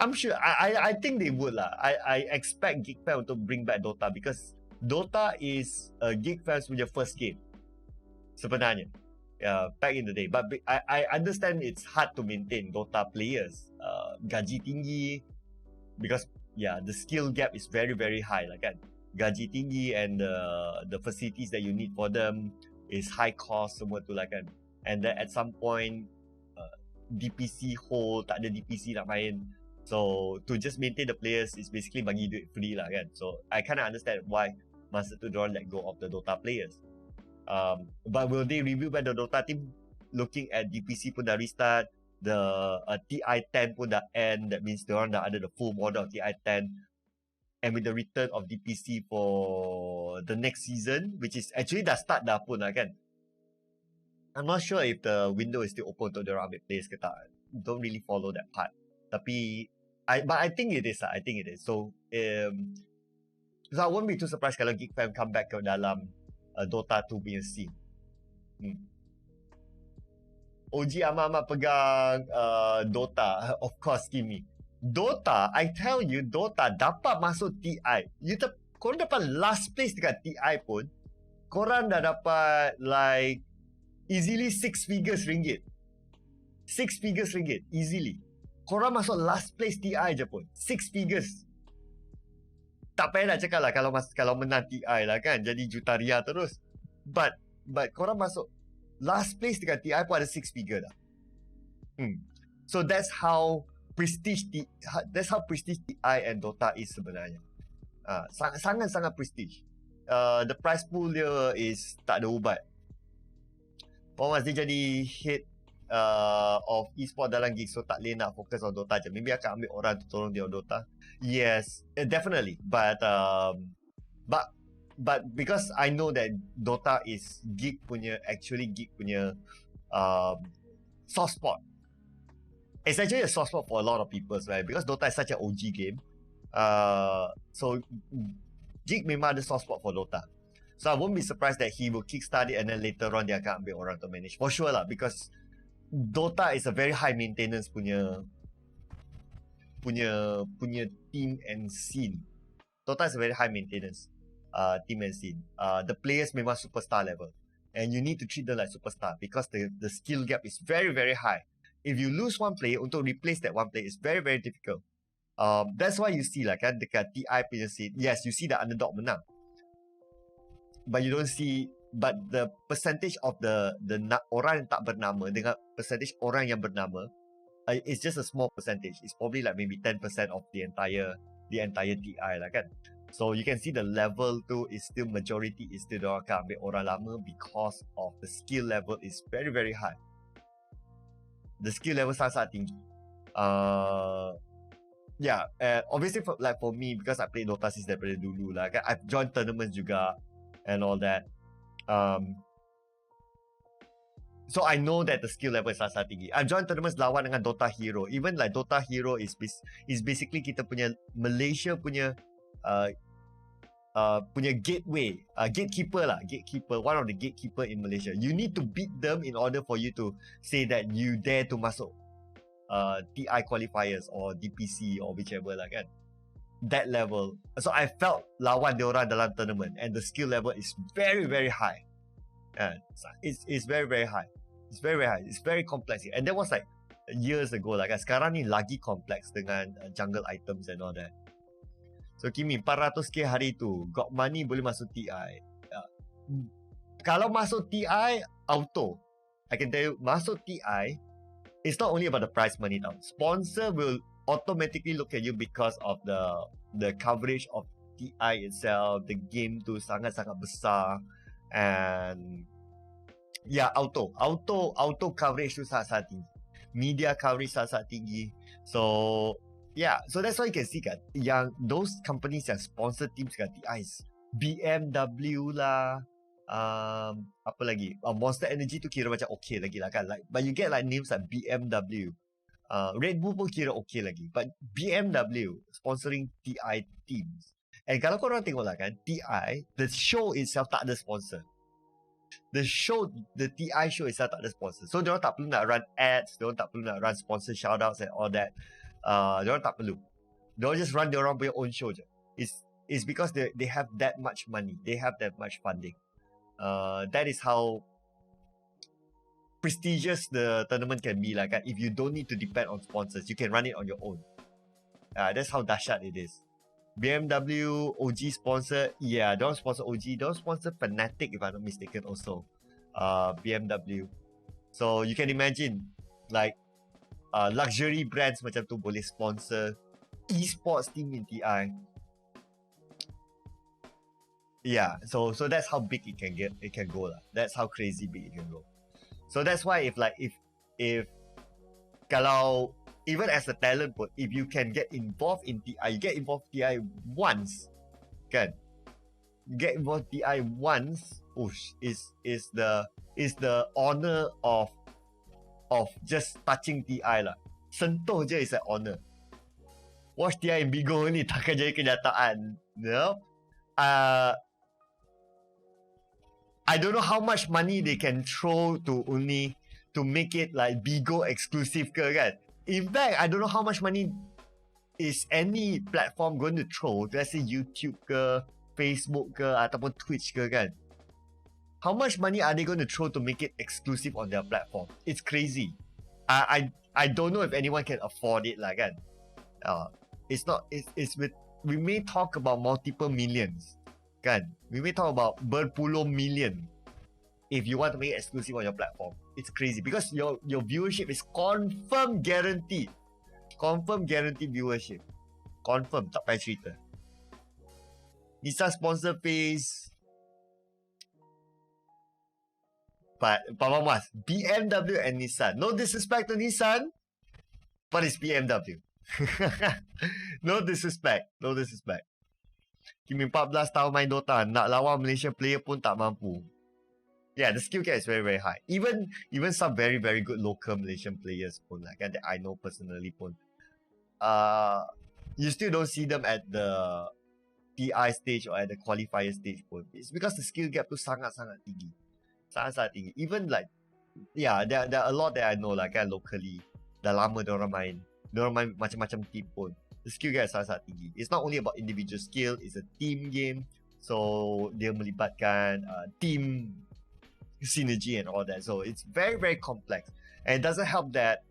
I'm sure I think they would lah. I expect Geek fan untuk bring back Dota because Dota is Geek fans punya first game sebenarnya. Back in the day, but I understand it's hard to maintain Dota players. Gaji tinggi because the skill gap is very very high lah kan. Gaji tinggi and the facilities that you need for them is high cost semua tu lah kan. And then at some point DPC hold, tak ada DPC nak main. So to just maintain the players is basically bagi duit free lah kan. So I kind of understand why masa tu diorang let go of the Dota players. But will they review by the Dota team? Looking at DPC pun dah restart, the TI10 pun dah end. That means diorang dah ada the full model of TI10. And with the return of DPC for the next season, which is actually dah start dah pun lah kan. I'm not sure if the window is still open untuk diorang ambil players ke tak. Don't really follow that part. Tapi but I think it is lah. I think it is. So I won't be too surprised kalau Geek Fam come back ke dalam Dota 2 punya scene. OG amat-amat pegang Dota. Of course Kimi. Dota, I tell you, Dota dapat masuk TI. Korang dapat last place dekat TI pun, korang dah dapat like easily 6 figures ringgit. 6 figures ringgit, easily. Korang masuk last place TI je pun, 6 figures. Tak payah nak cakap lah kalau menang TI lah kan, jadi jutaria terus. But korang masuk last place dekat TI pun ada 6 figure dah. So that's how prestige TI and Dota is sebenarnya. Sangat-sangat prestige. The prize pool dia is tak ada ubat. Once dia jadi head of e-sport dalam Geek, so tak boleh nak fokus on Dota je. Maybe akan ambil orang tu tolong dia on Dota. Yes, definitely. But because I know that Dota is Geek punya soft spot. It's actually a soft spot for a lot of people, right? Because Dota is such an OG game. So Geek memang ada soft spot for Dota. So I won't be surprised that he will kickstart it and then later on dia akan ambil orang to manage. For sure lah, because Dota is a very high maintenance punya team and scene. Dota is a very high maintenance team and scene. The players memang superstar level. And you need to treat them like superstar because the skill gap is very very high. If you lose one player, untuk replace that one player is very very difficult. That's why you see lah kan dekat TI punya scene, yes you see the underdog menang, but you don't see, but the percentage of the orang yang tak bernama dengan percentage orang yang bernama, it's just a small percentage. It's probably like maybe 10% of the entire TI lah kan. So you can see the level tu is still majority is still diorang akan ambil orang lama because of the skill level is very very high. The skill level sangat tinggi. Obviously for me, because I played Dota since daripada dulu lah kan, I've joined tournaments juga and all that. So I know that the skill level is sangat tinggi. I've joined tournaments lawan dengan Dota Hero. Even like Dota Hero is basically kita punya Malaysia punya gateway, gatekeeper, one of the gatekeeper in Malaysia. You need to beat them in order for you to say that you dare to masuk TI qualifiers or DPC or whichever lah kan. That level. So I felt lawan diorang dalam tournament and the skill level is very very high. It's very very high. It's very very high. It's very complex. And that was like years ago lah kan. Sekarang ni lagi complex dengan jungle items and all that. So Kimi, 400k hari tu, got money boleh masuk TI. Kalau masuk TI, auto. I can tell you, masuk TI, it's not only about the prize money now. Sponsor will automatically look at you because of the coverage of TI itself. The game tu sangat-sangat besar. And yeah, auto coverage tu sangat-sangat tinggi. Media coverage sangat-sangat tinggi. So yeah, so that's why you can see kan, yang those companies yang sponsor teams kat TIs, BMW lah, apa lagi, Monster Energy tu kira macam okay lagi lah kan, like, but you get like names like BMW, Red Bull pun kira okay lagi, but BMW sponsoring TI teams. And kalau korang tengok lah kan, TI, the show itself tak ada sponsor. The TI show itself tak ada sponsor. So, diorang tak perlu nak run ads, diorang tak perlu nak run sponsor shoutouts and all that. Diorang tak perlu. Diorang just run diorang punya own show je. It's because they have that much money. They have that much funding. That is how prestigious the tournament can be lah kan. If you don't need to depend on sponsors, you can run it on your own. That's how dahsyat it is. BMW, OG sponsor, yeah, don't sponsor OG, don't sponsor Fnatic if I'm not mistaken also. BMW. So you can imagine, like, luxury brands macam tu boleh sponsor esports team in TI. Yeah, so that's how big it can go lah. That's how crazy big it can go. So that's why if kalau even as a talent pun, if you can get involved in TI, you get involved TI once, kan? Get involved TI once, is the honor of just touching TI lah. Sentuh je is an honor. Watch TI in Bigo ni takkan jadi kenyataan. No? I don't know how much money they can throw to make it like Bigo exclusive ke kan? In fact, I don't know how much money is any platform going to throw. Let's say YouTube ke, Facebook ke, ataupun Twitch ke kan. How much money are they going to throw to make it exclusive on their platform? It's crazy. I don't know if anyone can afford it lah kan. It's with, we may talk about multiple millions kan. We may talk about berpuluh million if you want to make it exclusive on your platform. It's crazy because your viewership is confirm guaranteed. Confirm guaranteed viewership. Confirm, tak payah cerita. Nissan sponsor phase. But Papa Mas, BMW and Nissan. No disrespect to Nissan, but it's BMW. No disrespect. No disrespect. Kimi 14 tahun main Dota, nak lawan Malaysia player pun tak mampu. Yeah, the skill gap is very, very high. Even some very, very good local Malaysian players pun lah kan, that I know personally pun. You still don't see them at the TI stage or at the qualifier stage pun. It's because the skill gap tu sangat-sangat tinggi. Sangat-sangat tinggi. Even like, yeah, there are a lot that I know lah kan locally. Dah lama diorang main. Diorang main macam-macam team pun. The skill gap sangat-sangat tinggi. It's not only about individual skill, it's a team game. So, dia melibatkan team synergy and all that. So it's very, very complex. And it doesn't help that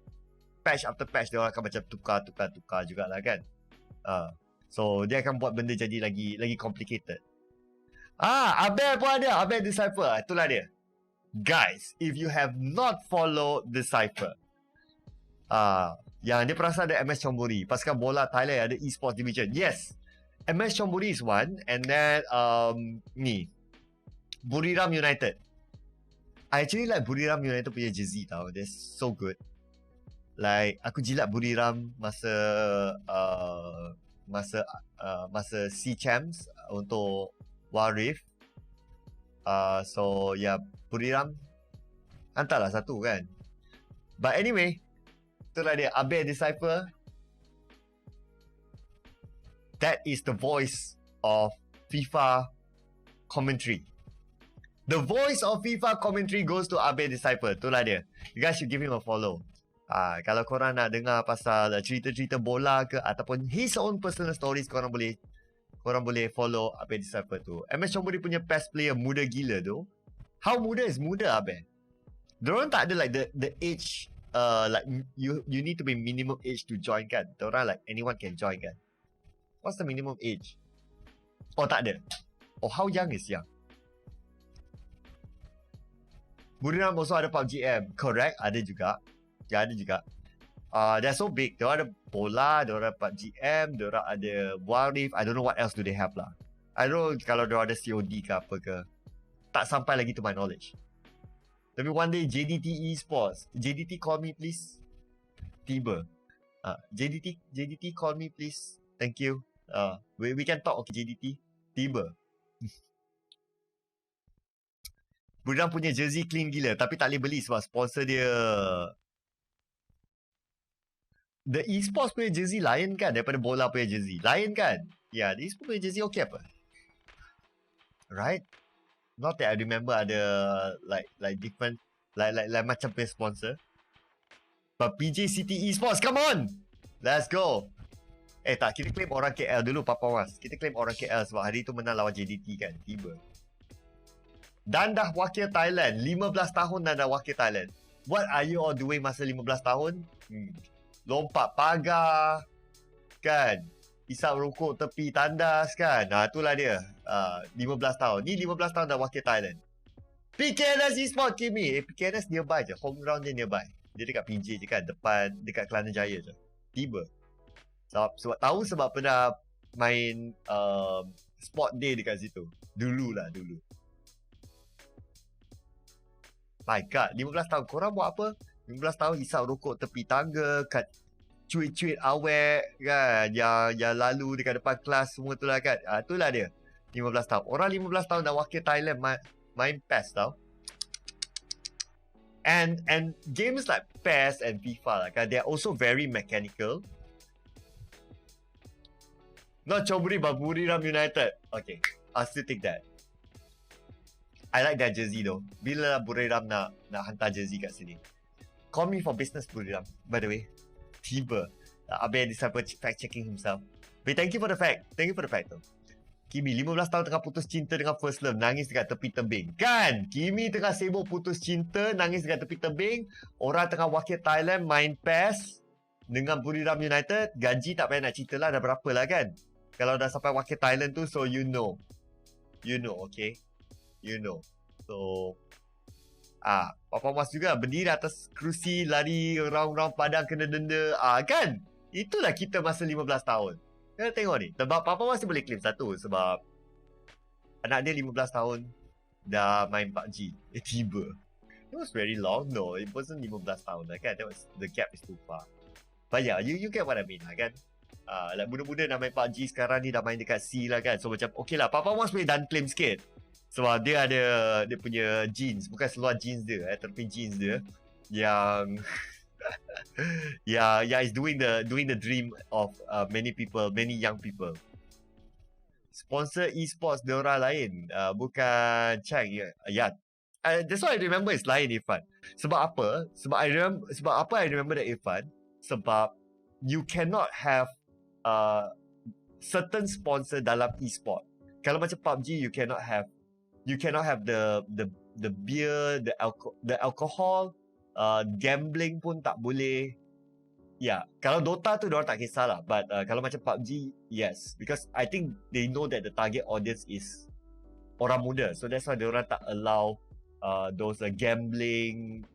patch after patch dia orang akan macam tukar jugalah kan. So dia akan buat benda jadi lagi complicated. Abel pun ada, Abel Decipher. Itulah dia. Guys, if you have not followed Decipher, yang dia perasan ada MS Chonburi, pasukan bola Thailand ada esports division. Yes, MS Chonburi is one. And then Buriram United. I actually like Buriram United punya jersey tau. They're so good. Like, aku jilat Buriram masa Sea Champs untuk Warif. So, yeah, Buriram hantarlah satu kan. But anyway, itulah dia. Abel Decipher. That is the voice of FIFA commentary. The voice of FIFA commentary goes to Abel Decipher. Itulah dia. You guys should give him a follow. Kalau korang nak dengar pasal cerita-cerita bola ke ataupun his own personal stories, korang boleh follow Abel Decipher tu. MS Chonburi punya best player muda gila tu. How muda is muda Abel? Diorang tak ada like the age, like you need to be minimum age to join kan. Diorang like anyone can join kan. What's the minimum age? Oh tak ada. Oh, how young is young? Buriram also ada PUBG M. Correct, ada juga. Ya, ada juga. They're so big. Diorang ada bola, diorang ada PUBG M, diorang ada Warif. I don't know what else do they have lah. I don't know kalau diorang ada COD ke apa ke. Tak sampai lagi to my knowledge. Tapi one day JDT Esports. JDT call me please. Tiba. JDT call me please. Thank you. We can talk, okay, JDT. Tiba. Buriram punya jersey clean gila. Tapi tak boleh beli sebab sponsor dia. The Esports punya jersey lain kan daripada bola punya jersey. Lain kan? Ya, the Esports punya jersey okay apa? Right? Not that I remember ada like different like macam punya sponsor. But PJ City Esports, come on! Let's go! Tak, kita claim orang KL dulu, Papa Mas. Kita claim orang KL sebab hari tu menang lawan JDT kan. Tiba. Dan dah wakil Thailand. 15 tahun dan dah wakil Thailand. What are you all doing masa 15 tahun? Lompat pagar. Kan? Isap rokok tepi tandas kan. Itulah dia. 15 tahun. Ni 15 tahun dah wakil Thailand. PKNS Esports Kimi. PKNS nearby je. Home ground dia nearby. Dia dekat PJ je kan. Depan, dekat Kelana Jaya je. Tiba. Sebab tahu sebab pernah main sport day dekat situ. Dulu. My God. 15 tahun. Korang buat apa? 15 tahun isap rokok tepi tangga. Kat cuit-cuit awek kan, yang lalu dekat depan kelas semua tu lah kan. Itulah dia 15 tahun. Orang 15 tahun dah wakil Thailand main PES tau. And games like PES and FIFA lah kan, they are also very mechanical. Not Chobri but Buriram United. Okay, I'll still take that. I like that jersey though. Bila Buriram nak hantar jersey kat sini. Call me for business Buriram, by the way. Tiba. Abang disciple fact checking himself. But thank you for the fact. Thank you for the fact tu. Kimi 15 tahun tengah putus cinta dengan first love, nangis dekat tepi tebing. Kan? Kimi tengah sibuk putus cinta, nangis dekat tepi tebing. Orang tengah wakil Thailand main PES dengan Buriram United. Gaji tak payah nak cerita lah, dah berapa lah kan? Kalau dah sampai wakil Thailand tu, so you know. You know, okay? You know. So Papa Mas juga berdiri atas kerusi, lari round-round padang kena denda. Kan? Itulah kita masa 15 tahun. Kena tengok ni. Sebab Papa Mas boleh claim satu. Sebab anak dia 15 tahun dah main PUBG. Tiba. It was very long. No, it wasn't 15 tahun lah kan. That was, the gap is too far. But yeah, you get what I mean lah kan. Like budak-budak dah main PUBG sekarang ni dah main dekat C lah kan. So macam okay lah. Papa Mas boleh dan claim sikit. Sebab dia ada dia punya jeans, bukan seluar jeans dia, tapi jeans dia yang is doing the dream of many people, many young people. Sponsor esports dia orang lain, bukan Chang. That's why I remember it's lain Irfan. Sebab apa? Sebab apa I remember that Irfan? Sebab you cannot have certain sponsor dalam esport. Kalau macam PUBG, you cannot have the beer, the alcohol, gambling pun tak boleh. Kalau Dota tu diorang tak kisahlah, but kalau macam PUBG, yes, because I think they know that the target audience is orang muda, so that's why diorang tak allow those gambling,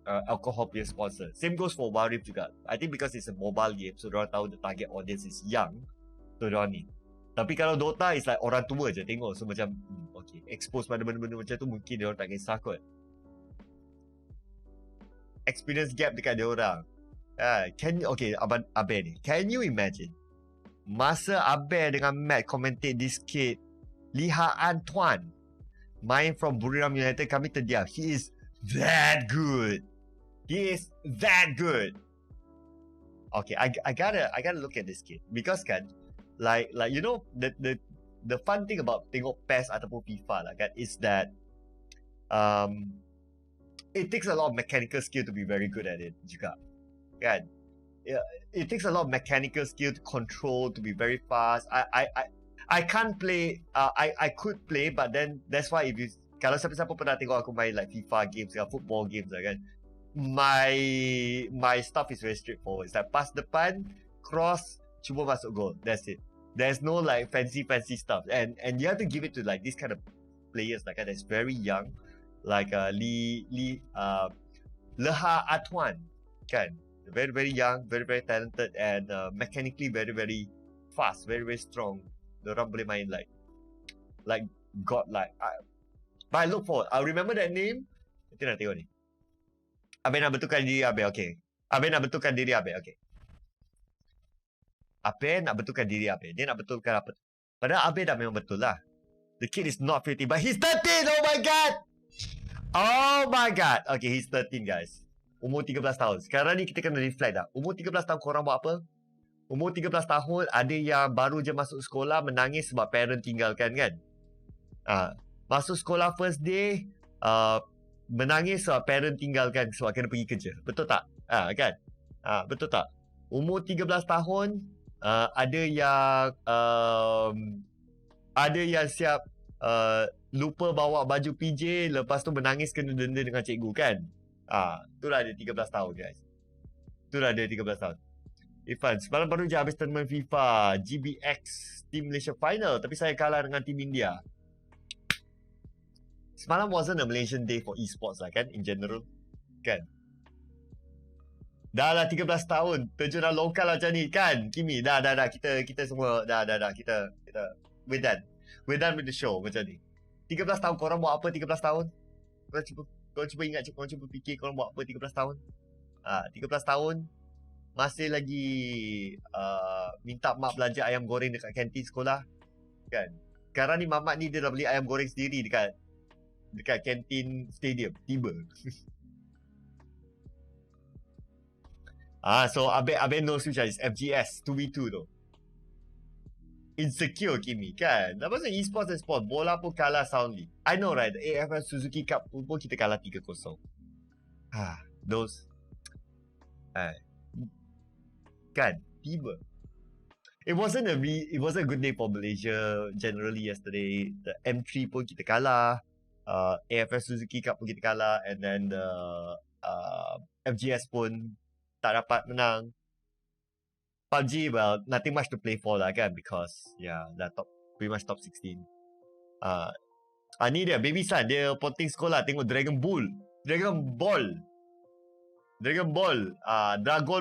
alcohol punya sponsor. Same goes for Warif juga. I think because it's a mobile game, so diorang tahu the target audience is young, so diorang ni. Tapi kalau Dota is like orang tua je tengok. So macam okay, expose pada benda-benda macam tu mungkin dia orang tak kisah kot. Experience gap dekat dia orang. Okay, Abang ni. Can you imagine masa Abang dengan Matt commentate this kid Liha Antoine main from Buriram United, kami terdiam. He is that good. He is that good. Okay, I gotta look at this kid because kan, like you know, the fun thing about tengok PES ataupun FIFA lah kan is that it takes a lot of mechanical skill to be very good at it juga kan. It takes a lot of mechanical skill to control, to be very fast. I can't play. I could play, but then that's why if you, kalau siapa-siapa pernah tengok aku main like FIFA games atau football games lah kan, my stuff is very straightforward. It's like pass depan, cross, cuba masuk goal. That's it. There's no like fancy stuff, and you have to give it to like this kind of players like that's very young, like Leha Atwan, kan? Very very young, very very talented, and mechanically very very fast, very very strong. Diorang boleh main like God like. But I look forward. I remember that name. Nanti nak tengok ni. Abang nak betulkan diri Abang, okay. Abang nak betulkan diri Abang, okay. Abang nak betulkan diri Abang. Dia nak betulkan apa? Padahal Abang dah memang betul lah. The kid is not 50, but he's 13! Oh my god! Oh my god! Okay, he's 13 guys. Umur 13 tahun. Sekarang ni kita kena reflect dah. Umur 13 tahun korang buat apa? Umur 13 tahun ada yang baru je masuk sekolah menangis sebab parent tinggalkan kan? Masuk sekolah first day, menangis sebab parent tinggalkan sebab kena pergi kerja. Betul tak? Kan? Betul tak? Umur 13 tahun, ada yang siap lupa bawa baju PJ, lepas tu menangis kena denda dengan cikgu kan? Itulah dia 13 tahun guys. Itulah dia 13 tahun. Irfan, semalam baru je habis tournament FIFA GBX Team Malaysia Final, tapi saya kalah dengan Team India. Semalam wasn't a Malaysian day for esports lah kan, in general. Kan? Dah lah 13 tahun, terjun lokal macam ni kan, Kimi. Dah. Kita semua, dah. Kita, we're done. We're done with the show macam ni. 13 tahun, korang buat apa 13 tahun? Korang cuba ingat, korang cuba fikir korang buat apa 13 tahun? 13 tahun, masih lagi minta mak belanja ayam goreng dekat kantin sekolah. Kan? Sekarang ni mamak ni dia dah beli ayam goreng sendiri dekat kantin stadium. Tiba. So Abang knows which is FGS 2v2 tu. Insecure Kimi kan. Dah pasal esports and sport, bola pun kalah soundly. I know right, the AFL Suzuki Cup pun kita kalah 3-0. Those kan, tiba. It wasn't a good day for Malaysia generally yesterday. The M3 pun kita kalah. AFL Suzuki Cup pun kita kalah, and then the FGS pun tak dapat menang. PUBG, well, nothing much to play for lah kan, because dah pretty much top 16. Ni dia baby son, dia potting sekolah tengok Dragon Ball, Dragon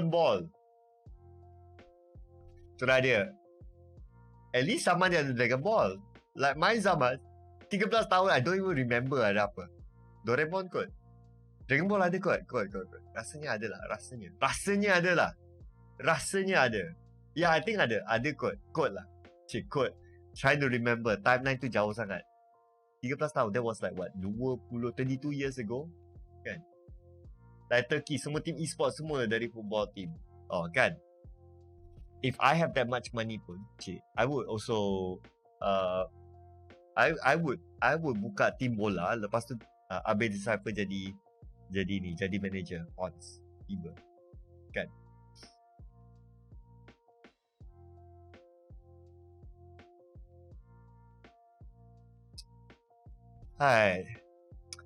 Ball. Itulah dia. At least zaman dia ada Dragon Ball. Like my zaman 13 tahun, I don't even remember ada apa. Doraemon kot. Dragon Ball ada kot. Rasanya ada lah. Rasanya ada. I think ada. Ada kot. Kot lah. Kot. Trying to remember. Timeline tu jauh sangat. 13 tahun. That was like what? 22 years ago? Kan? Like Turkey. Semua team esports semua dari football team. Kan? If I have that much money pun, I would also I would buka tim bola, lepas tu Abang Disciple jadi manager odds tiba kan.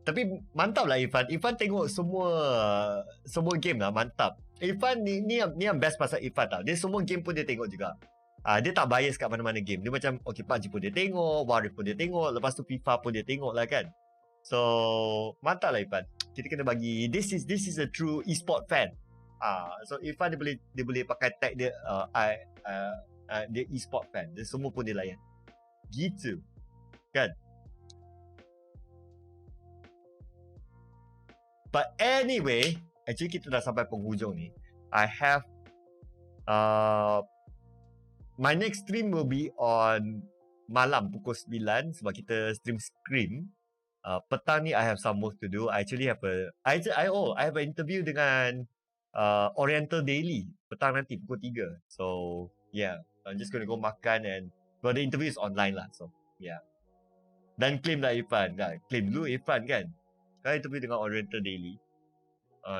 Tapi mantap lah Irfan tengok semua game lah, mantap. Irfan ni yang best pasal Irfan tau. Dia semua game pun dia tengok juga. Dia tak bias kat mana-mana game. Dia macam PUBG pun dia tengok, Warrior pun dia tengok, lepas tu FIFA pun dia tengok lah kan. So mantap lah Irfan. Kita kena bagi this is a true e-sport fan. So Irfan dia boleh pakai tag dia dia e-sport fan. Dia semua pun dia layan. Gitu. Kan? But anyway, actually kita dah sampai penghujung ni. I have my next stream will be on malam pukul 9 sebab kita stream. Petang ni I have some work to do. I actually have I have an interview dengan Oriental Daily petang nanti pukul 3. So I'm just going to go makan, and but the interview is online lah. So dan claim lah Irfan. Claim dulu Irfan kan. Kalau interview dengan Oriental Daily,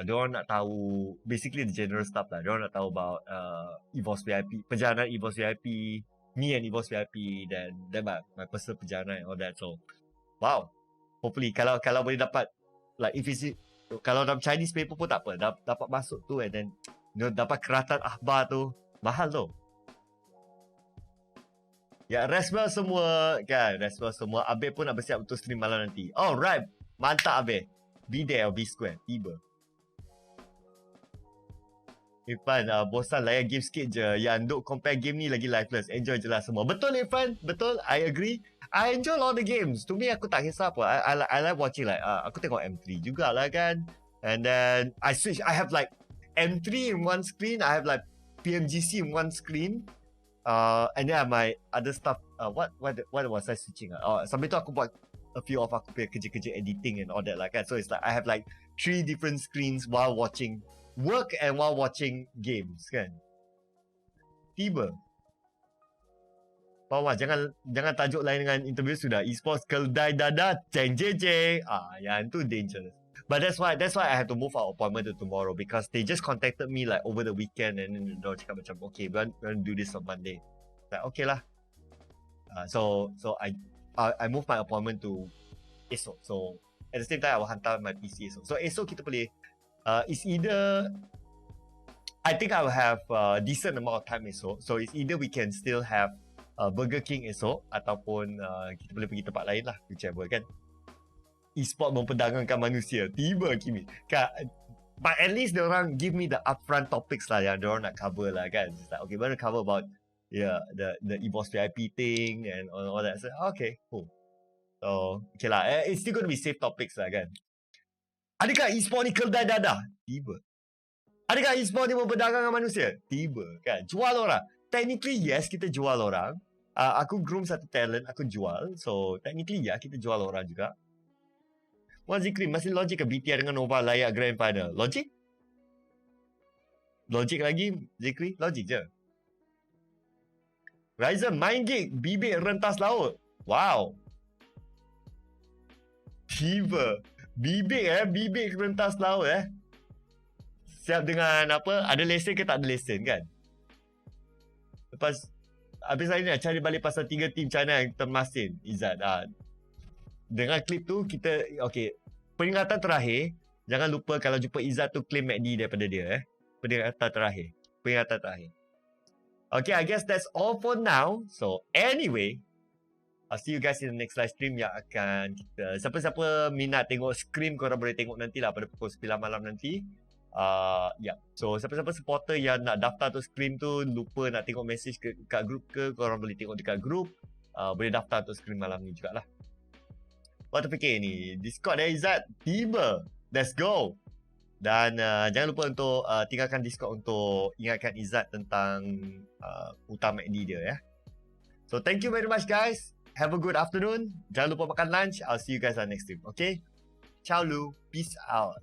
diorang nak tahu basically the general stuff lah. Diorang nak tahu about EVOS VIP, perjalanan EVOS VIP, me and EVOS VIP, dan my personal perjalanan and all that. So wow, hopefully kalau boleh dapat like if it's kalau dalam Chinese paper pun tak apa, dapat masuk tu, and then dapat keratan akhbar tu, mahal tu. Rest well semua kan, rest well semua. Abang pun nak bersiap untuk stream malam nanti. Alright, Mantap habis. Be there or be square. Tiba. Irfan, bosan layan game sikit je. Yang duk compare game ni lagi lifeless. Enjoy je lah semua. Betul Irfan, betul. I agree. I enjoy all the games. To me, aku tak kisah apa. I like watching like, aku tengok M3 jugalah kan. And then, I switch. I have like M3 in one screen. I have like PMGC in one screen. And then my other stuff, what was I switching? Sambil tu aku buat a few of aku punya kerja-kerja editing and all that lah kan. So it's like I have like 3 different screens while watching work and while watching games kan. Tiba. Bawah, jangan tajuk lain dengan interview sudah. Esports keldai dada ceng jeng. Yang tu dangerous. But that's why I have to move our appointment to tomorrow because they just contacted me like over the weekend and then they cakap macam okay, we want to do this on Monday. Like okay lah. So I move my appointment to esok. So at the same time I will hantar my PC esok. So esok kita boleh it's either I think I will have a decent amount of time esok. So it's either we can still have Burger King esok ataupun kita boleh pergi tempat lain lah, whichever kan. E-sport memperdagangkan manusia. Tiba Kimi. But at least diorang give me the upfront topics lah yang diorang nak cover lah kan. It's like, okay, we're gonna cover about the e-boss VIP thing and all that. So, okay, cool. So, okay lah. It's still gonna be safe topics lah kan. Adakah e-sport ni keldai dadah? Tiba. Adakah e-sport ni memperdagangkan manusia? Tiba kan. Jual orang. Technically, yes, kita jual orang. Aku groom satu talent, aku jual. So, technically, ya, kita jual orang juga. Wah Zikri, masih logik ke BTR dengan Nova layak Grand Final? Logik? Logik lagi Zikri? Logik je. Ryzen main gig bibik rentas laut. Wow. Tiba. Bibik rentas laut Siap dengan apa? Ada lesen ke tak ada lesen kan? Lepas habis hari ni nak cari balik pasal 3 tim China yang termasin Izzat. Dengan klip tu kita okay, peringatan terakhir, jangan lupa kalau jumpa Izzat tu claim MACD daripada dia peringatan terakhir. Okay, I guess that's all for now. So anyway, I'll see you guys in the next live stream yang akan kita, siapa-siapa minat tengok scream korang boleh tengok nantilah pada pukul 9 malam nanti. So siapa-siapa supporter yang nak daftar tu scream tu, lupa nak tengok message kat group ke, korang boleh tengok dekat group. Boleh daftar tu scream malam ni jugalah. What terfikir ni? Discord Izzat tiba. Let's go. Dan jangan lupa untuk tinggalkan Discord untuk ingatkan Izzat tentang utama MACD dia So thank you very much guys. Have a good afternoon. Jangan lupa makan lunch. I'll see you guys on next stream. Okay? Ciao Lu. Peace out.